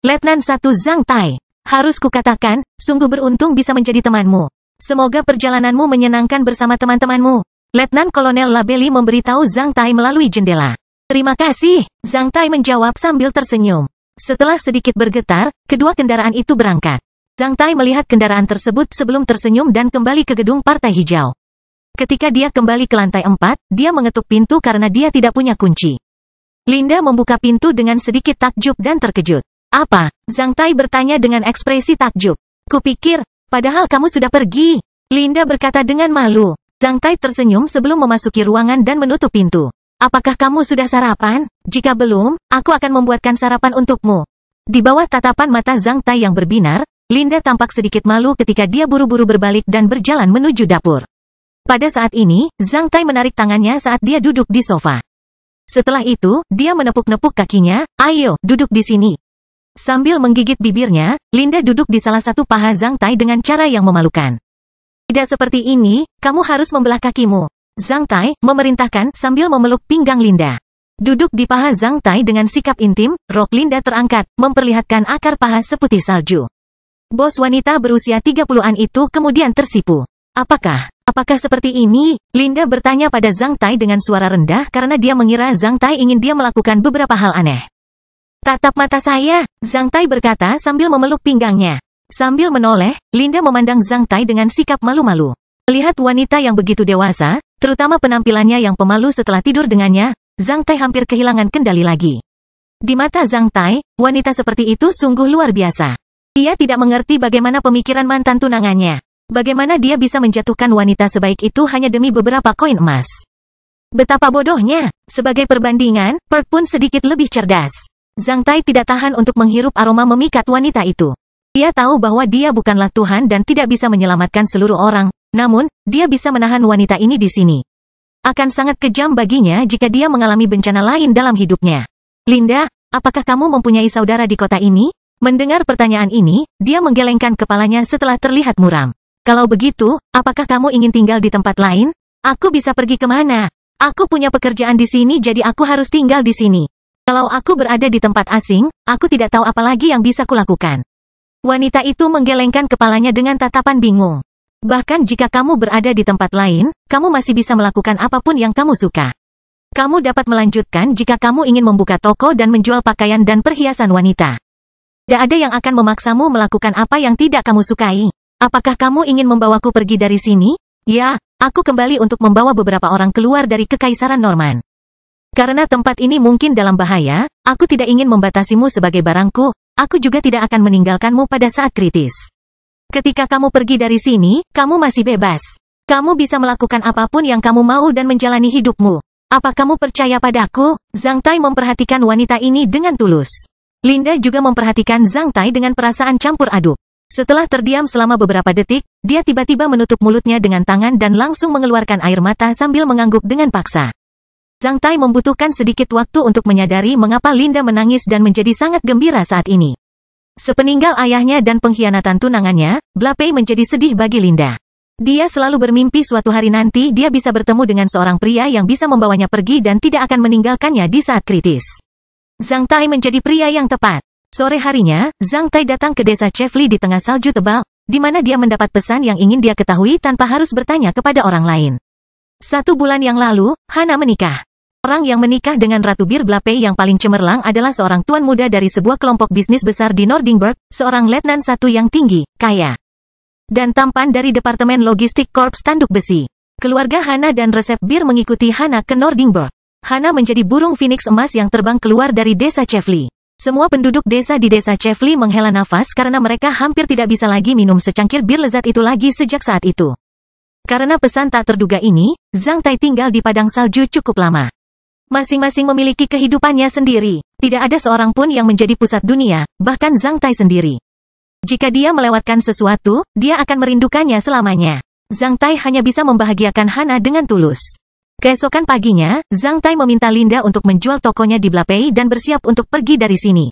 Speaker 1: Letnan 1 Zhang Tai. Harus kukatakan, sungguh beruntung bisa menjadi temanmu. Semoga perjalananmu menyenangkan bersama teman-temanmu. Letnan Kolonel Labelli memberitahu Zhang Tai melalui jendela. Terima kasih, Zhang Tai menjawab sambil tersenyum. Setelah sedikit bergetar, kedua kendaraan itu berangkat. Zhang Tai melihat kendaraan tersebut sebelum tersenyum dan kembali ke gedung Partai Hijau. Ketika dia kembali ke lantai 4, dia mengetuk pintu karena dia tidak punya kunci. Linda membuka pintu dengan sedikit takjub dan terkejut. Apa? Zhang Tai bertanya dengan ekspresi takjub. Kupikir, padahal kamu sudah pergi. Linda berkata dengan malu. Zhang Tai tersenyum sebelum memasuki ruangan dan menutup pintu. Apakah kamu sudah sarapan? Jika belum, aku akan membuatkan sarapan untukmu. Di bawah tatapan mata Zhang Tai yang berbinar, Linda tampak sedikit malu ketika dia buru-buru berbalik dan berjalan menuju dapur. Pada saat ini, Zhang Tai menarik tangannya saat dia duduk di sofa. Setelah itu, dia menepuk-nepuk kakinya, ayo, duduk di sini. Sambil menggigit bibirnya, Linda duduk di salah satu paha Zhang Tai dengan cara yang memalukan. Tidak seperti ini, kamu harus membelah kakimu. Zhang Tai memerintahkan sambil memeluk pinggang Linda. Duduk di paha Zhang Tai dengan sikap intim, rok Linda terangkat, memperlihatkan akar paha seputih salju. Bos wanita berusia 30-an itu kemudian tersipu. Apakah seperti ini? Linda bertanya pada Zhang Tai dengan suara rendah karena dia mengira Zhang Tai ingin dia melakukan beberapa hal aneh. Tatap mata saya, Zhang Tai berkata sambil memeluk pinggangnya. Sambil menoleh, Linda memandang Zhang Tai dengan sikap malu-malu. Melihat wanita yang begitu dewasa, terutama penampilannya yang pemalu setelah tidur dengannya, Zhang Tai hampir kehilangan kendali lagi. Di mata Zhang Tai, wanita seperti itu sungguh luar biasa. Ia tidak mengerti bagaimana pemikiran mantan tunangannya. Bagaimana dia bisa menjatuhkan wanita sebaik itu hanya demi beberapa koin emas. Betapa bodohnya. Sebagai perbandingan, Perk pun sedikit lebih cerdas. Zhang Tai tidak tahan untuk menghirup aroma memikat wanita itu. Dia tahu bahwa dia bukanlah Tuhan dan tidak bisa menyelamatkan seluruh orang, namun, dia bisa menahan wanita ini di sini. Akan sangat kejam baginya jika dia mengalami bencana lain dalam hidupnya. Linda, apakah kamu mempunyai saudara di kota ini? Mendengar pertanyaan ini, dia menggelengkan kepalanya setelah terlihat muram. Kalau begitu, apakah kamu ingin tinggal di tempat lain? Aku bisa pergi kemana? Aku punya pekerjaan di sini jadi aku harus tinggal di sini. Kalau aku berada di tempat asing, aku tidak tahu apa lagi yang bisa kulakukan. Wanita itu menggelengkan kepalanya dengan tatapan bingung. Bahkan jika kamu berada di tempat lain, kamu masih bisa melakukan apapun yang kamu suka. Kamu dapat melanjutkan jika kamu ingin membuka toko dan menjual pakaian dan perhiasan wanita. Tidak ada yang akan memaksamu melakukan apa yang tidak kamu sukai. Apakah kamu ingin membawaku pergi dari sini? Ya, aku kembali untuk membawa beberapa orang keluar dari Kekaisaran Norman. Karena tempat ini mungkin dalam bahaya, aku tidak ingin membatasimu sebagai barangku, aku juga tidak akan meninggalkanmu pada saat kritis. Ketika kamu pergi dari sini, kamu masih bebas. Kamu bisa melakukan apapun yang kamu mau dan menjalani hidupmu. Apa kamu percaya padaku? Zhang Tai memperhatikan wanita ini dengan tulus. Linda juga memperhatikan Zhang Tai dengan perasaan campur aduk. Setelah terdiam selama beberapa detik, dia tiba-tiba menutup mulutnya dengan tangan dan langsung mengeluarkan air mata sambil mengangguk dengan paksa. Zhang Tai membutuhkan sedikit waktu untuk menyadari mengapa Linda menangis dan menjadi sangat gembira saat ini. Sepeninggal ayahnya dan pengkhianatan tunangannya, Blapei menjadi sedih bagi Linda. Dia selalu bermimpi suatu hari nanti dia bisa bertemu dengan seorang pria yang bisa membawanya pergi dan tidak akan meninggalkannya di saat kritis. Zhang Tai menjadi pria yang tepat. Sore harinya, Zhang Tai datang ke desa Chefli di tengah salju tebal, di mana dia mendapat pesan yang ingin dia ketahui tanpa harus bertanya kepada orang lain. 1 bulan yang lalu, Hana menikah. Orang yang menikah dengan Ratu Bir Blapei yang paling cemerlang adalah seorang tuan muda dari sebuah kelompok bisnis besar di Nordingberg, seorang letnan 1 yang tinggi, kaya, dan tampan dari Departemen Logistik Korps Tanduk Besi. Keluarga Hana dan resep Bir mengikuti Hana ke Nordingberg. Hana menjadi burung phoenix emas yang terbang keluar dari desa Chefli. Semua penduduk desa di desa Chefli menghela nafas karena mereka hampir tidak bisa lagi minum secangkir bir lezat itu lagi sejak saat itu. Karena pesan tak terduga ini, Zhang Tai tinggal di padang salju cukup lama. Masing-masing memiliki kehidupannya sendiri. Tidak ada seorang pun yang menjadi pusat dunia, bahkan Zhang Tai sendiri. Jika dia melewatkan sesuatu, dia akan merindukannya selamanya. Zhang Tai hanya bisa membahagiakan Hana dengan tulus. Keesokan paginya, Zhang Tai meminta Linda untuk menjual tokonya di Blapei dan bersiap untuk pergi dari sini.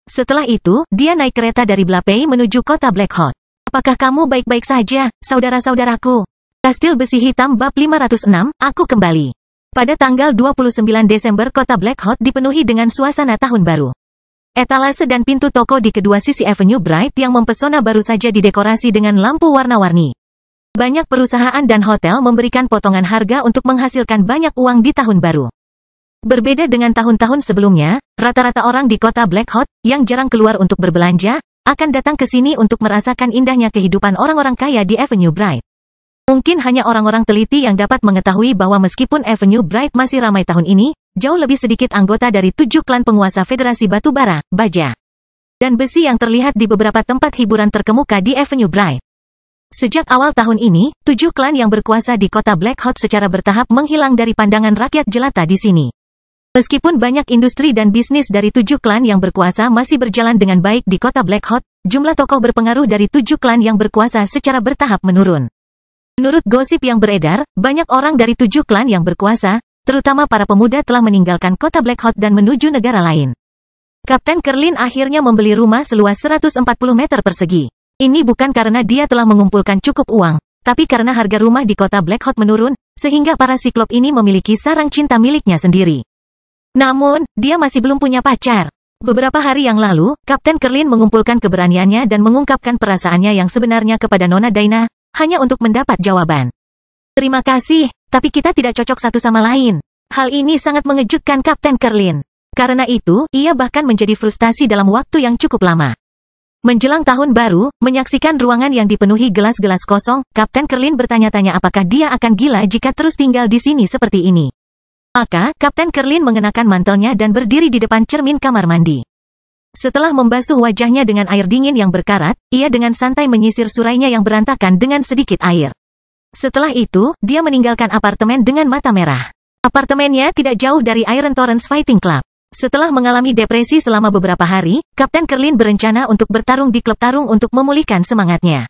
Speaker 1: Setelah itu, dia naik kereta dari Blapei menuju kota Blackhawk. Apakah kamu baik-baik saja, saudara-saudaraku? Kastil Besi Hitam bab 506, aku kembali. Pada tanggal 29 Desember kota Blackhawk dipenuhi dengan suasana tahun baru. Etalase dan pintu toko di kedua sisi Avenue Bright yang mempesona baru saja didekorasi dengan lampu warna-warni. Banyak perusahaan dan hotel memberikan potongan harga untuk menghasilkan banyak uang di tahun baru. Berbeda dengan tahun-tahun sebelumnya, rata-rata orang di kota Blackhawk, yang jarang keluar untuk berbelanja, akan datang ke sini untuk merasakan indahnya kehidupan orang-orang kaya di Avenue Bright. Mungkin hanya orang-orang teliti yang dapat mengetahui bahwa meskipun Avenue Bright masih ramai tahun ini, jauh lebih sedikit anggota dari 7 klan penguasa Federasi Batubara, Baja, dan Besi yang terlihat di beberapa tempat hiburan terkemuka di Avenue Bright. Sejak awal tahun ini, 7 klan yang berkuasa di kota Blackhawk secara bertahap menghilang dari pandangan rakyat jelata di sini. Meskipun banyak industri dan bisnis dari 7 klan yang berkuasa masih berjalan dengan baik di kota Blackhawk, jumlah tokoh berpengaruh dari 7 klan yang berkuasa secara bertahap menurun. Menurut gosip yang beredar, banyak orang dari 7 klan yang berkuasa, terutama para pemuda telah meninggalkan kota Blackhawk dan menuju negara lain. Kapten Kerlin akhirnya membeli rumah seluas 140 meter persegi. Ini bukan karena dia telah mengumpulkan cukup uang, tapi karena harga rumah di kota Blackhawk menurun, sehingga para siklop ini memiliki sarang cinta miliknya sendiri. Namun, dia masih belum punya pacar. Beberapa hari yang lalu, Kapten Kerlin mengumpulkan keberaniannya dan mengungkapkan perasaannya yang sebenarnya kepada Nona Daina, hanya untuk mendapat jawaban. Terima kasih, tapi kita tidak cocok satu sama lain. Hal ini sangat mengejutkan Kapten Kerlin. Karena itu, ia bahkan menjadi frustasi dalam waktu yang cukup lama. Menjelang tahun baru, menyaksikan ruangan yang dipenuhi gelas-gelas kosong, Kapten Kerlin bertanya-tanya apakah dia akan gila jika terus tinggal di sini seperti ini. Maka, Kapten Kerlin mengenakan mantelnya dan berdiri di depan cermin kamar mandi. Setelah membasuh wajahnya dengan air dingin yang berkarat, ia dengan santai menyisir surainya yang berantakan dengan sedikit air. Setelah itu, dia meninggalkan apartemen dengan mata merah. Apartemennya tidak jauh dari Iron Torrents Fighting Club. Setelah mengalami depresi selama beberapa hari, Kapten Kerlin berencana untuk bertarung di klub tarung untuk memulihkan semangatnya.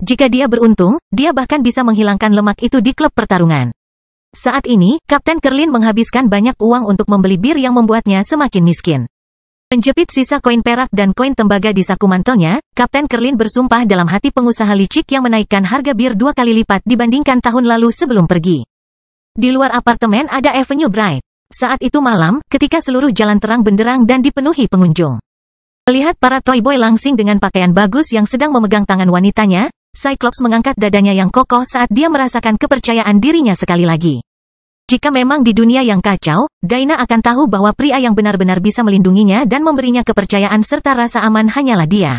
Speaker 1: Jika dia beruntung, dia bahkan bisa menghilangkan lemak itu di klub pertarungan. Saat ini, Kapten Kerlin menghabiskan banyak uang untuk membeli bir yang membuatnya semakin miskin. Menjepit sisa koin perak dan koin tembaga di saku mantelnya, Kapten Kerlin bersumpah dalam hati pengusaha licik yang menaikkan harga bir 2 kali lipat dibandingkan tahun lalu sebelum pergi. Di luar apartemen ada Avenue Bright. Saat itu malam, ketika seluruh jalan terang benderang dan dipenuhi pengunjung. Melihat para toy boy langsing dengan pakaian bagus yang sedang memegang tangan wanitanya, Cyclops mengangkat dadanya yang kokoh saat dia merasakan kepercayaan dirinya sekali lagi. Jika memang di dunia yang kacau, Daina akan tahu bahwa pria yang benar-benar bisa melindunginya dan memberinya kepercayaan serta rasa aman hanyalah dia.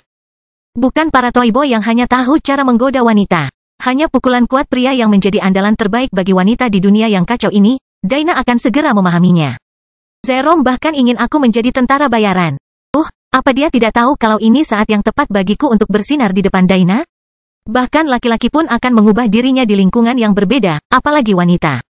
Speaker 1: Bukan para toy boy yang hanya tahu cara menggoda wanita. Hanya pukulan kuat pria yang menjadi andalan terbaik bagi wanita di dunia yang kacau ini, Daina akan segera memahaminya. Jerome bahkan ingin aku menjadi tentara bayaran. Apa dia tidak tahu kalau ini saat yang tepat bagiku untuk bersinar di depan Daina? Bahkan laki-laki pun akan mengubah dirinya di lingkungan yang berbeda, apalagi wanita.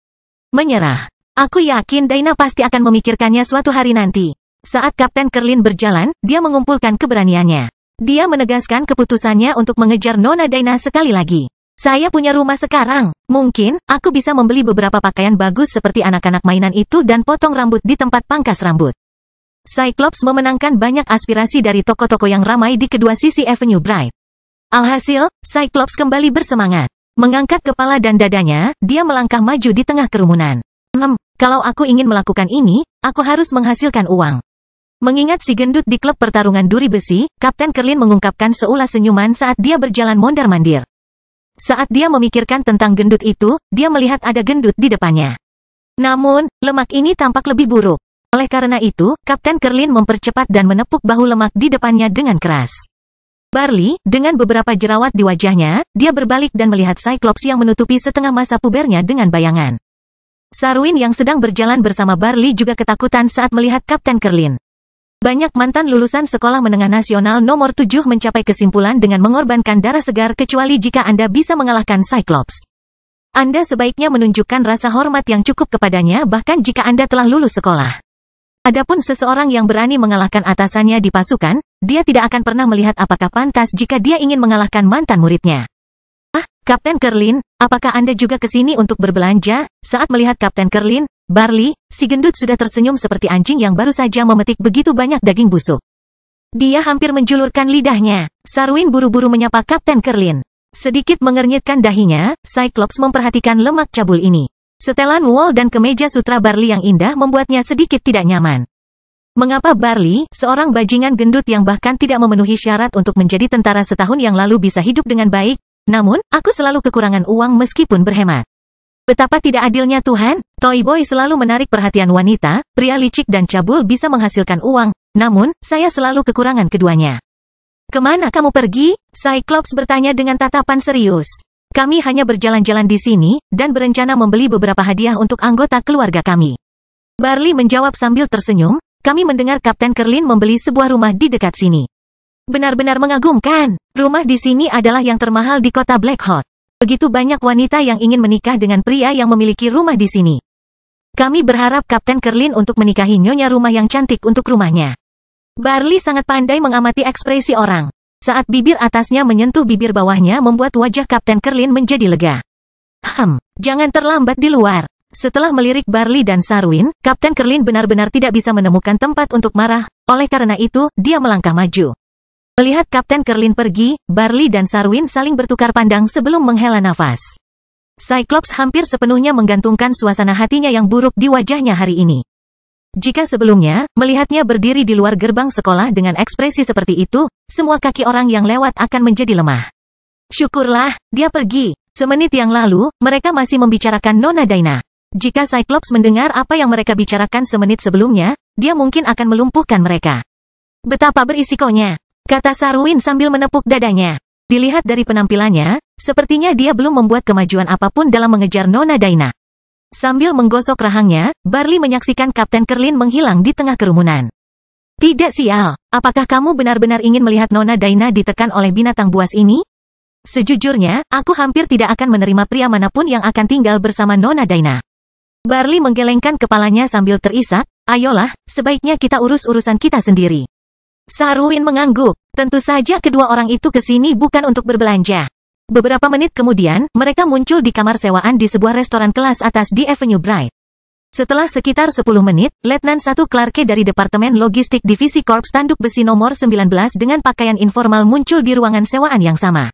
Speaker 1: Menyerah. Aku yakin Daina pasti akan memikirkannya suatu hari nanti. Saat Kapten Kerlin berjalan, dia mengumpulkan keberaniannya. Dia menegaskan keputusannya untuk mengejar Nona Daina sekali lagi. Saya punya rumah sekarang. Mungkin, aku bisa membeli beberapa pakaian bagus seperti anak-anak mainan itu dan potong rambut di tempat pangkas rambut. Cyclops memenangkan banyak aspirasi dari toko-toko yang ramai di kedua sisi Avenue Bright. Alhasil, Cyclops kembali bersemangat. Mengangkat kepala dan dadanya, dia melangkah maju di tengah kerumunan. Kalau aku ingin melakukan ini, aku harus menghasilkan uang. Mengingat si gendut di klub pertarungan duri besi, Kapten Kerlin mengungkapkan seulas senyuman saat dia berjalan mondar-mandir. Saat dia memikirkan tentang gendut itu, dia melihat ada gendut di depannya. Namun, lemak ini tampak lebih buruk. Oleh karena itu, Kapten Kerlin mempercepat dan menepuk bahu lemak di depannya dengan keras. Barley, dengan beberapa jerawat di wajahnya, dia berbalik dan melihat Cyclops yang menutupi setengah masa pubernya dengan bayangan. Sarwin yang sedang berjalan bersama Barley juga ketakutan saat melihat Kapten Kerlin. Banyak mantan lulusan sekolah menengah nasional nomor 7 mencapai kesimpulan dengan mengorbankan darah segar kecuali jika Anda bisa mengalahkan Cyclops. Anda sebaiknya menunjukkan rasa hormat yang cukup kepadanya bahkan jika Anda telah lulus sekolah. Adapun seseorang yang berani mengalahkan atasannya di pasukan, dia tidak akan pernah melihat apakah pantas jika dia ingin mengalahkan mantan muridnya. Kapten Kerlin, apakah Anda juga ke sini untuk berbelanja? Saat melihat Kapten Kerlin, Barley, si gendut sudah tersenyum seperti anjing yang baru saja memetik begitu banyak daging busuk. Dia hampir menjulurkan lidahnya. Sarwin buru-buru menyapa Kapten Kerlin. Sedikit mengernyitkan dahinya, Cyclops memperhatikan lemak cabul ini. Setelan wol dan kemeja sutra Barley yang indah membuatnya sedikit tidak nyaman. Mengapa Barley, seorang bajingan gendut yang bahkan tidak memenuhi syarat untuk menjadi tentara setahun yang lalu bisa hidup dengan baik? Namun, aku selalu kekurangan uang meskipun berhemat. Betapa tidak adilnya Tuhan, Toy Boy selalu menarik perhatian wanita, pria licik dan cabul bisa menghasilkan uang, namun, saya selalu kekurangan keduanya. Kemana kamu pergi? Cyclops bertanya dengan tatapan serius. Kami hanya berjalan-jalan di sini, dan berencana membeli beberapa hadiah untuk anggota keluarga kami. Barley menjawab sambil tersenyum, kami mendengar Kapten Kerlin membeli sebuah rumah di dekat sini. Benar-benar mengagumkan, rumah di sini adalah yang termahal di kota Blackhawk. Begitu banyak wanita yang ingin menikah dengan pria yang memiliki rumah di sini. Kami berharap Kapten Kerlin untuk menikahi nyonya rumah yang cantik untuk rumahnya. Barley sangat pandai mengamati ekspresi orang. Saat bibir atasnya menyentuh bibir bawahnya membuat wajah Kapten Kerlin menjadi lega. Jangan terlambat di luar. Setelah melirik Barley dan Sarwin, Kapten Kerlin benar-benar tidak bisa menemukan tempat untuk marah, oleh karena itu, dia melangkah maju. Melihat Kapten Kerlin pergi, Barley dan Sarwin saling bertukar pandang sebelum menghela nafas. Cyclops hampir sepenuhnya menggantungkan suasana hatinya yang buruk di wajahnya hari ini. Jika sebelumnya, melihatnya berdiri di luar gerbang sekolah dengan ekspresi seperti itu, semua kaki orang yang lewat akan menjadi lemah. Syukurlah, dia pergi. Semenit yang lalu, mereka masih membicarakan Nona Daina. Jika Cyclops mendengar apa yang mereka bicarakan semenit sebelumnya, dia mungkin akan melumpuhkan mereka. Betapa berisikonya, kata Sarwin sambil menepuk dadanya. Dilihat dari penampilannya, sepertinya dia belum membuat kemajuan apapun dalam mengejar Nona Daina. Sambil menggosok rahangnya, Barley menyaksikan Kapten Kerlin menghilang di tengah kerumunan. Tidak sial, apakah kamu benar-benar ingin melihat Nona Daina ditekan oleh binatang buas ini? Sejujurnya, aku hampir tidak akan menerima pria manapun yang akan tinggal bersama Nona Daina. Barley menggelengkan kepalanya sambil terisak, ayolah, sebaiknya kita urus urusan kita sendiri. Sarwin mengangguk. Tentu saja kedua orang itu ke sini bukan untuk berbelanja. Beberapa menit kemudian, mereka muncul di kamar sewaan di sebuah restoran kelas atas di Avenue Bright. Setelah sekitar 10 menit, Letnan 1 Clarke dari Departemen Logistik Divisi Korps Tanduk Besi nomor 19 dengan pakaian informal muncul di ruangan sewaan yang sama.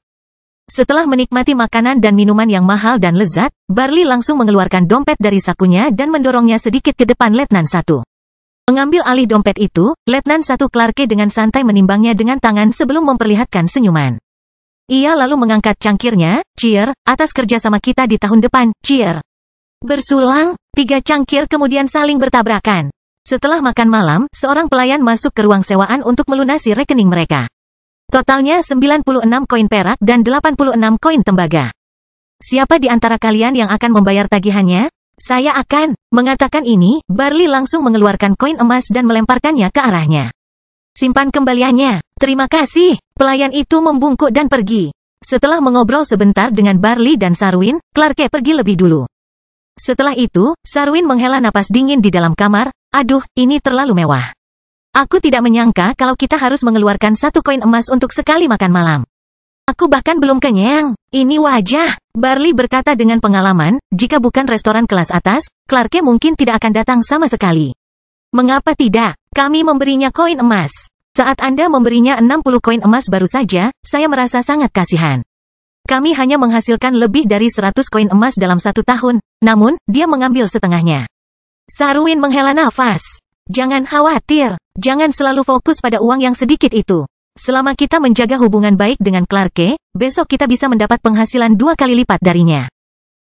Speaker 1: Setelah menikmati makanan dan minuman yang mahal dan lezat, Barley langsung mengeluarkan dompet dari sakunya dan mendorongnya sedikit ke depan Letnan 1. Mengambil alih dompet itu, Letnan 1 Clarke dengan santai menimbangnya dengan tangan sebelum memperlihatkan senyuman. Ia lalu mengangkat cangkirnya, cheer, atas kerjasama kita di tahun depan, cheer. Bersulang, 3 cangkir kemudian saling bertabrakan. Setelah makan malam, seorang pelayan masuk ke ruang sewaan untuk melunasi rekening mereka. Totalnya 96 koin perak dan 86 koin tembaga. Siapa di antara kalian yang akan membayar tagihannya? Saya akan, mengatakan ini, Barley langsung mengeluarkan koin emas dan melemparkannya ke arahnya. Simpan kembaliannya, terima kasih, pelayan itu membungkuk dan pergi. Setelah mengobrol sebentar dengan Barley dan Sarwin, Clarke pergi lebih dulu. Setelah itu, Sarwin menghela napas dingin di dalam kamar, aduh, ini terlalu mewah. Aku tidak menyangka kalau kita harus mengeluarkan 1 koin emas untuk sekali makan malam. Aku bahkan belum kenyang. Ini wajah. Barley berkata dengan pengalaman, jika bukan restoran kelas atas, Clarke mungkin tidak akan datang sama sekali. Mengapa tidak? Kami memberinya koin emas. Saat Anda memberinya 60 koin emas baru saja, saya merasa sangat kasihan. Kami hanya menghasilkan lebih dari 100 koin emas dalam 1 tahun, namun, dia mengambil setengahnya. Sarwin menghela nafas. Jangan khawatir. Jangan selalu fokus pada uang yang sedikit itu. Selama kita menjaga hubungan baik dengan Clarke, besok kita bisa mendapat penghasilan 2 kali lipat darinya.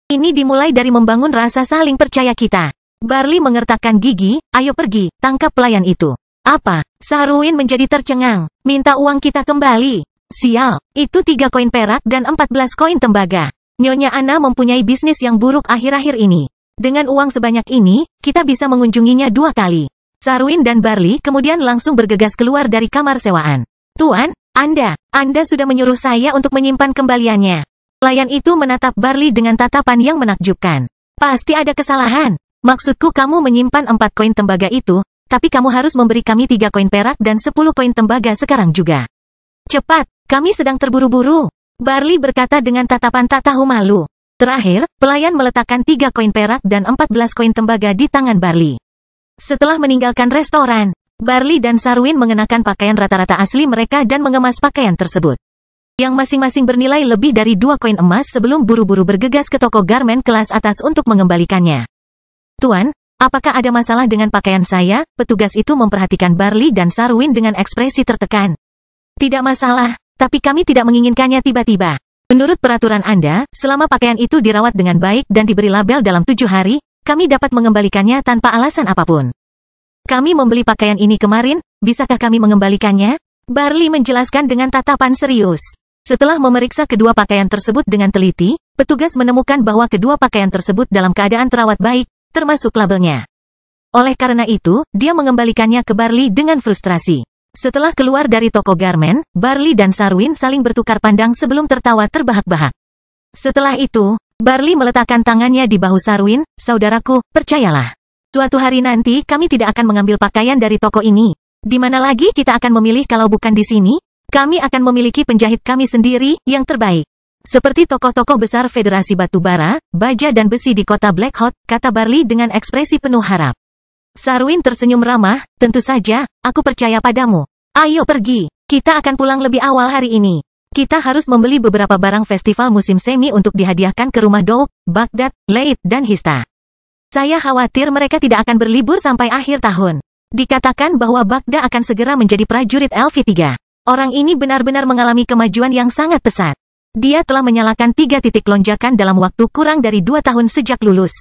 Speaker 1: Ini dimulai dari membangun rasa saling percaya kita. Barley mengertakkan gigi, ayo pergi, tangkap pelayan itu. Apa? Sarwin menjadi tercengang. Minta uang kita kembali. Sial, itu 3 koin perak dan 14 koin tembaga. Nyonya Anna mempunyai bisnis yang buruk akhir-akhir ini. Dengan uang sebanyak ini, kita bisa mengunjunginya 2 kali. Sarwin dan Barley kemudian langsung bergegas keluar dari kamar sewaan. Tuan, Anda sudah menyuruh saya untuk menyimpan kembaliannya. Pelayan itu menatap Barley dengan tatapan yang menakjubkan. Pasti ada kesalahan. Maksudku kamu menyimpan 4 koin tembaga itu, tapi kamu harus memberi kami 3 koin perak dan 10 koin tembaga sekarang juga. Cepat, kami sedang terburu-buru. Barley berkata dengan tatapan tak tahu malu. Terakhir, pelayan meletakkan 3 koin perak dan 14 koin tembaga di tangan Barley. Setelah meninggalkan restoran, Barley dan Sarwin mengenakan pakaian rata-rata asli mereka dan mengemas pakaian tersebut. Yang masing-masing bernilai lebih dari 2 koin emas sebelum buru-buru bergegas ke toko garmen kelas atas untuk mengembalikannya. Tuan, apakah ada masalah dengan pakaian saya? Petugas itu memperhatikan Barley dan Sarwin dengan ekspresi tertekan. Tidak masalah, tapi kami tidak menginginkannya tiba-tiba. Menurut peraturan Anda, selama pakaian itu dirawat dengan baik dan diberi label dalam 7 hari, kami dapat mengembalikannya tanpa alasan apapun. Kami membeli pakaian ini kemarin, bisakah kami mengembalikannya? Barley menjelaskan dengan tatapan serius. Setelah memeriksa kedua pakaian tersebut dengan teliti, petugas menemukan bahwa kedua pakaian tersebut dalam keadaan terawat baik, termasuk labelnya. Oleh karena itu, dia mengembalikannya ke Barley dengan frustrasi. Setelah keluar dari toko garmen, Barley dan Sarwin saling bertukar pandang sebelum tertawa terbahak-bahak. Setelah itu, Barley meletakkan tangannya di bahu Sarwin, saudaraku, percayalah. Suatu hari nanti kami tidak akan mengambil pakaian dari toko ini. Di mana lagi kita akan memilih kalau bukan di sini? Kami akan memiliki penjahit kami sendiri, yang terbaik. Seperti tokoh-tokoh besar Federasi Batubara, Baja dan Besi di kota Black Hawk, kata Barley dengan ekspresi penuh harap. Sarwin tersenyum ramah, tentu saja, aku percaya padamu. Ayo pergi, kita akan pulang lebih awal hari ini. Kita harus membeli beberapa barang festival musim semi untuk dihadiahkan ke rumah Doug, Baghdad, Leit, dan Hista. Saya khawatir mereka tidak akan berlibur sampai akhir tahun. Dikatakan bahwa Bagda akan segera menjadi prajurit LV3. Orang ini benar-benar mengalami kemajuan yang sangat pesat. Dia telah menyalakan 3 titik lonjakan dalam waktu kurang dari 2 tahun sejak lulus.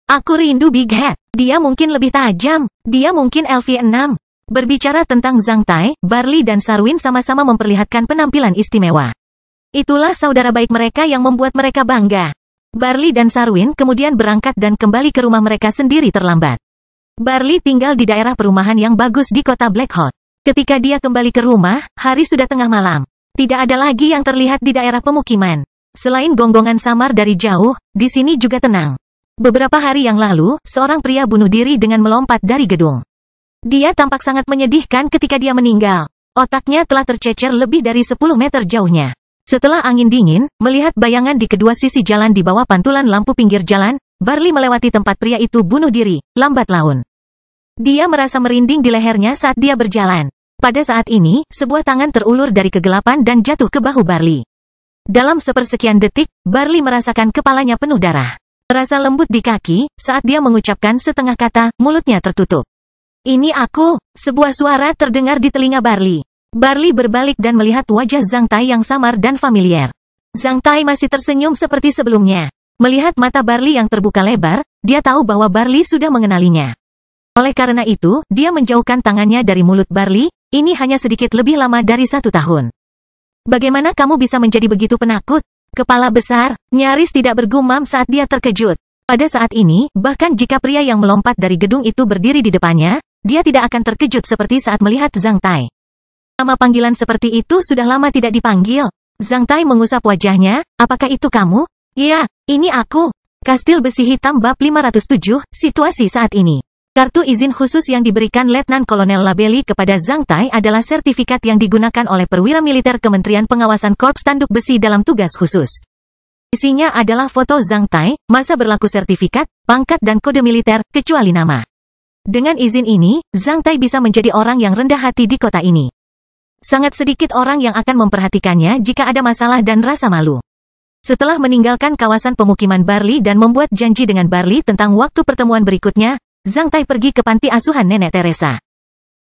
Speaker 1: Aku rindu Big Head. Dia mungkin lebih tajam. Dia mungkin LV6. Berbicara tentang Zhang Tai, Barley dan Sarwin sama-sama memperlihatkan penampilan istimewa. Itulah saudara baik mereka yang membuat mereka bangga. Barley dan Sarwin kemudian berangkat dan kembali ke rumah mereka sendiri terlambat. Barley tinggal di daerah perumahan yang bagus di kota Black Hawk. Ketika dia kembali ke rumah, hari sudah tengah malam. Tidak ada lagi yang terlihat di daerah pemukiman. Selain gonggongan samar dari jauh, di sini juga tenang. Beberapa hari yang lalu, seorang pria bunuh diri dengan melompat dari gedung. Dia tampak sangat menyedihkan ketika dia meninggal. Otaknya telah tercecer lebih dari 10 meter jauhnya. Setelah angin dingin, melihat bayangan di kedua sisi jalan di bawah pantulan lampu pinggir jalan, Barley melewati tempat pria itu bunuh diri, lambat laun. Dia merasa merinding di lehernya saat dia berjalan. Pada saat ini, sebuah tangan terulur dari kegelapan dan jatuh ke bahu Barley. Dalam sepersekian detik, Barley merasakan kepalanya penuh darah. Rasa lembut di kaki, saat dia mengucapkan setengah kata, mulutnya tertutup. Ini aku, sebuah suara terdengar di telinga Barley. Barley berbalik dan melihat wajah Zhang Tai yang samar dan familiar. Zhang Tai masih tersenyum seperti sebelumnya. Melihat mata Barley yang terbuka lebar, dia tahu bahwa Barley sudah mengenalinya. Oleh karena itu, dia menjauhkan tangannya dari mulut Barley, ini hanya sedikit lebih lama dari 1 tahun. Bagaimana kamu bisa menjadi begitu penakut? Kepala besar, nyaris tidak bergumam saat dia terkejut. Pada saat ini, bahkan jika pria yang melompat dari gedung itu berdiri di depannya, dia tidak akan terkejut seperti saat melihat Zhang Tai. Nama panggilan seperti itu sudah lama tidak dipanggil. Zhang Tai mengusap wajahnya, apakah itu kamu? Iya, ini aku. Kastil Besi Hitam Bab 507, situasi saat ini. Kartu izin khusus yang diberikan Letnan Kolonel Labelli kepada Zhang Tai adalah sertifikat yang digunakan oleh perwira militer Kementerian Pengawasan Korps Tanduk Besi dalam tugas khusus. Isinya adalah foto Zhang Tai, masa berlaku sertifikat, pangkat dan kode militer, kecuali nama. Dengan izin ini, Zhang Tai bisa menjadi orang yang rendah hati di kota ini. Sangat sedikit orang yang akan memperhatikannya jika ada masalah dan rasa malu. Setelah meninggalkan kawasan pemukiman Barley dan membuat janji dengan Barley tentang waktu pertemuan berikutnya, Zhang Tai pergi ke panti asuhan Nenek Teresa.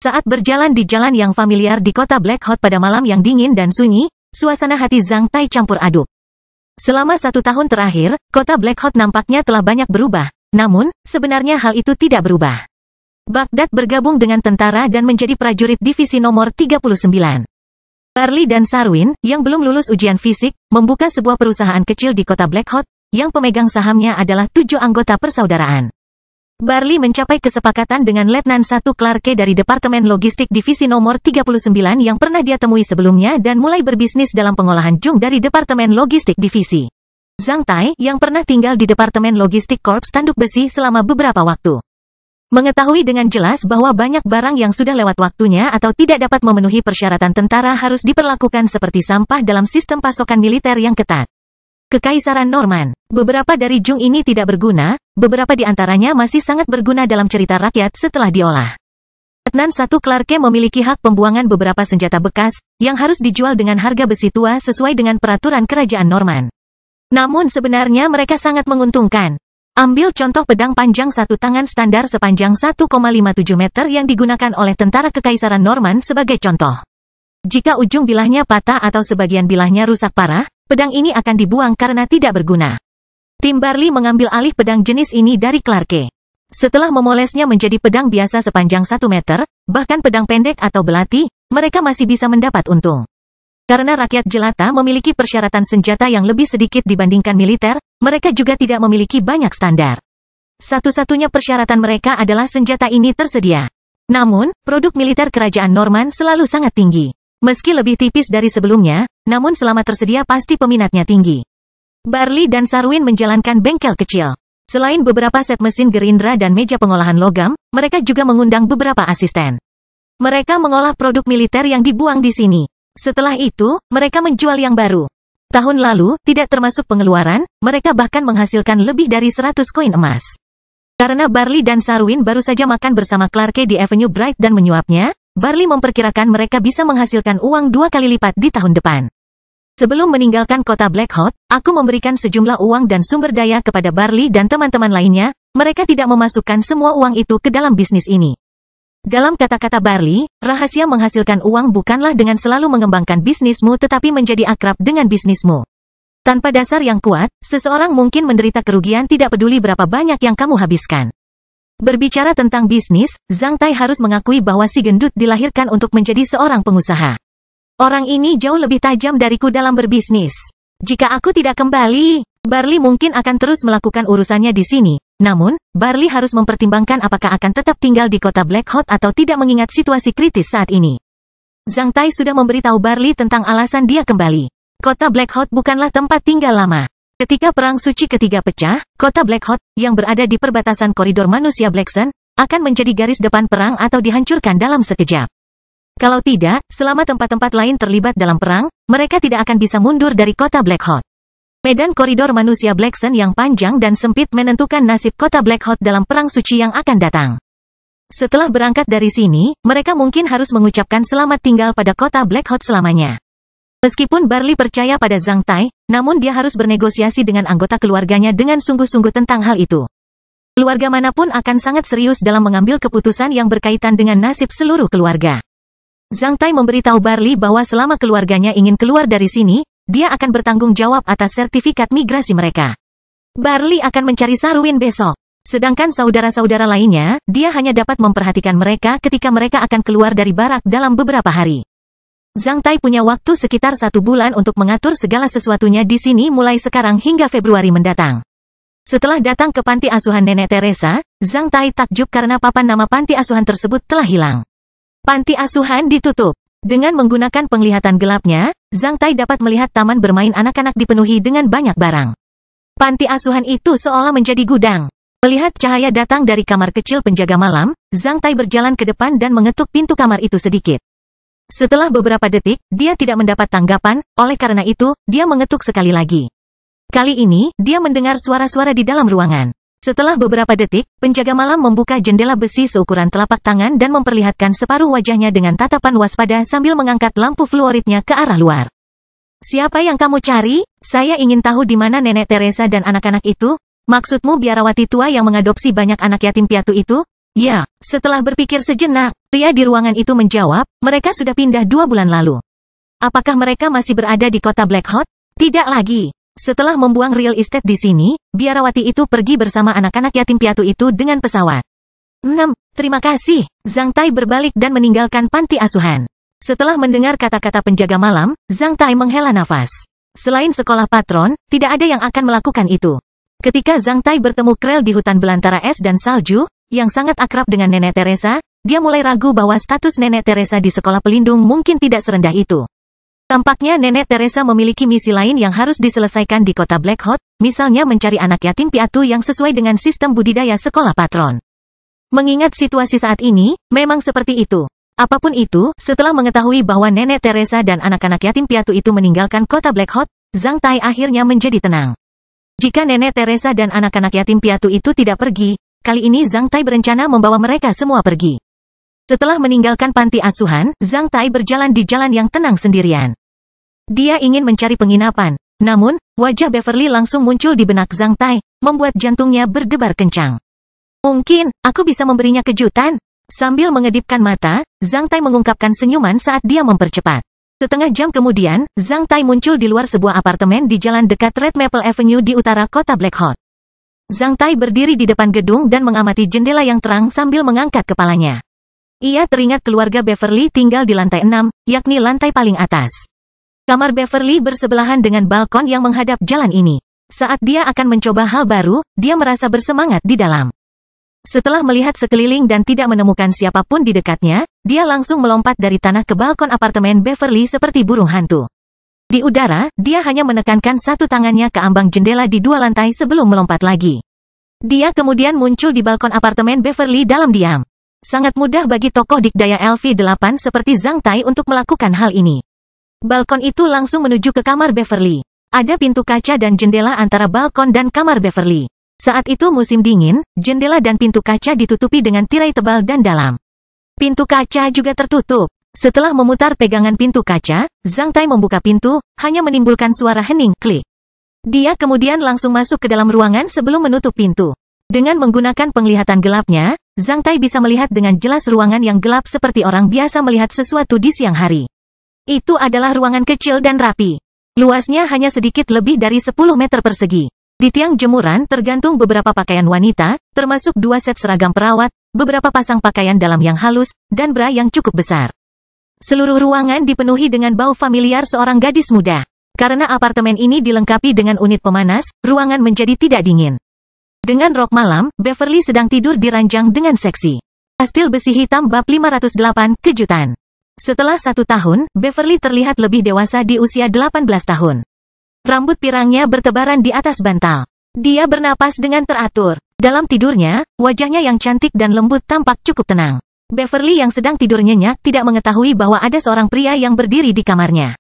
Speaker 1: Saat berjalan di jalan yang familiar di kota Black Hawk pada malam yang dingin dan sunyi, suasana hati Zhang Tai campur aduk. Selama 1 tahun terakhir, kota Black Hawk nampaknya telah banyak berubah. Namun, sebenarnya hal itu tidak berubah. Baghdad bergabung dengan tentara dan menjadi prajurit divisi nomor 39. Barley dan Sarwin, yang belum lulus ujian fisik, membuka sebuah perusahaan kecil di kota Black Hawk, yang pemegang sahamnya adalah 7 anggota persaudaraan. Barley mencapai kesepakatan dengan Letnan 1 Clarke dari Departemen Logistik Divisi nomor 39 yang pernah dia temui sebelumnya dan mulai berbisnis dalam pengolahan jung dari Departemen Logistik Divisi. Zhang Tai, yang pernah tinggal di Departemen Logistik Korps Tanduk Besi selama beberapa waktu. Mengetahui dengan jelas bahwa banyak barang yang sudah lewat waktunya atau tidak dapat memenuhi persyaratan tentara harus diperlakukan seperti sampah dalam sistem pasokan militer yang ketat. Kekaisaran Norman. Beberapa dari jung ini tidak berguna, beberapa di antaranya masih sangat berguna dalam cerita rakyat setelah diolah. Letnan 1 Clarke memiliki hak pembuangan beberapa senjata bekas, yang harus dijual dengan harga besi tua sesuai dengan peraturan kerajaan Norman. Namun sebenarnya mereka sangat menguntungkan. Ambil contoh pedang panjang 1 tangan standar sepanjang 1,57 meter yang digunakan oleh tentara Kekaisaran Norman sebagai contoh. Jika ujung bilahnya patah atau sebagian bilahnya rusak parah, pedang ini akan dibuang karena tidak berguna. Tim Barley mengambil alih pedang jenis ini dari Clarke. Setelah memolesnya menjadi pedang biasa sepanjang 1 meter, bahkan pedang pendek atau belati, mereka masih bisa mendapat untung. Karena rakyat jelata memiliki persyaratan senjata yang lebih sedikit dibandingkan militer, mereka juga tidak memiliki banyak standar. Satu-satunya persyaratan mereka adalah senjata ini tersedia. Namun, produk militer kerajaan Norman selalu sangat tinggi. Meski lebih tipis dari sebelumnya, namun selama tersedia pasti peminatnya tinggi. Barley dan Sarwin menjalankan bengkel kecil. Selain beberapa set mesin gerindra dan meja pengolahan logam, mereka juga mengundang beberapa asisten. Mereka mengolah produk militer yang dibuang di sini. Setelah itu, mereka menjual yang baru. Tahun lalu, tidak termasuk pengeluaran, mereka bahkan menghasilkan lebih dari 100 koin emas. Karena Barley dan Sarwin baru saja makan bersama Clarke di Avenue Bright dan menyuapnya, Barley memperkirakan mereka bisa menghasilkan uang 2 kali lipat di tahun depan. Sebelum meninggalkan kota Black Hawk, aku memberikan sejumlah uang dan sumber daya kepada Barley dan teman-teman lainnya, mereka tidak memasukkan semua uang itu ke dalam bisnis ini. Dalam kata-kata Barley, rahasia menghasilkan uang bukanlah dengan selalu mengembangkan bisnismu tetapi menjadi akrab dengan bisnismu. Tanpa dasar yang kuat, seseorang mungkin menderita kerugian tidak peduli berapa banyak yang kamu habiskan. Berbicara tentang bisnis, Zhang Tai harus mengakui bahwa si gendut dilahirkan untuk menjadi seorang pengusaha. Orang ini jauh lebih tajam dariku dalam berbisnis. Jika aku tidak kembali, Barley mungkin akan terus melakukan urusannya di sini, namun, Barley harus mempertimbangkan apakah akan tetap tinggal di kota Black Hawk atau tidak mengingat situasi kritis saat ini. Zhang Tai sudah memberitahu Barley tentang alasan dia kembali. Kota Black Hawk bukanlah tempat tinggal lama. Ketika Perang Suci ketiga pecah, kota Black Hawk, yang berada di perbatasan koridor manusia Black Sun, akan menjadi garis depan perang atau dihancurkan dalam sekejap. Kalau tidak, selama tempat-tempat lain terlibat dalam perang, mereka tidak akan bisa mundur dari kota Black Hawk. Medan koridor manusia Black Sun yang panjang dan sempit menentukan nasib kota Black Hawk dalam Perang Suci yang akan datang. Setelah berangkat dari sini, mereka mungkin harus mengucapkan selamat tinggal pada kota Black Hawk selamanya. Meskipun Barley percaya pada Zhang Tai, namun dia harus bernegosiasi dengan anggota keluarganya dengan sungguh-sungguh tentang hal itu. Keluarga manapun akan sangat serius dalam mengambil keputusan yang berkaitan dengan nasib seluruh keluarga. Zhang Tai memberitahu Barley bahwa selama keluarganya ingin keluar dari sini, dia akan bertanggung jawab atas sertifikat migrasi mereka. Barley akan mencari Sarwin besok. Sedangkan saudara-saudara lainnya, dia hanya dapat memperhatikan mereka ketika mereka akan keluar dari barak dalam beberapa hari. Zhang Tai punya waktu sekitar 1 bulan untuk mengatur segala sesuatunya di sini mulai sekarang hingga Februari mendatang. Setelah datang ke panti asuhan Nenek Teresa, Zhang Tai takjub karena papan nama panti asuhan tersebut telah hilang. Panti asuhan ditutup. Dengan menggunakan penglihatan gelapnya, Zhang Tai dapat melihat taman bermain anak-anak dipenuhi dengan banyak barang. Panti asuhan itu seolah menjadi gudang. Melihat cahaya datang dari kamar kecil penjaga malam, Zhang Tai berjalan ke depan dan mengetuk pintu kamar itu sedikit. Setelah beberapa detik, dia tidak mendapat tanggapan, oleh karena itu, dia mengetuk sekali lagi. Kali ini, dia mendengar suara-suara di dalam ruangan. Setelah beberapa detik, penjaga malam membuka jendela besi seukuran telapak tangan dan memperlihatkan separuh wajahnya dengan tatapan waspada sambil mengangkat lampu fluoridnya ke arah luar. Siapa yang kamu cari? Saya ingin tahu di mana Nenek Teresa dan anak-anak itu? Maksudmu biarawati tua yang mengadopsi banyak anak yatim piatu itu? Ya, setelah berpikir sejenak, pria di ruangan itu menjawab, mereka sudah pindah 2 bulan lalu. Apakah mereka masih berada di kota Black Hawk? Tidak lagi. Setelah membuang real estate di sini, biarawati itu pergi bersama anak-anak yatim piatu itu dengan pesawat. Terima kasih. Zhang Tai berbalik dan meninggalkan panti asuhan. Setelah mendengar kata-kata penjaga malam, Zhang Tai menghela nafas. Selain sekolah patron, tidak ada yang akan melakukan itu. Ketika Zhang Tai bertemu Krell di hutan belantara es dan salju, yang sangat akrab dengan Nenek Teresa, dia mulai ragu bahwa status Nenek Teresa di sekolah pelindung mungkin tidak serendah itu. Tampaknya Nenek Teresa memiliki misi lain yang harus diselesaikan di kota Black Hawk, misalnya mencari anak yatim piatu yang sesuai dengan sistem budidaya sekolah patron. Mengingat situasi saat ini, memang seperti itu. Apapun itu, setelah mengetahui bahwa Nenek Teresa dan anak-anak yatim piatu itu meninggalkan kota Black Hawk, Zhang Tai akhirnya menjadi tenang. Jika Nenek Teresa dan anak-anak yatim piatu itu tidak pergi, kali ini Zhang Tai berencana membawa mereka semua pergi. Setelah meninggalkan panti asuhan, Zhang Tai berjalan di jalan yang tenang sendirian. Dia ingin mencari penginapan, namun, wajah Beverly langsung muncul di benak Zhang Tai, membuat jantungnya berdebar kencang. Mungkin, aku bisa memberinya kejutan. Sambil mengedipkan mata, Zhang Tai mengungkapkan senyuman saat dia mempercepat. Setengah jam kemudian, Zhang Tai muncul di luar sebuah apartemen di jalan dekat Red Maple Avenue di utara kota Black Hawk. Zhang Tai berdiri di depan gedung dan mengamati jendela yang terang sambil mengangkat kepalanya. Ia teringat keluarga Beverly tinggal di lantai 6, yakni lantai paling atas. Kamar Beverly bersebelahan dengan balkon yang menghadap jalan ini. Saat dia akan mencoba hal baru, dia merasa bersemangat di dalam. Setelah melihat sekeliling dan tidak menemukan siapapun di dekatnya, dia langsung melompat dari tanah ke balkon apartemen Beverly seperti burung hantu. Di udara, dia hanya menekankan satu tangannya ke ambang jendela di 2 lantai sebelum melompat lagi. Dia kemudian muncul di balkon apartemen Beverly dalam diam. Sangat mudah bagi tokoh dikdaya LV8 seperti Zhang Tai untuk melakukan hal ini. Balkon itu langsung menuju ke kamar Beverly. Ada pintu kaca dan jendela antara balkon dan kamar Beverly. Saat itu musim dingin, jendela dan pintu kaca ditutupi dengan tirai tebal dan dalam. Pintu kaca juga tertutup. Setelah memutar pegangan pintu kaca, Zhang Tai membuka pintu, hanya menimbulkan suara hening klik. Dia kemudian langsung masuk ke dalam ruangan sebelum menutup pintu. Dengan menggunakan penglihatan gelapnya, Zhang Tai bisa melihat dengan jelas ruangan yang gelap seperti orang biasa melihat sesuatu di siang hari. Itu adalah ruangan kecil dan rapi. Luasnya hanya sedikit lebih dari 10 meter persegi. Di tiang jemuran tergantung beberapa pakaian wanita, termasuk 2 set seragam perawat, beberapa pasang pakaian dalam yang halus, dan bra yang cukup besar. Seluruh ruangan dipenuhi dengan bau familiar seorang gadis muda. Karena apartemen ini dilengkapi dengan unit pemanas, ruangan menjadi tidak dingin. Dengan rok malam, Beverly sedang tidur di ranjang dengan seksi. Pastil besi hitam bab 508, kejutan. Setelah 1 tahun, Beverly terlihat lebih dewasa di usia 18 tahun. Rambut pirangnya bertebaran di atas bantal. Dia bernapas dengan teratur. Dalam tidurnya, wajahnya yang cantik dan lembut tampak cukup tenang. Beverly yang sedang tidur nyenyak tidak mengetahui bahwa ada seorang pria yang berdiri di kamarnya.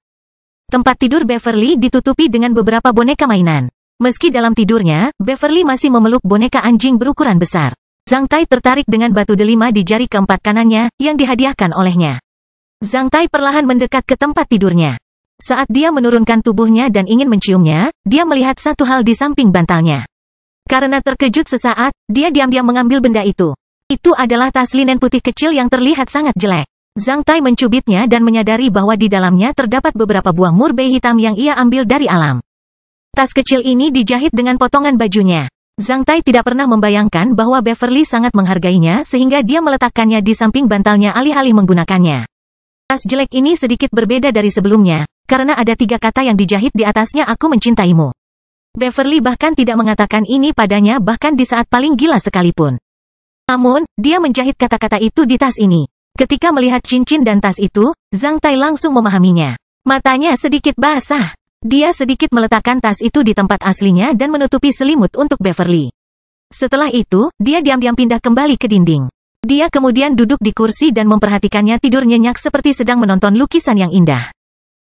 Speaker 1: Tempat tidur Beverly ditutupi dengan beberapa boneka mainan. Meski dalam tidurnya, Beverly masih memeluk boneka anjing berukuran besar. Zhang Tai tertarik dengan batu delima di jari keempat kanannya, yang dihadiahkan olehnya. Zhang Tai perlahan mendekat ke tempat tidurnya. Saat dia menurunkan tubuhnya dan ingin menciumnya, dia melihat satu hal di samping bantalnya. Karena terkejut sesaat, dia diam-diam mengambil benda itu. Itu adalah tas linen putih kecil yang terlihat sangat jelek. Zhang Tai mencubitnya dan menyadari bahwa di dalamnya terdapat beberapa buah murbei hitam yang ia ambil dari alam. Tas kecil ini dijahit dengan potongan bajunya. Zhang Tai tidak pernah membayangkan bahwa Beverly sangat menghargainya sehingga dia meletakkannya di samping bantalnya alih-alih menggunakannya. Tas jelek ini sedikit berbeda dari sebelumnya, karena ada 3 kata yang dijahit di atasnya aku mencintaimu. Beverly bahkan tidak mengatakan ini padanya bahkan di saat paling gila sekalipun. Namun, dia menjahit kata-kata itu di tas ini. Ketika melihat cincin dan tas itu, Zhang Tai langsung memahaminya. Matanya sedikit basah. Dia sedikit meletakkan tas itu di tempat aslinya dan menutupi selimut untuk Beverly. Setelah itu, dia diam-diam pindah kembali ke dinding. Dia kemudian duduk di kursi dan memperhatikannya tidur nyenyak seperti sedang menonton lukisan yang indah.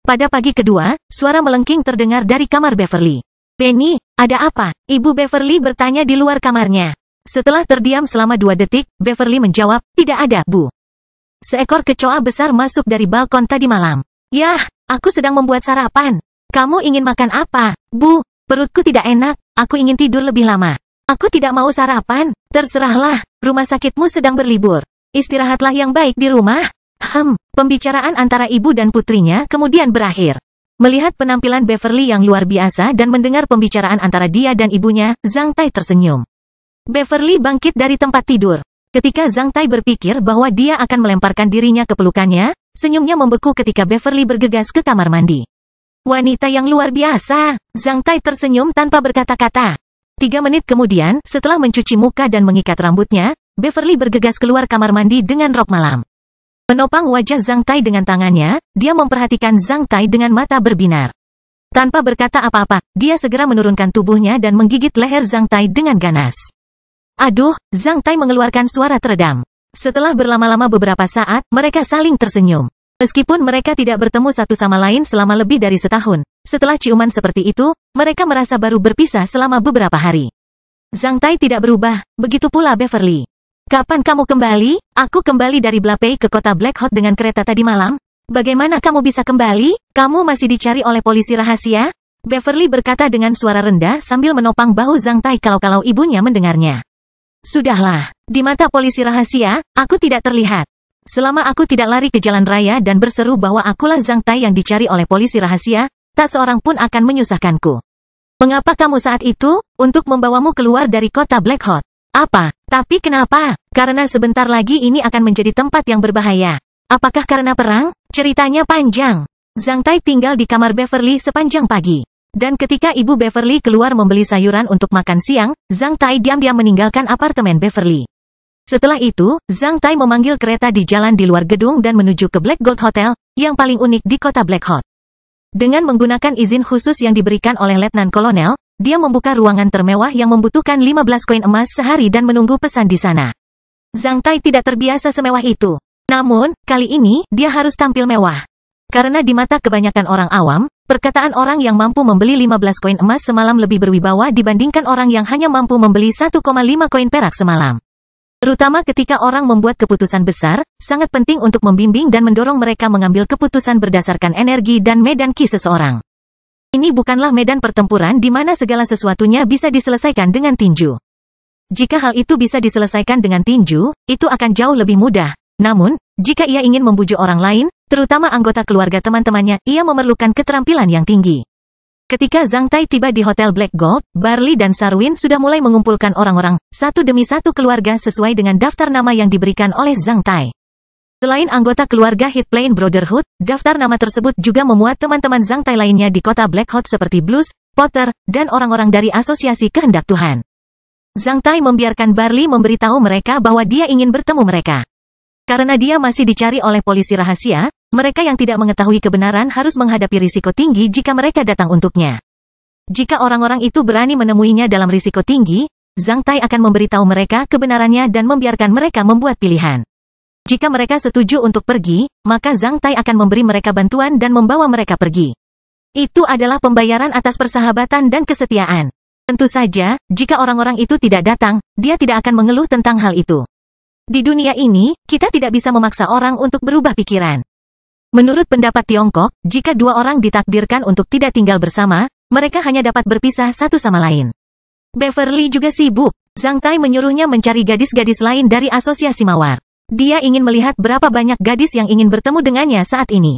Speaker 1: Pada pagi kedua, suara melengking terdengar dari kamar Beverly. Penny, ada apa? Ibu Beverly bertanya di luar kamarnya. Setelah terdiam selama 2 detik, Beverly menjawab, tidak ada, Bu. Seekor kecoa besar masuk dari balkon tadi malam. Yah, aku sedang membuat sarapan. Kamu ingin makan apa? Bu, perutku tidak enak, aku ingin tidur lebih lama. Aku tidak mau sarapan. Terserahlah, rumah sakitmu sedang berlibur. Istirahatlah yang baik di rumah. Pembicaraan antara ibu dan putrinya kemudian berakhir. Melihat penampilan Beverly yang luar biasa dan mendengar pembicaraan antara dia dan ibunya, Zhang Tai tersenyum. Beverly bangkit dari tempat tidur. Ketika Zhang Tai berpikir bahwa dia akan melemparkan dirinya ke pelukannya, senyumnya membeku ketika Beverly bergegas ke kamar mandi. Wanita yang luar biasa, Zhang Tai tersenyum tanpa berkata-kata. 3 menit kemudian, setelah mencuci muka dan mengikat rambutnya, Beverly bergegas keluar kamar mandi dengan rok malam. Menopang wajah Zhang Tai dengan tangannya, dia memperhatikan Zhang Tai dengan mata berbinar. Tanpa berkata apa-apa, dia segera menurunkan tubuhnya dan menggigit leher Zhang Tai dengan ganas. Aduh, Zhang Tai mengeluarkan suara teredam. Setelah berlama-lama beberapa saat, mereka saling tersenyum. Meskipun mereka tidak bertemu satu sama lain selama lebih dari setahun, setelah ciuman seperti itu, mereka merasa baru berpisah selama beberapa hari. Zhang Tai tidak berubah, begitu pula Beverly. Kapan kamu kembali? Aku kembali dari Blapei ke kota Black Hot dengan kereta tadi malam. Bagaimana kamu bisa kembali? Kamu masih dicari oleh polisi rahasia? Beverly berkata dengan suara rendah sambil menopang bahu Zhang Tai kalau-kalau ibunya mendengarnya. Sudahlah, di mata polisi rahasia, aku tidak terlihat. Selama aku tidak lari ke jalan raya dan berseru bahwa akulah Zhang Tai yang dicari oleh polisi rahasia, tak seorang pun akan menyusahkanku. Mengapa kamu saat itu? Untuk membawamu keluar dari kota Black Hot. Apa? Tapi kenapa? Karena sebentar lagi ini akan menjadi tempat yang berbahaya. Apakah karena perang? Ceritanya panjang. Zhang Tai tinggal di kamar Beverly sepanjang pagi. Dan ketika ibu Beverly keluar membeli sayuran untuk makan siang, Zhang Tai diam-diam meninggalkan apartemen Beverly. Setelah itu, Zhang Tai memanggil kereta di jalan di luar gedung dan menuju ke Black Gold Hotel, yang paling unik di kota Black Hot. Dengan menggunakan izin khusus yang diberikan oleh Letnan Kolonel, dia membuka ruangan termewah yang membutuhkan 15 koin emas sehari dan menunggu pesan di sana. Zhang Tai tidak terbiasa semewah itu. Namun, kali ini, dia harus tampil mewah. Karena di mata kebanyakan orang awam, perkataan orang yang mampu membeli 15 koin emas semalam lebih berwibawa dibandingkan orang yang hanya mampu membeli 1,5 koin perak semalam. Terutama ketika orang membuat keputusan besar, sangat penting untuk membimbing dan mendorong mereka mengambil keputusan berdasarkan energi dan medan ki seseorang. Ini bukanlah medan pertempuran di mana segala sesuatunya bisa diselesaikan dengan tinju. Jika hal itu bisa diselesaikan dengan tinju, itu akan jauh lebih mudah. Namun, jika ia ingin membujuk orang lain, terutama anggota keluarga teman-temannya, ia memerlukan keterampilan yang tinggi. Ketika Zhang Tai tiba di Hotel Black Gold, Barley dan Sarwin sudah mulai mengumpulkan orang-orang, satu demi satu keluarga sesuai dengan daftar nama yang diberikan oleh Zhang Tai. Selain anggota keluarga Hit Plain Brotherhood, daftar nama tersebut juga memuat teman-teman Zhang Tai lainnya di kota Black Hot seperti Blues, Potter, dan orang-orang dari Asosiasi Kehendak Tuhan. Zhang Tai membiarkan Barley memberitahu mereka bahwa dia ingin bertemu mereka. Karena dia masih dicari oleh polisi rahasia, mereka yang tidak mengetahui kebenaran harus menghadapi risiko tinggi jika mereka datang untuknya. Jika orang-orang itu berani menemuinya dalam risiko tinggi, Zhang Tai akan memberitahu mereka kebenarannya dan membiarkan mereka membuat pilihan. Jika mereka setuju untuk pergi, maka Zhang Tai akan memberi mereka bantuan dan membawa mereka pergi. Itu adalah pembayaran atas persahabatan dan kesetiaan. Tentu saja, jika orang-orang itu tidak datang, dia tidak akan mengeluh tentang hal itu. Di dunia ini, kita tidak bisa memaksa orang untuk berubah pikiran. Menurut pendapat Tiongkok, jika dua orang ditakdirkan untuk tidak tinggal bersama, mereka hanya dapat berpisah satu sama lain. Beverly juga sibuk. Zhang Tai menyuruhnya mencari gadis-gadis lain dari asosiasi mawar. Dia ingin melihat berapa banyak gadis yang ingin bertemu dengannya saat ini.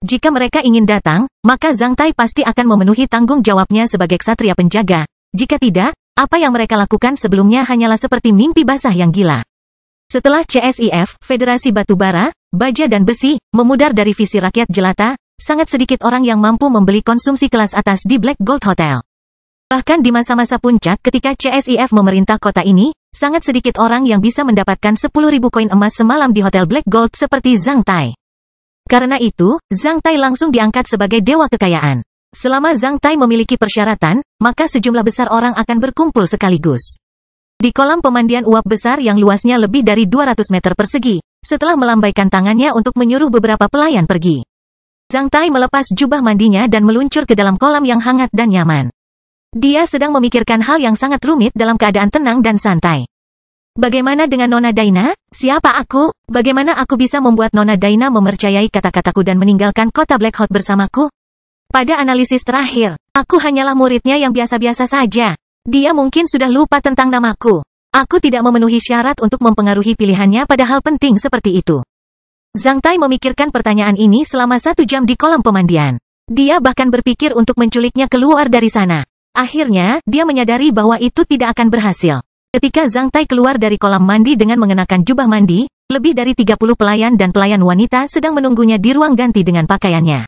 Speaker 1: Jika mereka ingin datang, maka Zhang Tai pasti akan memenuhi tanggung jawabnya sebagai ksatria penjaga. Jika tidak, apa yang mereka lakukan sebelumnya hanyalah seperti mimpi basah yang gila. Setelah CSIF, Federasi Batubara, Baja dan Besi, memudar dari visi rakyat jelata, sangat sedikit orang yang mampu membeli konsumsi kelas atas di Black Gold Hotel. Bahkan di masa-masa puncak ketika CSIF memerintah kota ini, sangat sedikit orang yang bisa mendapatkan 10.000 koin emas semalam di Hotel Black Gold seperti Zhang Tai. Karena itu, Zhang Tai langsung diangkat sebagai dewa kekayaan. Selama Zhang Tai memiliki persyaratan, maka sejumlah besar orang akan berkumpul sekaligus. Di kolam pemandian uap besar yang luasnya lebih dari 200 meter persegi, setelah melambaikan tangannya untuk menyuruh beberapa pelayan pergi. Zhang Tai melepas jubah mandinya dan meluncur ke dalam kolam yang hangat dan nyaman. Dia sedang memikirkan hal yang sangat rumit dalam keadaan tenang dan santai. Bagaimana dengan Nona Daina? Siapa aku? Bagaimana aku bisa membuat Nona Daina mempercayai kata-kataku dan meninggalkan kota Black Hot bersamaku? Pada analisis terakhir, aku hanyalah muridnya yang biasa-biasa saja. Dia mungkin sudah lupa tentang namaku. Aku tidak memenuhi syarat untuk mempengaruhi pilihannya pada hal penting seperti itu. Zhang Tai memikirkan pertanyaan ini selama 1 jam di kolam pemandian. Dia bahkan berpikir untuk menculiknya keluar dari sana. Akhirnya, dia menyadari bahwa itu tidak akan berhasil. Ketika Zhang Tai keluar dari kolam mandi dengan mengenakan jubah mandi, lebih dari 30 pelayan dan pelayan wanita sedang menunggunya di ruang ganti dengan pakaiannya.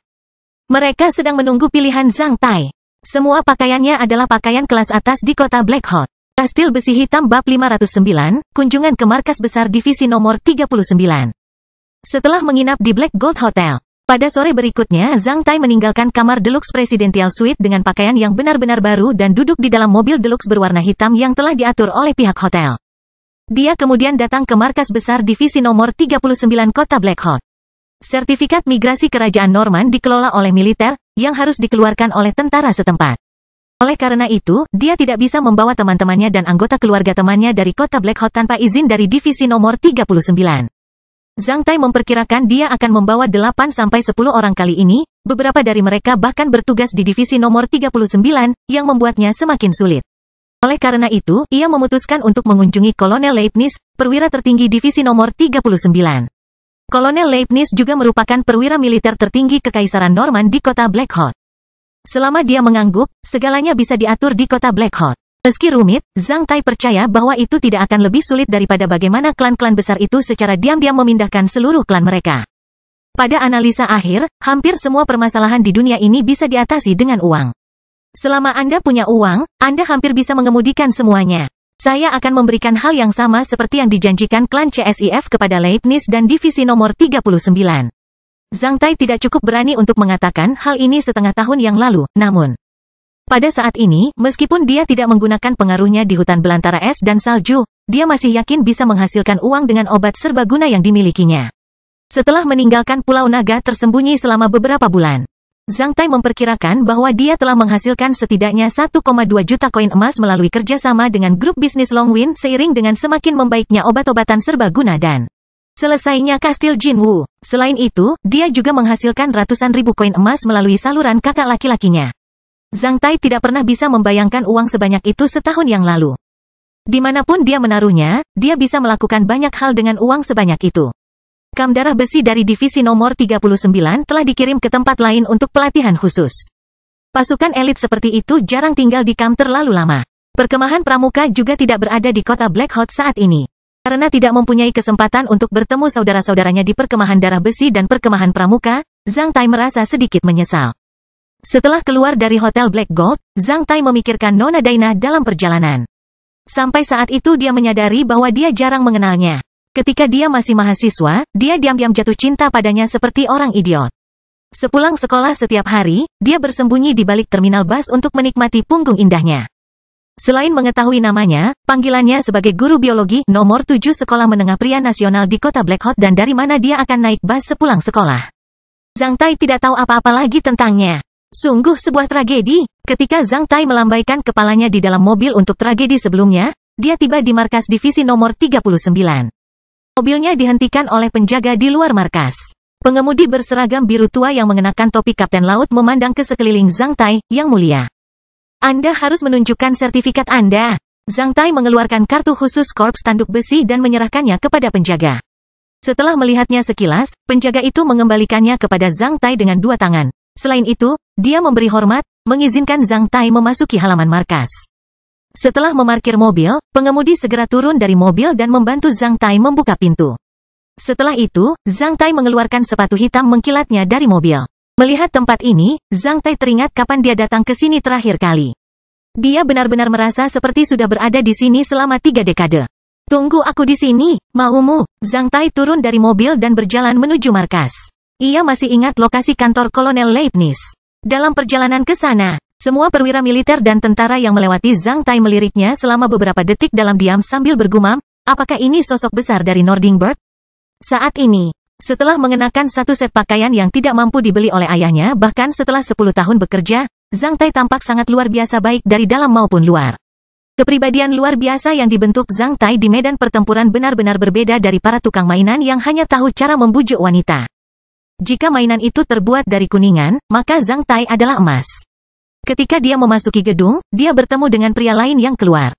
Speaker 1: Mereka sedang menunggu pilihan Zhang Tai. Semua pakaiannya adalah pakaian kelas atas di kota Black Hot. Kastil besi hitam bab 509, kunjungan ke markas besar divisi nomor 39. Setelah menginap di Black Gold Hotel, pada sore berikutnya Zhang Tai meninggalkan kamar Deluxe Presidential Suite dengan pakaian yang benar-benar baru dan duduk di dalam mobil Deluxe berwarna hitam yang telah diatur oleh pihak hotel. Dia kemudian datang ke markas besar divisi nomor 39 kota Black Hot. Sertifikat migrasi kerajaan Norman dikelola oleh militer, yang harus dikeluarkan oleh tentara setempat. Oleh karena itu, dia tidak bisa membawa teman-temannya dan anggota keluarga temannya dari kota Black Hot tanpa izin dari divisi nomor 39. Zhang Tai memperkirakan dia akan membawa 8-10 orang kali ini, beberapa dari mereka bahkan bertugas di divisi nomor 39, yang membuatnya semakin sulit. Oleh karena itu, ia memutuskan untuk mengunjungi Kolonel Leibniz, perwira tertinggi divisi nomor 39. Kolonel Leibniz juga merupakan perwira militer tertinggi Kekaisaran Norman di kota Black Hot. Selama dia mengangguk, segalanya bisa diatur di kota Black Hot. Meski rumit, Zhang Tai percaya bahwa itu tidak akan lebih sulit daripada bagaimana klan-klan besar itu secara diam-diam memindahkan seluruh klan mereka. Pada analisa akhir, hampir semua permasalahan di dunia ini bisa diatasi dengan uang. Selama Anda punya uang, Anda hampir bisa mengemudikan semuanya. Saya akan memberikan hal yang sama seperti yang dijanjikan klan CSIF kepada Leibniz dan divisi nomor 39. Zhang Tai tidak cukup berani untuk mengatakan hal ini setengah tahun yang lalu, namun pada saat ini, meskipun dia tidak menggunakan pengaruhnya di hutan belantara es dan salju, dia masih yakin bisa menghasilkan uang dengan obat serbaguna yang dimilikinya. Setelah meninggalkan Pulau Naga tersembunyi selama beberapa bulan, Zhang Tai memperkirakan bahwa dia telah menghasilkan setidaknya 1,2 juta koin emas melalui kerjasama dengan grup bisnis Longwind seiring dengan semakin membaiknya obat-obatan serbaguna dan selesainya kastil Jinwu. Selain itu, dia juga menghasilkan ratusan ribu koin emas melalui saluran kakak laki-lakinya. Zhang Tai tidak pernah bisa membayangkan uang sebanyak itu setahun yang lalu. Dimanapun dia menaruhnya, dia bisa melakukan banyak hal dengan uang sebanyak itu. Kam darah besi dari divisi nomor 39 telah dikirim ke tempat lain untuk pelatihan khusus. Pasukan elit seperti itu jarang tinggal di kam terlalu lama. Perkemahan pramuka juga tidak berada di kota Black Hot saat ini. Karena tidak mempunyai kesempatan untuk bertemu saudara-saudaranya di perkemahan darah besi dan perkemahan pramuka, Zhang Tai merasa sedikit menyesal. Setelah keluar dari Hotel Black Gold, Zhang Tai memikirkan Nona Daina dalam perjalanan. Sampai saat itu dia menyadari bahwa dia jarang mengenalnya. Ketika dia masih mahasiswa, dia diam-diam jatuh cinta padanya seperti orang idiot. Sepulang sekolah setiap hari, dia bersembunyi di balik terminal bus untuk menikmati punggung indahnya. Selain mengetahui namanya, panggilannya sebagai guru biologi nomor 7 sekolah menengah pria nasional di kota Black Hot dan dari mana dia akan naik bus sepulang sekolah. Zhang Tai tidak tahu apa-apa lagi tentangnya. Sungguh sebuah tragedi. Ketika Zhang Tai melambaikan kepalanya di dalam mobil untuk tragedi sebelumnya, dia tiba di markas divisi nomor 39. Mobilnya dihentikan oleh penjaga di luar markas. Pengemudi berseragam biru tua yang mengenakan topi kapten laut memandang ke sekeliling Zhang Tai, yang mulia. Anda harus menunjukkan sertifikat Anda. Zhang Tai mengeluarkan kartu khusus korps tanduk besi dan menyerahkannya kepada penjaga. Setelah melihatnya sekilas, penjaga itu mengembalikannya kepada Zhang Tai dengan dua tangan. Selain itu, dia memberi hormat, mengizinkan Zhang Tai memasuki halaman markas. Setelah memarkir mobil, pengemudi segera turun dari mobil dan membantu Zhang Tai membuka pintu. Setelah itu, Zhang Tai mengeluarkan sepatu hitam mengkilatnya dari mobil. Melihat tempat ini, Zhang Tai teringat kapan dia datang ke sini terakhir kali. Dia benar-benar merasa seperti sudah berada di sini selama 3 dekade. Tunggu aku di sini, maumu. Zhang Tai turun dari mobil dan berjalan menuju markas. Ia masih ingat lokasi kantor Kolonel Leibniz. Dalam perjalanan ke sana, semua perwira militer dan tentara yang melewati Zhang Tai meliriknya selama beberapa detik dalam diam sambil bergumam, apakah ini sosok besar dari Nordingbird? Saat ini, setelah mengenakan satu set pakaian yang tidak mampu dibeli oleh ayahnya bahkan setelah 10 tahun bekerja, Zhang Tai tampak sangat luar biasa baik dari dalam maupun luar. Kepribadian luar biasa yang dibentuk Zhang Tai di medan pertempuran benar-benar berbeda dari para tukang mainan yang hanya tahu cara membujuk wanita. Jika mainan itu terbuat dari kuningan, maka Zhang Tai adalah emas. Ketika dia memasuki gedung, dia bertemu dengan pria lain yang keluar.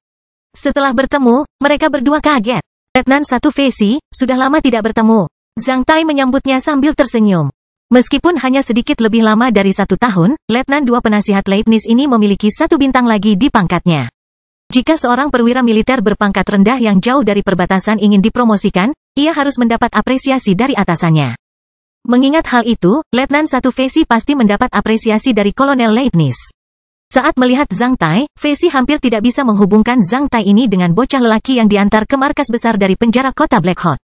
Speaker 1: Setelah bertemu, mereka berdua kaget. Letnan 1 Fei, sudah lama tidak bertemu. Zhang Tai menyambutnya sambil tersenyum. Meskipun hanya sedikit lebih lama dari 1 tahun, Letnan 2 penasihat Leibniz ini memiliki 1 bintang lagi di pangkatnya. Jika seorang perwira militer berpangkat rendah yang jauh dari perbatasan ingin dipromosikan, ia harus mendapat apresiasi dari atasannya. Mengingat hal itu, Letnan 1 Fei pasti mendapat apresiasi dari Kolonel Leibniz. Saat melihat Zhang Tai, Fei hampir tidak bisa menghubungkan Zhang Tai ini dengan bocah lelaki yang diantar ke markas besar dari penjara kota Black Hot.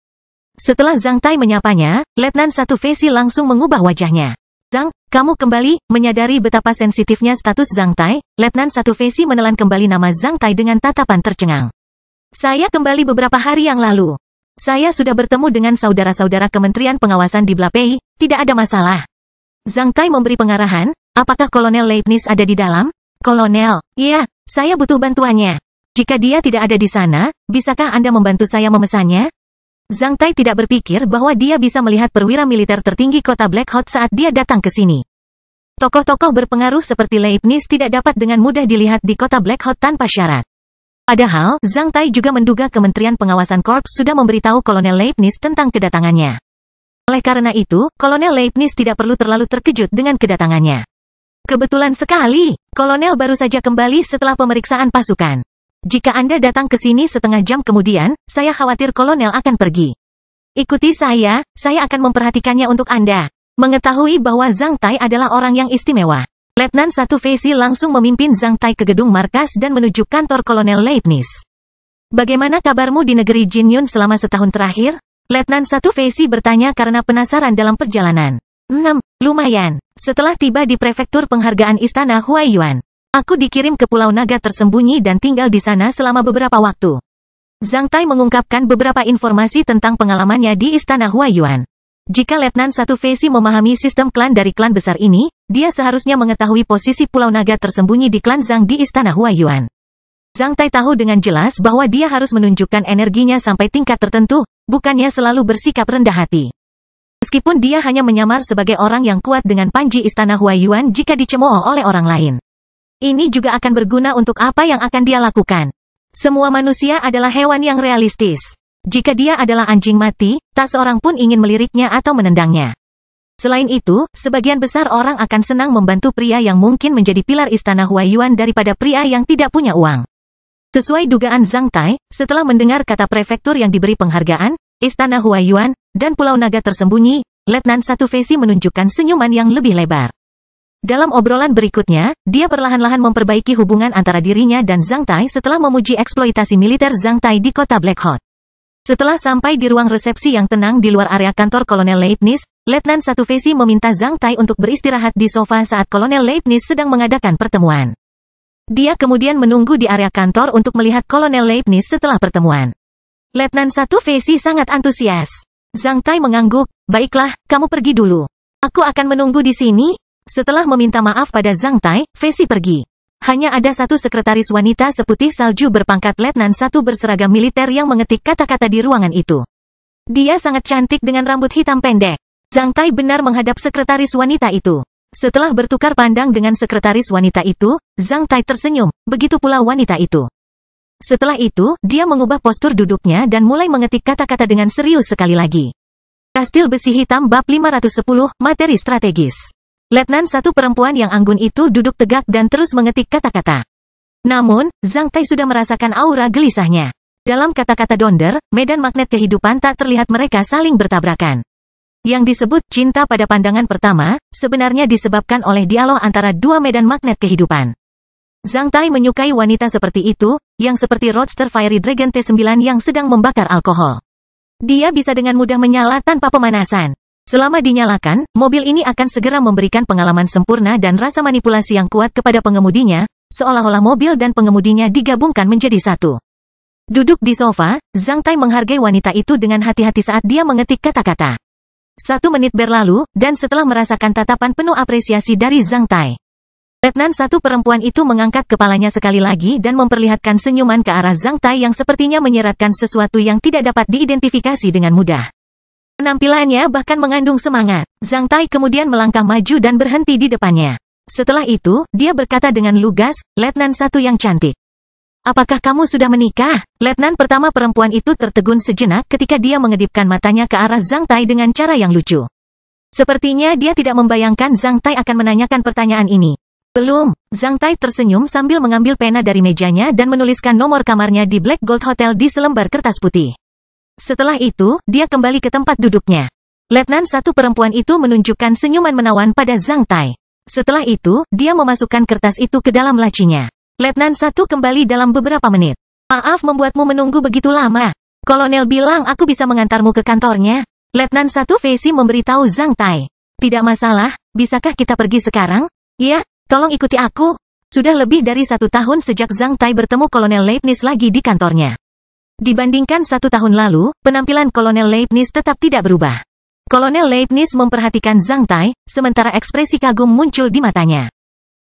Speaker 1: Setelah Zhang Tai menyapanya, Letnan 1 Fei langsung mengubah wajahnya. Zhang, kamu kembali, menyadari betapa sensitifnya status Zhang Tai, Letnan 1 Fei menelan kembali nama Zhang Tai dengan tatapan tercengang. Saya kembali beberapa hari yang lalu. Saya sudah bertemu dengan saudara-saudara Kementerian Pengawasan di Blapei, tidak ada masalah. Zhang Tai memberi pengarahan, apakah Kolonel Leibniz ada di dalam? Kolonel, iya, saya butuh bantuannya. Jika dia tidak ada di sana, bisakah Anda membantu saya memesannya? Zhang Tai tidak berpikir bahwa dia bisa melihat perwira militer tertinggi kota Black Hot saat dia datang ke sini. Tokoh-tokoh berpengaruh seperti Leibniz tidak dapat dengan mudah dilihat di kota Black Hot tanpa syarat. Padahal, Zhang Tai juga menduga Kementerian Pengawasan Korps sudah memberitahu Kolonel Leibniz tentang kedatangannya. Oleh karena itu, Kolonel Leibniz tidak perlu terlalu terkejut dengan kedatangannya. Kebetulan sekali, Kolonel baru saja kembali setelah pemeriksaan pasukan. Jika Anda datang ke sini setengah jam kemudian, saya khawatir Kolonel akan pergi. Ikuti saya akan memperhatikannya untuk Anda. Mengetahui bahwa Zhang Tai adalah orang yang istimewa, Letnan 1 Fei langsung memimpin Zhang Tai ke gedung markas dan menuju kantor Kolonel Leibniz. Bagaimana kabarmu di negeri Jinyun selama setahun terakhir? Letnan 1 Fei bertanya karena penasaran dalam perjalanan. Lumayan. Setelah tiba di prefektur penghargaan Istana Huaiyuan, aku dikirim ke Pulau Naga tersembunyi dan tinggal di sana selama beberapa waktu. Zhang Tai mengungkapkan beberapa informasi tentang pengalamannya di Istana Huaiyuan. Jika Letnan 1 Fei memahami sistem klan dari klan besar ini, dia seharusnya mengetahui posisi Pulau Naga tersembunyi di klan Zhang di Istana Huaiyuan. Zhang Tai tahu dengan jelas bahwa dia harus menunjukkan energinya sampai tingkat tertentu, bukannya selalu bersikap rendah hati. Meskipun dia hanya menyamar sebagai orang yang kuat dengan panji Istana Huaiyuan jika dicemooh oleh orang lain. Ini juga akan berguna untuk apa yang akan dia lakukan. Semua manusia adalah hewan yang realistis. Jika dia adalah anjing mati, tak seorang pun ingin meliriknya atau menendangnya. Selain itu, sebagian besar orang akan senang membantu pria yang mungkin menjadi pilar Istana Huaiyuan daripada pria yang tidak punya uang. Sesuai dugaan Zhang Tai, setelah mendengar kata prefektur yang diberi penghargaan, Istana Huaiyuan, dan Pulau Naga tersembunyi, Letnan 1 Fei menunjukkan senyuman yang lebih lebar. Dalam obrolan berikutnya, dia perlahan-lahan memperbaiki hubungan antara dirinya dan Zhang Tai setelah memuji eksploitasi militer Zhang Tai di kota Black Hot. Setelah sampai di ruang resepsi yang tenang di luar area kantor Kolonel Leibniz, Letnan 1 Fei meminta Zhang Tai untuk beristirahat di sofa saat Kolonel Leibniz sedang mengadakan pertemuan. Dia kemudian menunggu di area kantor untuk melihat Kolonel Leibniz setelah pertemuan. Letnan 1 Fei sangat antusias. Zhang Tai mengangguk, "Baiklah, kamu pergi dulu. Aku akan menunggu di sini." Setelah meminta maaf pada Zhang Tai, Fei pergi. Hanya ada satu sekretaris wanita seputih salju berpangkat Letnan 1 berseragam militer yang mengetik kata-kata di ruangan itu. Dia sangat cantik dengan rambut hitam pendek. Zhang Tai benar menghadap sekretaris wanita itu. Setelah bertukar pandang dengan sekretaris wanita itu, Zhang Tai tersenyum, begitu pula wanita itu. Setelah itu, dia mengubah postur duduknya dan mulai mengetik kata-kata dengan serius sekali lagi. Kastil besi hitam bab 510, materi strategis. Letnan 1 perempuan yang anggun itu duduk tegak dan terus mengetik kata-kata. Namun, Zhang Tai sudah merasakan aura gelisahnya. Dalam kata-kata Donder, medan magnet kehidupan tak terlihat mereka saling bertabrakan. Yang disebut cinta pada pandangan pertama, sebenarnya disebabkan oleh dialog antara dua medan magnet kehidupan. Zhang Tai menyukai wanita seperti itu, yang seperti Roadster Fiery Dragon T9 yang sedang membakar alkohol. Dia bisa dengan mudah menyala tanpa pemanasan. Selama dinyalakan, mobil ini akan segera memberikan pengalaman sempurna dan rasa manipulasi yang kuat kepada pengemudinya, seolah-olah mobil dan pengemudinya digabungkan menjadi satu. Duduk di sofa, Zhang Tai menghargai wanita itu dengan hati-hati saat dia mengetik kata-kata. 1 menit berlalu, dan setelah merasakan tatapan penuh apresiasi dari Zhang Tai, Letnan 1 perempuan itu mengangkat kepalanya sekali lagi dan memperlihatkan senyuman ke arah Zhang Tai yang sepertinya menyeratkan sesuatu yang tidak dapat diidentifikasi dengan mudah. Penampilannya bahkan mengandung semangat. Zhang Tai kemudian melangkah maju dan berhenti di depannya. Setelah itu, dia berkata dengan lugas, "Letnan 1 yang cantik. Apakah kamu sudah menikah?" Letnan pertama perempuan itu tertegun sejenak ketika dia mengedipkan matanya ke arah Zhang Tai dengan cara yang lucu. Sepertinya dia tidak membayangkan Zhang Tai akan menanyakan pertanyaan ini. "Belum." Zhang Tai tersenyum sambil mengambil pena dari mejanya dan menuliskan nomor kamarnya di Black Gold Hotel di selembar kertas putih. Setelah itu, dia kembali ke tempat duduknya. Letnan 1 perempuan itu menunjukkan senyuman menawan pada Zhang Tai. Setelah itu, dia memasukkan kertas itu ke dalam lacinya. Letnan 1 kembali dalam beberapa menit. "Maaf membuatmu menunggu begitu lama. Kolonel bilang aku bisa mengantarmu ke kantornya." Letnan 1 Fei memberitahu Zhang Tai. "Tidak masalah, bisakah kita pergi sekarang?" "Ya, tolong ikuti aku." Sudah lebih dari 1 tahun sejak Zhang Tai bertemu Kolonel Leibniz lagi di kantornya. Dibandingkan 1 tahun lalu, penampilan Kolonel Leibniz tetap tidak berubah. Kolonel Leibniz memperhatikan Zhang Tai, sementara ekspresi kagum muncul di matanya.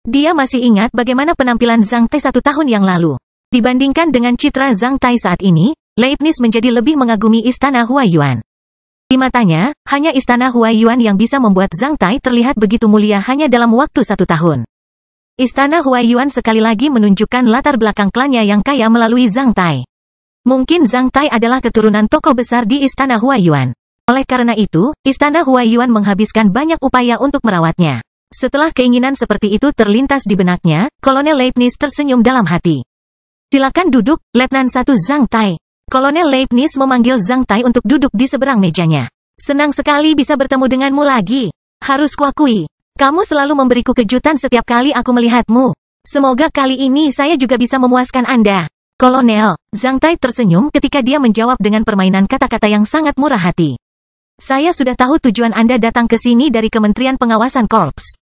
Speaker 1: Dia masih ingat bagaimana penampilan Zhang Tai 1 tahun yang lalu. Dibandingkan dengan citra Zhang Tai saat ini, Leibniz menjadi lebih mengagumi Istana Huaiyuan. Di matanya, hanya Istana Huaiyuan yang bisa membuat Zhang Tai terlihat begitu mulia hanya dalam waktu 1 tahun. Istana Huaiyuan sekali lagi menunjukkan latar belakang klannya yang kaya melalui Zhang Tai. Mungkin Zhang Tai adalah keturunan tokoh besar di Istana Huaiyuan. Oleh karena itu, Istana Huaiyuan menghabiskan banyak upaya untuk merawatnya. Setelah keinginan seperti itu terlintas di benaknya, Kolonel Leibniz tersenyum dalam hati. "Silakan duduk, Letnan 1 Zhang Tai." Kolonel Leibniz memanggil Zhang Tai untuk duduk di seberang mejanya. "Senang sekali bisa bertemu denganmu lagi. Harus kuakui, kamu selalu memberiku kejutan setiap kali aku melihatmu. Semoga kali ini saya juga bisa memuaskan Anda." "Kolonel." Zhang Tai tersenyum ketika dia menjawab dengan permainan kata-kata yang sangat murah hati. "Saya sudah tahu tujuan Anda datang ke sini dari Kementerian Pengawasan Korps.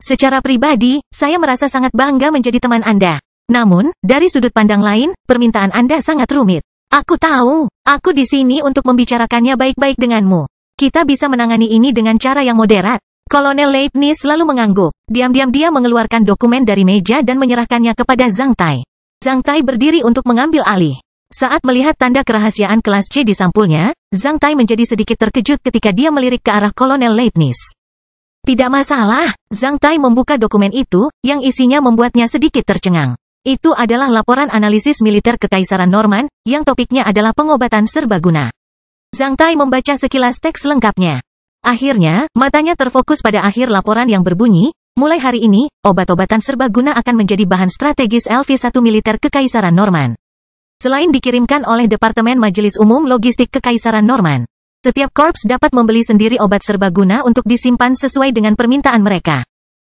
Speaker 1: Secara pribadi, saya merasa sangat bangga menjadi teman Anda. Namun, dari sudut pandang lain, permintaan Anda sangat rumit. Aku tahu, aku di sini untuk membicarakannya baik-baik denganmu. Kita bisa menangani ini dengan cara yang moderat." Kolonel Leibniz selalu mengangguk. Diam-diam dia mengeluarkan dokumen dari meja dan menyerahkannya kepada Zhang Tai. Zhang Tai berdiri untuk mengambil alih. Saat melihat tanda kerahasiaan kelas C di sampulnya, Zhang Tai menjadi sedikit terkejut ketika dia melirik ke arah Kolonel Leibniz. "Tidak masalah." Zhang Tai membuka dokumen itu, yang isinya membuatnya sedikit tercengang. Itu adalah laporan analisis militer Kekaisaran Norman, yang topiknya adalah pengobatan serbaguna. Zhang Tai membaca sekilas teks lengkapnya. Akhirnya, matanya terfokus pada akhir laporan yang berbunyi, mulai hari ini, obat-obatan serbaguna akan menjadi bahan strategis LV1 militer Kekaisaran Norman. Selain dikirimkan oleh Departemen Majelis Umum Logistik Kekaisaran Norman, setiap korps dapat membeli sendiri obat serbaguna untuk disimpan sesuai dengan permintaan mereka.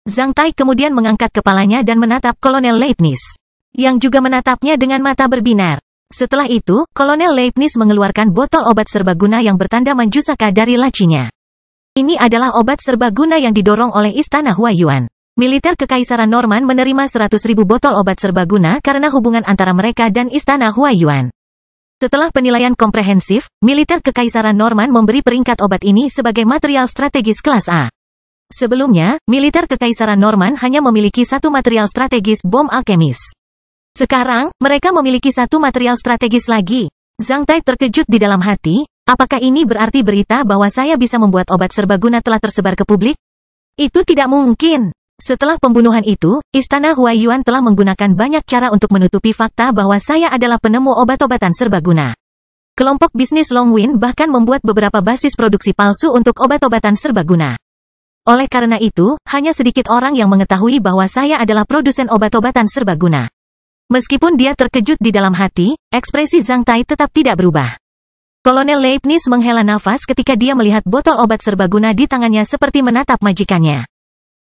Speaker 1: Zhang Tai kemudian mengangkat kepalanya dan menatap Kolonel Leibniz, yang juga menatapnya dengan mata berbinar. Setelah itu, Kolonel Leibniz mengeluarkan botol obat serbaguna yang bertanda Manjusaka dari lacinya. Ini adalah obat serbaguna yang didorong oleh Istana Huaiyuan. Militer Kekaisaran Norman menerima 100.000 botol obat serbaguna karena hubungan antara mereka dan Istana Huaiyuan. Setelah penilaian komprehensif, militer Kekaisaran Norman memberi peringkat obat ini sebagai material strategis kelas A. Sebelumnya, militer Kekaisaran Norman hanya memiliki satu material strategis bom alkemis. Sekarang, mereka memiliki satu material strategis lagi. Zhang Tai terkejut di dalam hati, apakah ini berarti berita bahwa saya bisa membuat obat serbaguna telah tersebar ke publik? Itu tidak mungkin. Setelah pembunuhan itu, Istana Huaiyuan telah menggunakan banyak cara untuk menutupi fakta bahwa saya adalah penemu obat-obatan serbaguna. Kelompok bisnis Longwin bahkan membuat beberapa basis produksi palsu untuk obat-obatan serbaguna. Oleh karena itu, hanya sedikit orang yang mengetahui bahwa saya adalah produsen obat-obatan serbaguna. Meskipun dia terkejut di dalam hati, ekspresi Zhang Tai tetap tidak berubah. Kolonel Leibniz menghela nafas ketika dia melihat botol obat serbaguna di tangannya seperti menatap majikannya.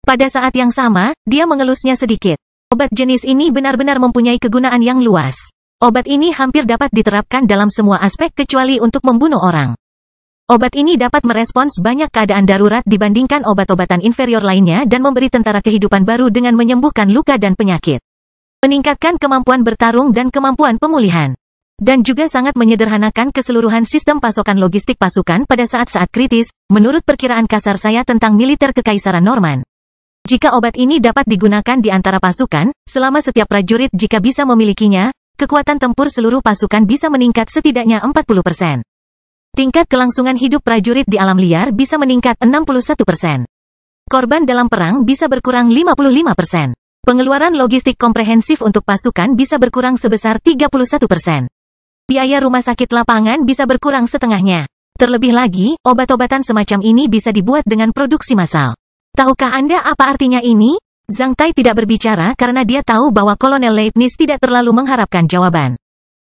Speaker 1: Pada saat yang sama, dia mengelusnya sedikit. Obat jenis ini benar-benar mempunyai kegunaan yang luas. Obat ini hampir dapat diterapkan dalam semua aspek kecuali untuk membunuh orang. Obat ini dapat merespons banyak keadaan darurat dibandingkan obat-obatan inferior lainnya dan memberi tentara kehidupan baru dengan menyembuhkan luka dan penyakit. Meningkatkan kemampuan bertarung dan kemampuan pemulihan. Dan juga sangat menyederhanakan keseluruhan sistem pasokan logistik pasukan pada saat-saat kritis, menurut perkiraan kasar saya tentang militer Kekaisaran Norman. Jika obat ini dapat digunakan di antara pasukan, selama setiap prajurit jika bisa memilikinya, kekuatan tempur seluruh pasukan bisa meningkat setidaknya 40%. Tingkat kelangsungan hidup prajurit di alam liar bisa meningkat 61%. Korban dalam perang bisa berkurang 55%. Pengeluaran logistik komprehensif untuk pasukan bisa berkurang sebesar 31%. Biaya rumah sakit lapangan bisa berkurang setengahnya. Terlebih lagi, obat-obatan semacam ini bisa dibuat dengan produksi massal. Tahukah Anda apa artinya ini? Zhang Tai tidak berbicara karena dia tahu bahwa Kolonel Leibniz tidak terlalu mengharapkan jawaban.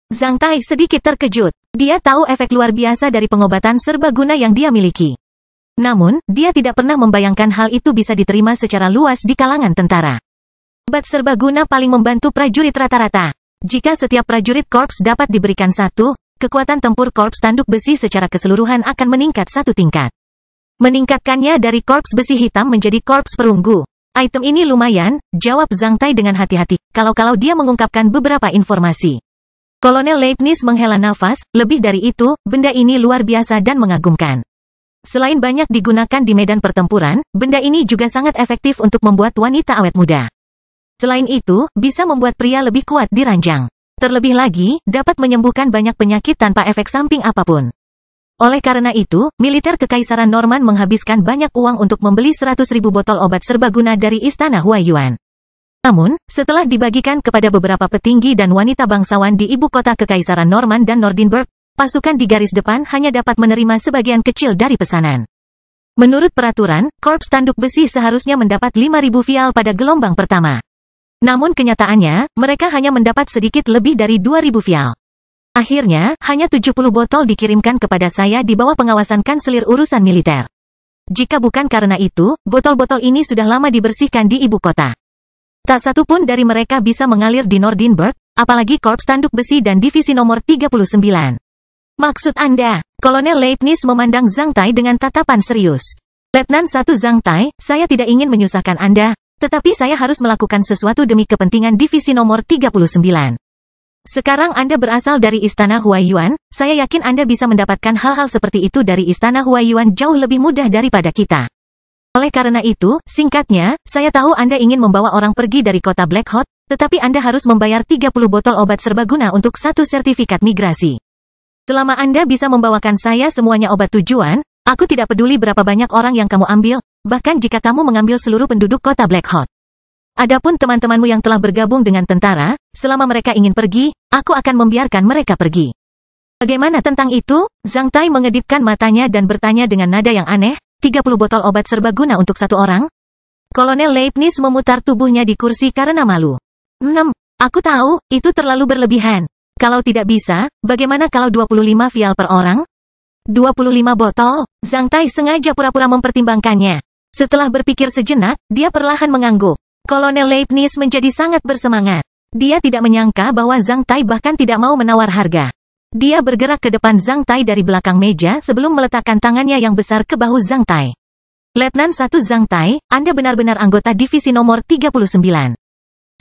Speaker 1: Zhang Tai sedikit terkejut. Dia tahu efek luar biasa dari pengobatan serbaguna yang dia miliki. Namun, dia tidak pernah membayangkan hal itu bisa diterima secara luas di kalangan tentara. Obat serbaguna paling membantu prajurit rata-rata. Jika setiap prajurit korps dapat diberikan satu, kekuatan tempur korps tanduk besi secara keseluruhan akan meningkat satu tingkat. Meningkatkannya dari korps besi hitam menjadi korps perunggu. Item ini lumayan, jawab Zhang Tai dengan hati-hati, kalau dia mengungkapkan beberapa informasi. Kolonel Leibniz menghela nafas, lebih dari itu, benda ini luar biasa dan mengagumkan. Selain banyak digunakan di medan pertempuran, benda ini juga sangat efektif untuk membuat wanita awet muda. Selain itu, bisa membuat pria lebih kuat di ranjang. Terlebih lagi, dapat menyembuhkan banyak penyakit tanpa efek samping apapun. Oleh karena itu, militer Kekaisaran Norman menghabiskan banyak uang untuk membeli 100.000 botol obat serbaguna dari Istana Huaiyuan. Namun, setelah dibagikan kepada beberapa petinggi dan wanita bangsawan di ibu kota Kekaisaran Norman dan Nordinburg, pasukan di garis depan hanya dapat menerima sebagian kecil dari pesanan. Menurut peraturan, korps tanduk besi seharusnya mendapat 5.000 vial pada gelombang pertama. Namun kenyataannya, mereka hanya mendapat sedikit lebih dari 2.000 vial. Akhirnya, hanya 70 botol dikirimkan kepada saya di bawah pengawasan Kanselir Urusan Militer. Jika bukan karena itu, botol-botol ini sudah lama dibersihkan di ibu kota. Tak satu pun dari mereka bisa mengalir di Nordinburg, apalagi korps tanduk besi dan divisi nomor 39. Maksud Anda? Kolonel Leibniz memandang Zhang Tai dengan tatapan serius. Letnan 1 Zhang Tai, saya tidak ingin menyusahkan Anda, tetapi saya harus melakukan sesuatu demi kepentingan divisi nomor 39. Sekarang Anda berasal dari Istana Huaiyuan, saya yakin Anda bisa mendapatkan hal-hal seperti itu dari Istana Huaiyuan jauh lebih mudah daripada kita. Oleh karena itu, singkatnya, saya tahu Anda ingin membawa orang pergi dari kota Black Hot, tetapi Anda harus membayar 30 botol obat serbaguna untuk satu sertifikat migrasi. Selama Anda bisa membawakan saya semuanya obat tujuan, aku tidak peduli berapa banyak orang yang kamu ambil, bahkan jika kamu mengambil seluruh penduduk kota Black Hot. Adapun teman-temanmu yang telah bergabung dengan tentara, selama mereka ingin pergi, aku akan membiarkan mereka pergi. Bagaimana tentang itu? Zhang Tai mengedipkan matanya dan bertanya dengan nada yang aneh, 30 botol obat serbaguna untuk satu orang? Kolonel Leibniz memutar tubuhnya di kursi karena malu. Aku tahu, itu terlalu berlebihan. Kalau tidak bisa, bagaimana kalau 25 vial per orang? 25 botol? Zhang Tai sengaja pura-pura mempertimbangkannya. Setelah berpikir sejenak, dia perlahan mengangguk. Kolonel Leibniz menjadi sangat bersemangat. Dia tidak menyangka bahwa Zhang Tai bahkan tidak mau menawar harga. Dia bergerak ke depan Zhang Tai dari belakang meja sebelum meletakkan tangannya yang besar ke bahu Zhang Tai. Letnan 1 Zhang Tai, Anda benar-benar anggota divisi nomor 39.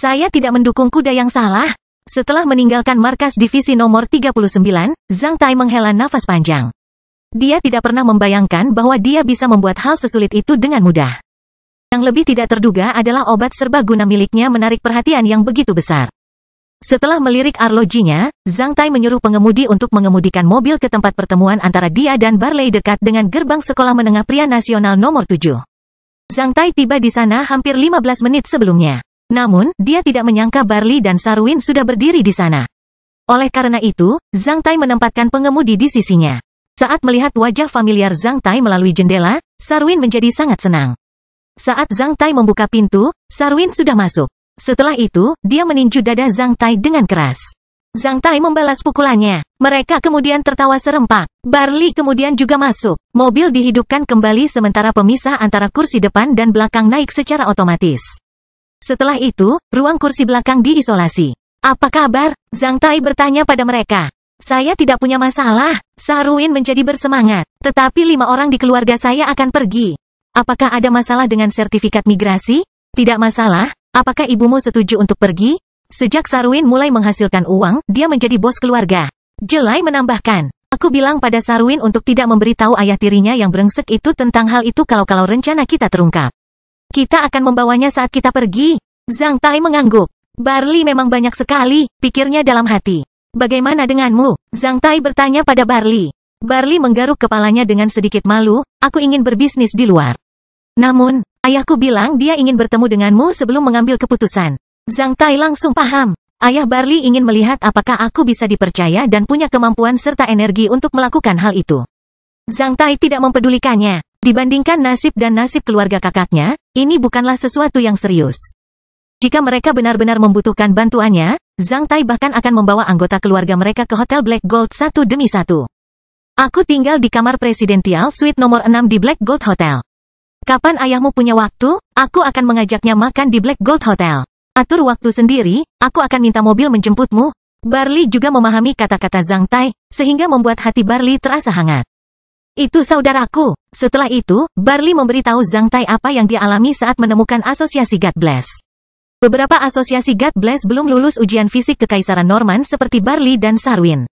Speaker 1: Saya tidak mendukung kuda yang salah. Setelah meninggalkan markas divisi nomor 39, Zhang Tai menghela nafas panjang. Dia tidak pernah membayangkan bahwa dia bisa membuat hal sesulit itu dengan mudah. Yang lebih tidak terduga adalah obat serbaguna miliknya menarik perhatian yang begitu besar. Setelah melirik arlojinya, Zhang Tai menyuruh pengemudi untuk mengemudikan mobil ke tempat pertemuan antara dia dan Barley dekat dengan gerbang sekolah menengah pria nasional nomor 7. Zhang Tai tiba di sana hampir 15 menit sebelumnya. Namun, dia tidak menyangka Barley dan Sarwin sudah berdiri di sana. Oleh karena itu, Zhang Tai menempatkan pengemudi di sisinya. Saat melihat wajah familiar Zhang Tai melalui jendela, Sarwin menjadi sangat senang. Saat Zhang Tai membuka pintu, Sarwin sudah masuk. Setelah itu, dia meninju dada Zhang Tai dengan keras. Zhang Tai membalas pukulannya. Mereka kemudian tertawa serempak. Barley kemudian juga masuk. Mobil dihidupkan kembali sementara pemisah antara kursi depan dan belakang naik secara otomatis. Setelah itu, ruang kursi belakang diisolasi. Apa kabar? Zhang Tai bertanya pada mereka. Saya tidak punya masalah. Sarwin menjadi bersemangat. Tetapi 5 orang di keluarga saya akan pergi. Apakah ada masalah dengan sertifikat migrasi? Tidak masalah. Apakah ibumu setuju untuk pergi? Sejak Sarwin mulai menghasilkan uang, dia menjadi bos keluarga. Jelai menambahkan, aku bilang pada Sarwin untuk tidak memberitahu ayah tirinya yang brengsek itu tentang hal itu kalau rencana kita terungkap. Kita akan membawanya saat kita pergi. Zhang Tai mengangguk. Barley memang banyak sekali, pikirnya dalam hati. Bagaimana denganmu? Zhang Tai bertanya pada Barley. Barley menggaruk kepalanya dengan sedikit malu, aku ingin berbisnis di luar. Namun, ayahku bilang dia ingin bertemu denganmu sebelum mengambil keputusan. Zhang Tai langsung paham. Ayah Barley ingin melihat apakah aku bisa dipercaya dan punya kemampuan serta energi untuk melakukan hal itu. Zhang Tai tidak mempedulikannya. Dibandingkan nasib dan nasib keluarga kakaknya, ini bukanlah sesuatu yang serius. Jika mereka benar-benar membutuhkan bantuannya, Zhang Tai bahkan akan membawa anggota keluarga mereka ke Hotel Black Gold satu demi satu. Aku tinggal di kamar presidential suite nomor 6 di Black Gold Hotel. Kapan ayahmu punya waktu, aku akan mengajaknya makan di Black Gold Hotel. Atur waktu sendiri, aku akan minta mobil menjemputmu. Barley juga memahami kata-kata Zhang Tai, sehingga membuat hati Barley terasa hangat. Itu saudaraku. Setelah itu, Barley memberitahu Zhang Tai apa yang dia alami saat menemukan asosiasi God Bless. Beberapa asosiasi God Bless belum lulus ujian fisik kekaisaran Norman seperti Barley dan Sarwin.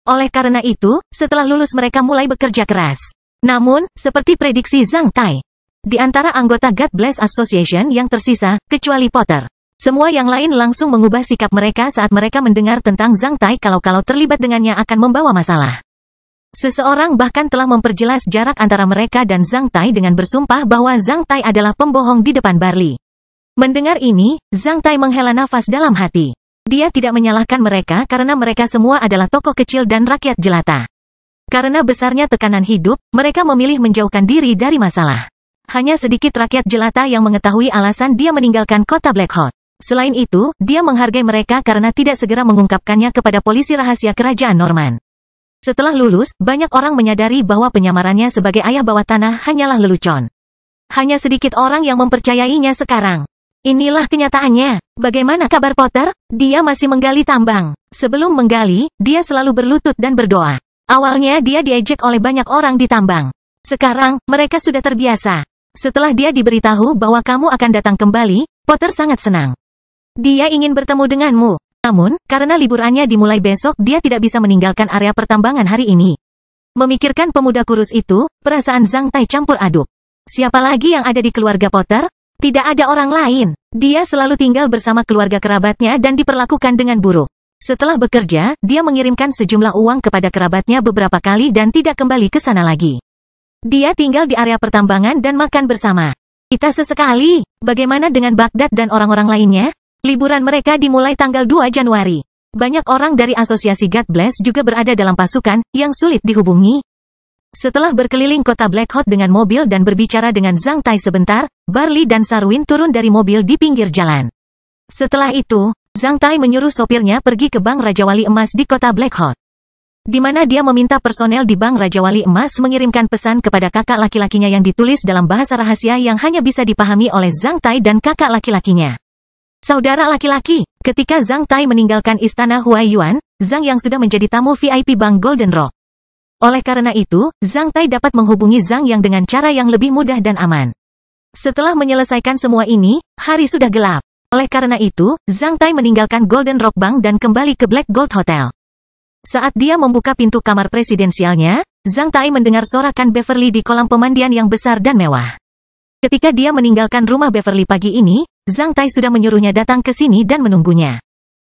Speaker 1: Oleh karena itu, setelah lulus mereka mulai bekerja keras. Namun, seperti prediksi Zhang Tai, di antara anggota God Bless Association yang tersisa, kecuali Potter, semua yang lain langsung mengubah sikap mereka saat mereka mendengar tentang Zhang Tai kalau terlibat dengannya akan membawa masalah. Seseorang bahkan telah memperjelas jarak antara mereka dan Zhang Tai dengan bersumpah bahwa Zhang Tai adalah pembohong di depan Barley. Mendengar ini, Zhang Tai menghela nafas dalam hati. Dia tidak menyalahkan mereka karena mereka semua adalah tokoh kecil dan rakyat jelata. Karena besarnya tekanan hidup, mereka memilih menjauhkan diri dari masalah. Hanya sedikit rakyat jelata yang mengetahui alasan dia meninggalkan kota Blackhawk. Selain itu, dia menghargai mereka karena tidak segera mengungkapkannya kepada polisi rahasia kerajaan Norman. Setelah lulus, banyak orang menyadari bahwa penyamarannya sebagai ayah bawah tanah hanyalah lelucon. Hanya sedikit orang yang mempercayainya sekarang. Inilah kenyataannya. Bagaimana kabar Potter? Dia masih menggali tambang. Sebelum menggali, dia selalu berlutut dan berdoa. Awalnya dia diejek oleh banyak orang di tambang. Sekarang, mereka sudah terbiasa. Setelah dia diberitahu bahwa kamu akan datang kembali, Potter sangat senang. Dia ingin bertemu denganmu. Namun, karena liburannya dimulai besok dia tidak bisa meninggalkan area pertambangan hari ini. Memikirkan pemuda kurus itu, perasaan Zhang Tai campur aduk. Siapa lagi yang ada di keluarga Potter? Tidak ada orang lain. Dia selalu tinggal bersama keluarga kerabatnya dan diperlakukan dengan buruk. Setelah bekerja, dia mengirimkan sejumlah uang kepada kerabatnya beberapa kali dan tidak kembali ke sana lagi. Dia tinggal di area pertambangan dan makan bersama. Kita sesekali. Bagaimana dengan Baghdad dan orang-orang lainnya? Liburan mereka dimulai tanggal 2 Januari. Banyak orang dari asosiasi God Bless juga berada dalam pasukan, yang sulit dihubungi. Setelah berkeliling kota Black Hot dengan mobil dan berbicara dengan Zhang Tai sebentar, Barley dan Sarwin turun dari mobil di pinggir jalan. Setelah itu, Zhang Tai menyuruh sopirnya pergi ke Bank Raja Wali Emas di kota Black Hot, di mana dia meminta personel di Bank Raja Wali Emas mengirimkan pesan kepada kakak laki-lakinya yang ditulis dalam bahasa rahasia yang hanya bisa dipahami oleh Zhang Tai dan kakak laki-lakinya. Saudara laki-laki, ketika Zhang Tai meninggalkan istana Huaiyuan, Zhang yang sudah menjadi tamu VIP Bank Golden Rock. Oleh karena itu, Zhang Tai dapat menghubungi Zhang yang dengan cara yang lebih mudah dan aman. Setelah menyelesaikan semua ini, hari sudah gelap. Oleh karena itu, Zhang Tai meninggalkan Golden Rock Bank dan kembali ke Black Gold Hotel. Saat dia membuka pintu kamar presidensialnya, Zhang Tai mendengar sorakan Beverly di kolam pemandian yang besar dan mewah. Ketika dia meninggalkan rumah Beverly pagi ini, Zhang Tai sudah menyuruhnya datang ke sini dan menunggunya.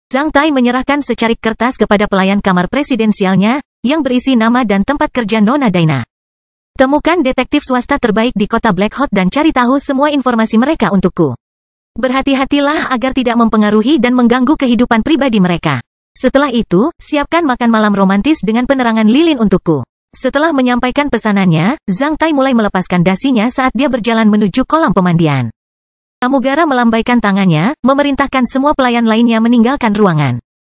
Speaker 1: Zhang Tai menyerahkan secarik kertas kepada pelayan kamar presidensialnya, yang berisi nama dan tempat kerja Nona Daina. Temukan detektif swasta terbaik di kota Black Hot dan cari tahu semua informasi mereka untukku. Berhati-hatilah agar tidak mempengaruhi dan mengganggu kehidupan pribadi mereka. Setelah itu, siapkan makan malam romantis dengan penerangan lilin untukku. Setelah menyampaikan pesanannya, Zhang Tai mulai melepaskan dasinya saat dia berjalan menuju kolam pemandian. Pramugara melambaikan tangannya, memerintahkan semua pelayan lainnya meninggalkan ruangan.